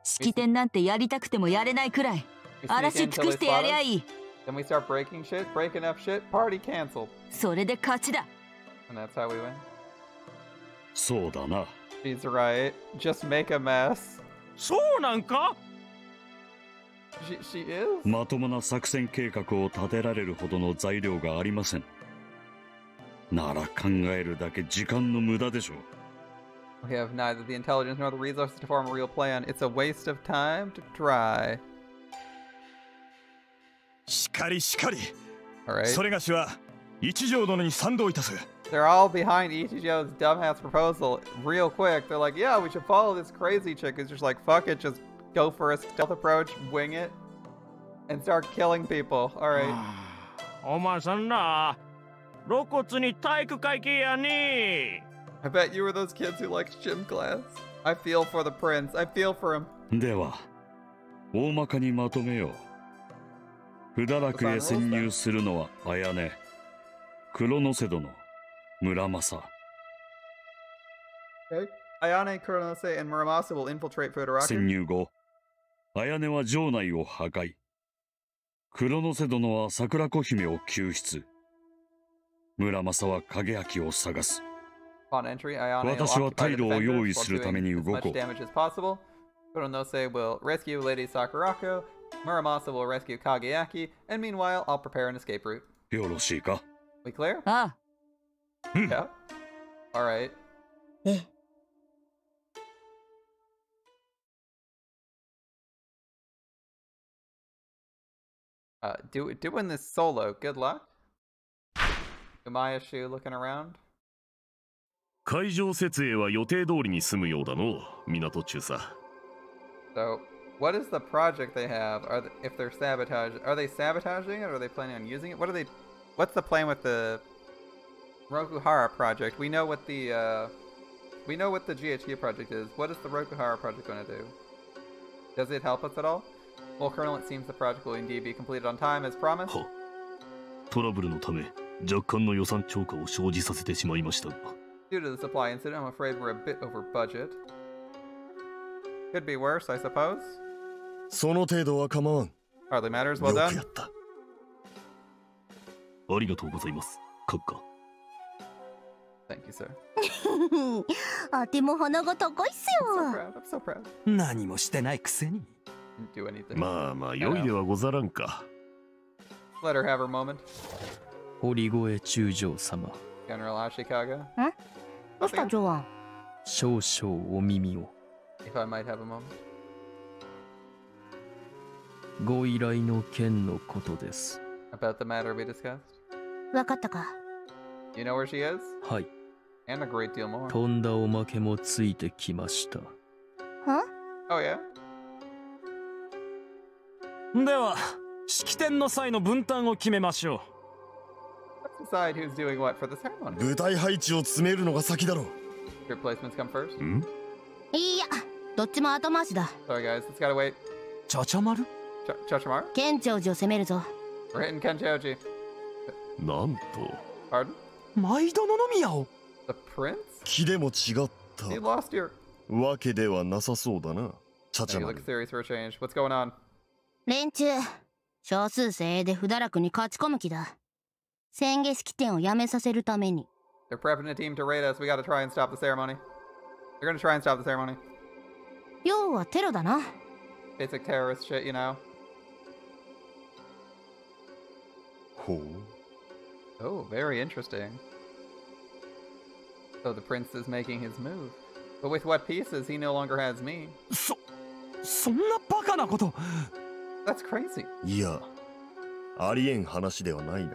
式典なんてやりたくてもやれないくらい荒らし尽くしてやりゃいい。それで勝ちだ。そうだな。She's right. Just make a mess. そうなんか？ She is? まともな作戦計画を立てられるほどの材料がありません。なら考えるだけ時間の無駄でしょう。We have neither the intelligence nor the resources to form a real plan. It's a waste of time to try. しかりしかり。Alright. それがしは一条殿に賛同いたす。They're all behind Ichijo's dumbass proposal real quick. They're like, yeah, we should follow this crazy chick who's just like, fuck it, just go for a stealth approach, wing it, and start killing people. Alright. お前さんな、露骨に体育会系やね。I bet you were those kids who liked gym class. I feel for the prince. I feel for him. では、大まかにまとめよう。不堕落へ潜入するのは綾音、黒ノ瀬殿、村正。Okay. Ayane, Kuronose, and Muramasa will infiltrate Fudoraku. 潜入後、綾音は城内を破壊。黒ノ瀬殿は桜子姫を救出。村正は影焼を探す。Upon entry, Ayane 私 will は occupy 退 the 路を defenders 用意 while するため doing に as 動 much こう。 damage as possible. Kuronose will rescue Lady Sakurako. Muramasa will rescue Kageyaki. And meanwhile, I'll prepare an escape route. よろしいか？ We clear? ああ。Yeah. Alright. ええ。Doing this solo. Good luck. Umayashu looking around. 海上設営は予定通りに済むようだの、港中佐。So, what is the project they have? If they're are they sabotaging it or are they planning on using it? What's the plan with the Rokuhara project? We know what the GHQ project is. What is the Rokuhara project going to do? Does it help us at all? Well, Colonel, it seems the project will indeed be completed on time as promised. トラブルのため、若干の予算超過を生じさせてしまいましたが。Due to the supply incident, I'm afraid we're a bit over budget. Could be worse, I suppose. その程度は構わん。Hardly matters. Well よく done. やった。ありがとうございます、閣下。Thank you, sir. あても鼻が高いっす I'm よ。 so proud. I'm so proud. 何もしてないくせに。Didn't do anything. まあまあ、良いではござらんか。Let her have her moment. 堀越中将様。General Ashikaga. どうしたジョアン？少々お耳を。If I might have a moment. ご依頼の件のことです。About the matter we discussed. わかったか。You know where she is? はい。And a great deal more. とんだおまけもついてきました。は？ Oh yeah? では、式典の際の分担を決めましょう。Let's decide who's doing what for the ceremony. 部隊配置を詰めるのが先だろう。Your placements come first. いや、どっちも後回しだ。Sorry guys, it's gotta wait. ちゃちゃまる？ Chachamar? 県庁寺を攻めるぞ。We're hitting Kenchoji. なんと。Pardon? 毎度の宮を。The prince? 気でも違った。 You lost your... わけではなさそうだな。ちゃちゃ You ま look る。 serious for a change. What's going on? 連中、少数精鋭で不堕落に勝ち込む気だ。宣言式典をやめさせるために。They're prepping a team to raid us. We gotta try and stop the ceremony. They're gonna try and stop the ceremony. 要はテロだな。Basic terrorist shit, you know? ほう。 Oh, very interesting. So the prince is making his move. But with what pieces, he no longer has me. そんなバカなこと。That's crazy. いや、ありえん話ではないな。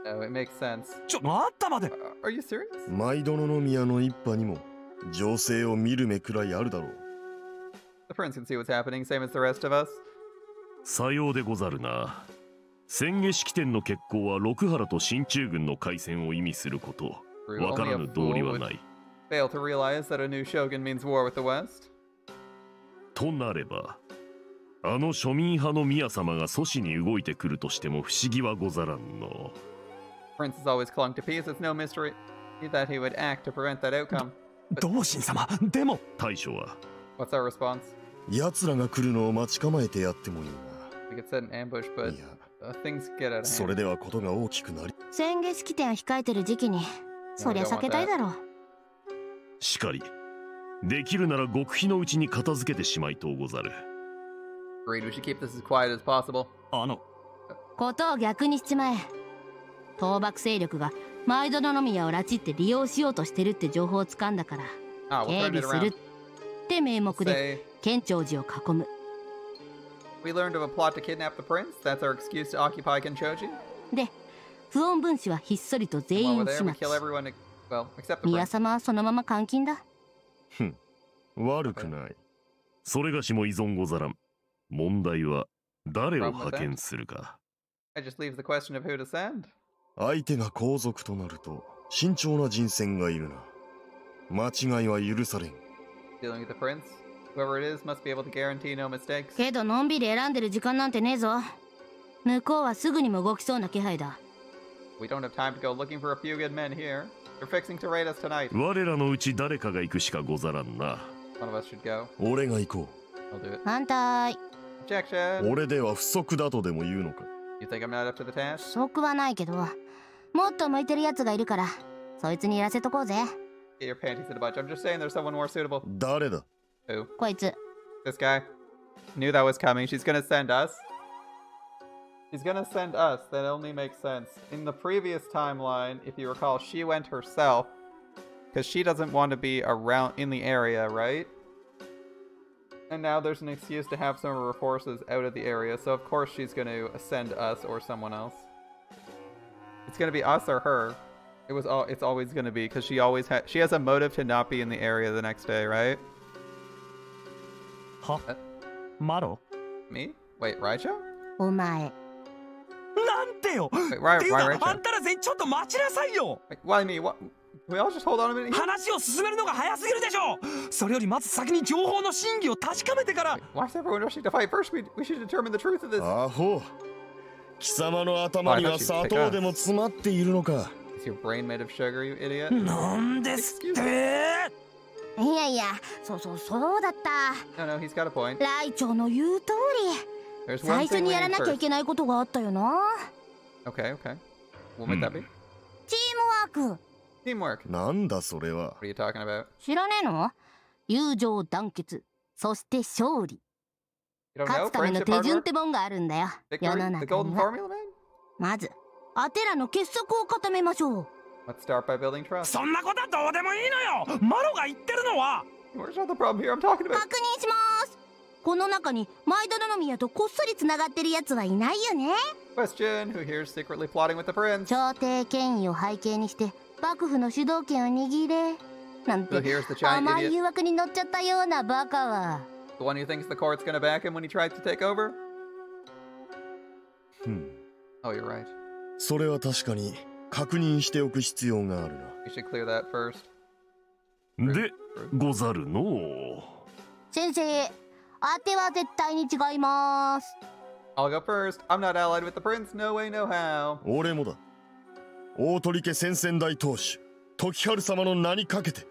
No, it makes sense. あったまで。Are you serious? 毎度の宮の一派にも情勢を見る目くらいあるだろう。The prince can see what's happening, same as the rest of us. さようでござるな。宣言式典の決行は六原と進駐軍の開戦を意味すること。わからぬ道理はない。Fail to realize that a new shogun means war with the West. となれば、あの庶民派の宮様が阻止に動いてくるとしても不思議はござらんの。Prince has always clung to peace, it's no mystery. He thought he would act to prevent that outcome. 同心様、でも大将は What's our response? 奴らが来るのを待ち構えてやってもいいな。We could set an ambush, but things get out of hand. それではことが大きくなり。宣言式典を控えてる時期に、そりゃ避けたいだろう。しかり、できるなら極秘のうちに片付けてしまいとうござる。Agreed, we should keep this as quiet as possible. ことを逆にしちまえ。倒幕勢力がマイドノ宮を拉致って利用しようとしてるって情報をつかんだから、警備するって名目で県庁寺を囲む。We learned of a plot to kidnap the prince. That's our excuse to occupy Kenchoji. で、不穏分子はひっそりと全員始末。宮様はそのまま監禁だ。悪くない。それがしも依存ござらん。問題は誰を派遣するか。It just leaves the question of who to send. 相手が皇族となると慎重な人選がいるな。間違いは許されん。Dealing with the prince, whoever it is must be able to guarantee no mistakes. けどのんびり選んでる時間なんてねえぞ。向こうはすぐにも動きそうな気配だ。We don't have time to go looking for a few good men here. They're fixing to raid us tonight. 我らのうち誰かが行くしかござらんな。One of us should go. 俺が行こう。I'll do it. 反対。Objection. 俺では不足だとでも言うのか。You think I'm not up to the task? 不足はないけど、もっと向いてるやつがいるから、そいつにやらせとこうぜ。Get your panties in a bunch. I'm just saying there's someone more suitable. 誰だ？ Who? こいつ。This guy. Knew that was coming. She's gonna send us. She's gonna send us. That only makes sense. In the previous timeline, if you recall, she went herself because she doesn't want to be around in the area, right? And now there's an excuse to have some of her forces out of the area, so of course she's going to send us or someone else. It's going to be us or her. It's always going to be because she has a motive to not be in the area the next day, right? Huh? Maro? Me? Wait, Raicho? お前。なんてよ。 Wait, why っていうか Raicho? あんたら全員ちょっと待ちなさいよ。 Wait, why me? What? Can we all just hold on a minute? 話を進めるのが早すぎるでしょ。それよりまず先に情報の真偽を確かめてから。Why is everyone rushing to fight? First, we should determine the truth of this. アホ。貴様の頭には砂糖でも詰まっているのか。Is your brain made of sugar, you idiot? なんですって。いやいや、そうだった。No, he's got a point. ライチョウの言う通り。最初にやらなきゃいけないことがあったよな。Okay. What might that be? チームワーク。Teamwork. なんだそれは。What are you talking about? 知らねえの？友情団結、そして勝利。勝つための手順ってもんがあるんだよ。世の中には。まず、アテラの結束を固めましょう。Let's start by building trust. そんなことはどうでもいいのよ。マロが言ってるのは。Where's not the problem here? I'm talking about. 確認します。この中にマイドノ宮とこっそりつながってるやつはいないよね。Question: Who here is secretly plotting with the prince? 朝廷権威を背景にして幕府の主導権を握れなんて甘い誘惑に乗っちゃったようなバカは。The one who thinks the court's gonna back him when he tries to take over? Oh, you're right. それは確かに確認しておく必要があるな。You should clear that first. で、ござるの。先生、当ては絶対に違います。I'll go first. I'm not allied with the prince. No way, no how. 俺もだ。大鳥家先々代当主、時春様の名にかけて。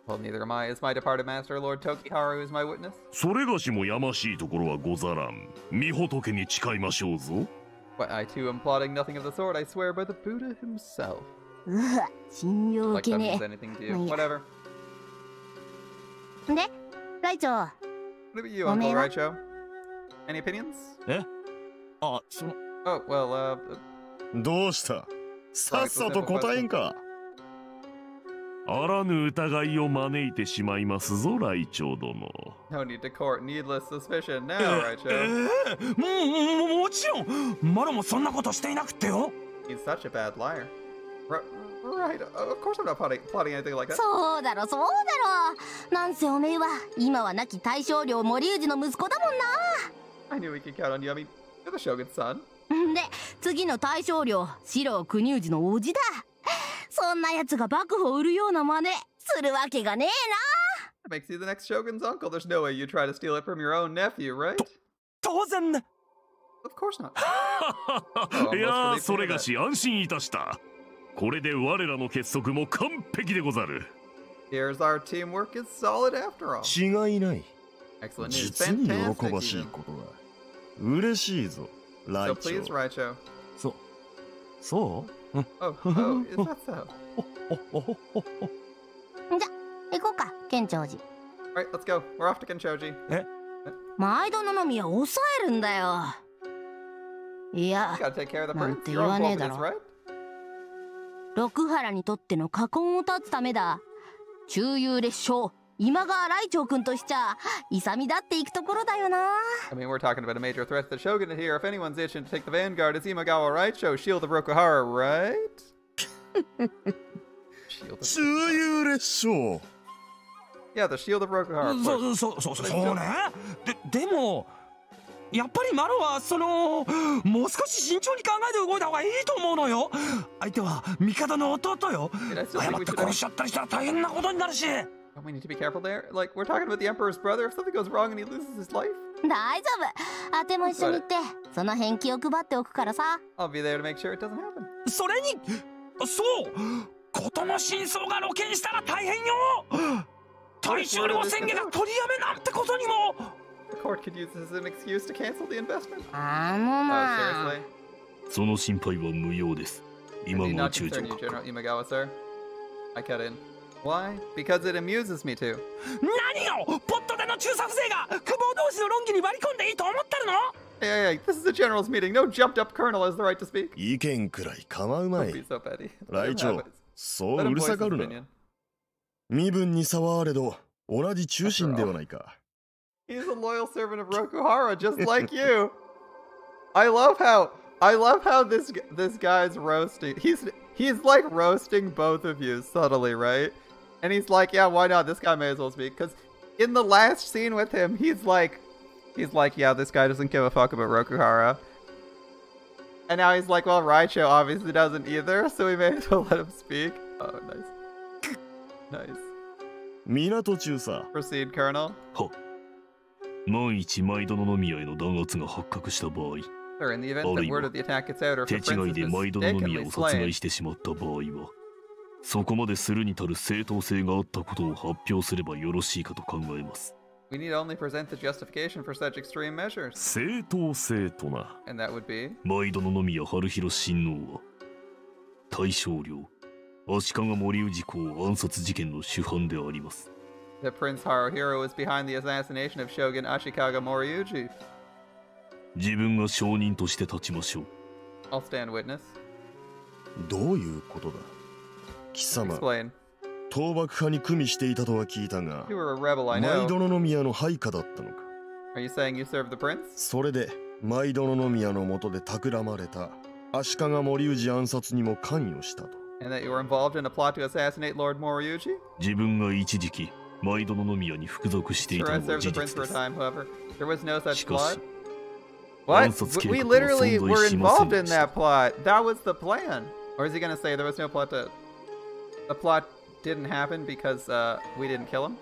Well, neither am I. It's my departed master, Lord Tokiharu, is my witness. それがしもやましいところはござらん。御仏に誓いましょうぞ。But I too am plotting nothing of the sort. I swear by the Buddha himself. うわ、信用受けねえ。 Like that means anything to you. Whatever. で、ライチョウ。What about you, Uncle Raicho? Any opinions? え？あ、その。Oh, well, どうした？さっさと答えんか。あらぬ疑いを招いてしまいますぞ、ライチョウ殿。No need to court needless suspicion now, Raicho. もちろん、マロもそんなことしていなくてよ。He's such a bad liar. Right, of course I'm not plotting anything like that. そうだろ。なんせおめえは今は亡き大将領森氏の息子だもんな。I knew we could count on you. I mean, you're the shogun's son. で、次の大将領、四郎国氏の叔父だ。そんな奴が幕府を売るような真似するわけがねえな。That makes you the next shogun's uncle. There's no way you try to steal it from your own nephew, right? 当然。Of course not. いや、それがし安心いたした。これで我らの結束も完璧でござる。Here's our teamwork is solid after all. 違いない。Excellent news. 実に Fantastic 喜ばしい even. ことだ。嬉しいぞ、ラ So イチ please, ョウ。Raicho. そう Oh, oh, is that so? じゃ、行こうか、県庁寺。Alright, let's go. We're off to Kenchoji. 毎度の宮を抑えるんだよ。いや、 You gotta take care of the なん prince. て You're 言わ on ねえ board だ with this, ろ。 right? 六原にとっての禍根を断つためだ。中遊列将今川来長君としちゃ勇み立っていくところだよな。 I mean, we're talking about a major threat to the shogunate here. If anyone's itching to take the vanguard, it's Imagawa Raicho, Shield of Rokuhara, right? Shield of... 中遊列将。 Yeah, the Shield of Rokuhara. Of course. そうね。でもやっぱりマロはもう少し慎重に考えて動いた方がいいと思うのよ。相手は帝の弟よ。誤って殺しちゃったりしたら大変なことになるし。Don't we need to be careful there? Like, we're talking about the Emperor's brother. If something goes wrong and he loses his life, 大丈夫。あても一緒に行ってその返金を配っておくからさ。 I'll be there to make sure it doesn't happen. それにそう事の真相が露見したら大変よ。大将領宣言が取りやめなんてことにも。 The court could use this as an excuse to cancel the investment. あのな。 Seriously? その心配は無用です。 I 今 do が not 中将 concern you, 閣下。 General Imagawa, sir. I cut in. Why? Because it amuses me to. 何よポットでの中佐風情が久保同士の論議に割り込んでいいと思ってるの。 Hey, this is a general's meeting. No jumped up colonel has the right to speak. 意見くらい構うま Don't い be。so petty. ライチョウ、そう Let う him る voice さ his がるな。 opinion. 身分に差はあれど、同じ中心ではないか。 He's a loyal servant of Rokuhara, just like you. I love how this guy's roasting. He's like roasting both of you subtly, right? And he's like, yeah, why not? This guy may as well speak. Because in the last scene with him, he's like, yeah, this guy doesn't give a fuck about Rokuhara. And now he's like, well, Raicho obviously doesn't either, so we may as well let him speak. Oh, nice. Nice. 港中さ。 Proceed, Colonel. は万一毎度の宮への弾圧が発覚した場合、 Sir, in the event that word of the attack gets out, or if 手 the 違 prince い is で毎度の宮 mistakenly を殺害 slain, してしまった場合は、そこまでするに足る正当性があったことを発表すればよろしいかと考えます。 we need only present the justification for such extreme measures. 正当性とな。 And that would be? 毎度の宮春広親王は、大将領、足利森氏公暗殺事件の主犯であります。 That Prince Haruhiro was behind the assassination of Shogun Ashikaga Moriuji. 自分が証人として立ちましょう。 I'll stand witness. どういうことだ。貴様、 Explain. 倒幕派に組みしていたとは聞いたが、 You were a rebel, I 毎 know. 殿宮の配下だったのか。 Are you saying you served the prince? それで、毎殿宮の下で企まれた足利森氏暗殺にも関与したと。And that you were involved in a plot to assassinate Lord Moriuji? 自分が一時期、毎度の宮に服属してい Sure, た I のは served the 事 prince 実 for で a す。 time, however. There was no such しかし、 plot. What? 暗殺計 We 画は literally 存 were 在しません involved で in した。 that plot. That was the plan. Or is he gonna say there was no plot to... The plot didn't happen because we didn't kill him?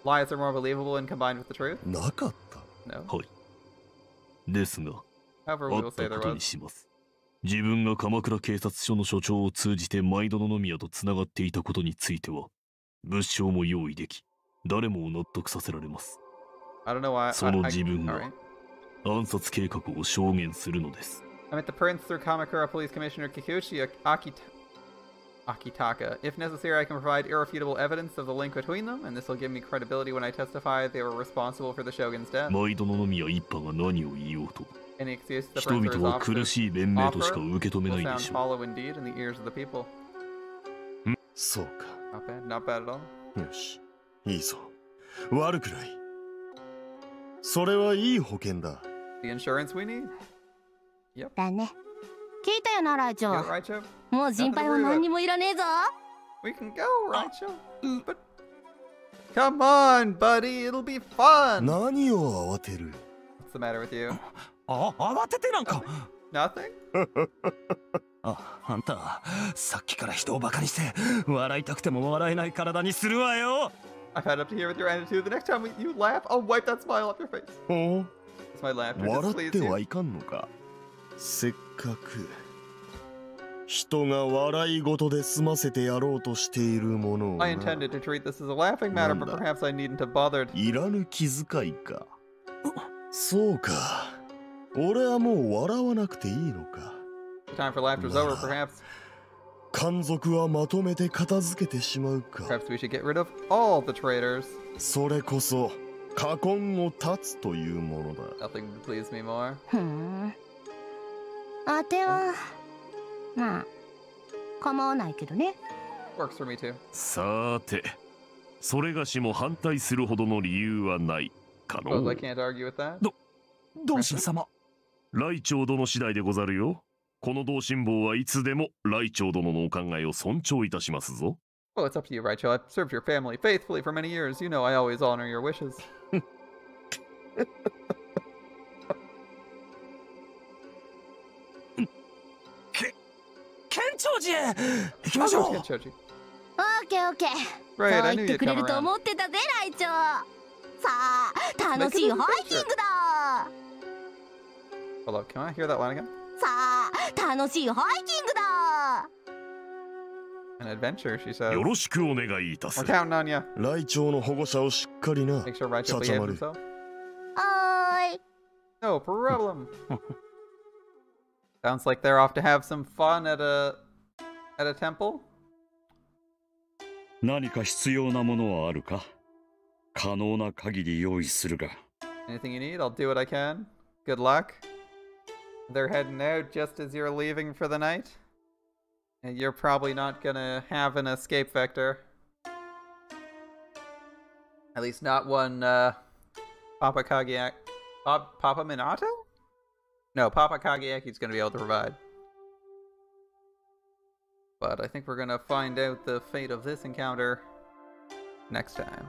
Lies are more believable when combined with the truth? なかった。 No. はい。ですが、 However, あ we っ will say た there ことに was. します。自分が鎌倉警察署の署長を通じて毎度の宮とつながっていたことについては、物証も用意でき、誰も納得させられます。 I don't know why. その自分 Alright. が暗殺計画を証言するのです。 I met the prince through Kamakura Police Commissioner Kikuchi Akitaka. If necessary, I can provide irrefutable evidence of the link between them, and this will give me credibility when I testify they were responsible for the shogun's death. 毎度の宮一派が何を言おうと、 Any excuse the 人 prince or his 々は苦 officers しい弁明としか offer 受け止めな will いで sound しょう。 hollow indeed in the ears of the people. そうか。 Not bad, not bad at all. よし。いいぞ。悪くない。それはいい保険だ。 The insurance we need? Yep. だね。聞いたよな、ライチョ You ウ。 Raicho? もう心配は何にもいらねえぞ。We can go, Raicho. But come on, buddy, it'll be fun. 何を慌てる。 What's the matter with you? 慌ててなんか。 Nothing? あんた、さっきから人をバカにして、笑いたくても笑えない体にするわよ。I've had up to here with your attitude. The next time you laugh, I'll wipe that smile off your face. ほう。 It's my laughter. 笑 Displease っては you. いかんのか。せっかく人が笑い事で済ませてやろうとしているものを。I intended to treat this as a laughing matter, but perhaps I needn't have bothered. いらぬ気遣いか。そうか。俺はもう笑わなくていいのか。The time for laughter is over, perhaps. 奸賊はまとめて片付けてしまうか。Perhaps we should get rid of all the traitors. それこそ禍根を断つというものだ。Nothing would please me more. あてはまあ構わないけどね。Works for me too. さて、それがしも反対するほどの理由はないかの。Well, I can't argue with that. 同心様。雷鳥殿次第でござるよ。この同心坊はいつでも雷鳥殿のお考えを尊重いたしますぞ。Well, it's up to you, Raicho. I've served your family faithfully for many years. You know I always honor your wishes. 県庁寺へ行きましょう。オッケーオッケー。そう言ってくれると思ってたぜ、ライチョウ。さあ、楽しいハイキングだ。Hold up, can I hear that line again? さあ、楽しいハイキングだ。An adventure, she says. よろしくお願いいたす。We're counting on you. ライチョウの保護者をしっかりな。Make sure Raicho behaves himself. はーい。No problem. Sounds like they're off to have some fun at a temple. 何か必要なものはあるか？可能な限り用意するが。Anything you need, I'll do what I can. Good luck. They're heading out just as you're leaving for the night. And you're probably not gonna have an escape vector. At least not one, Papa Kageaki. Papa Minato? No, Papa Kageaki's gonna be able to provide. But I think we're gonna find out the fate of this encounter next time.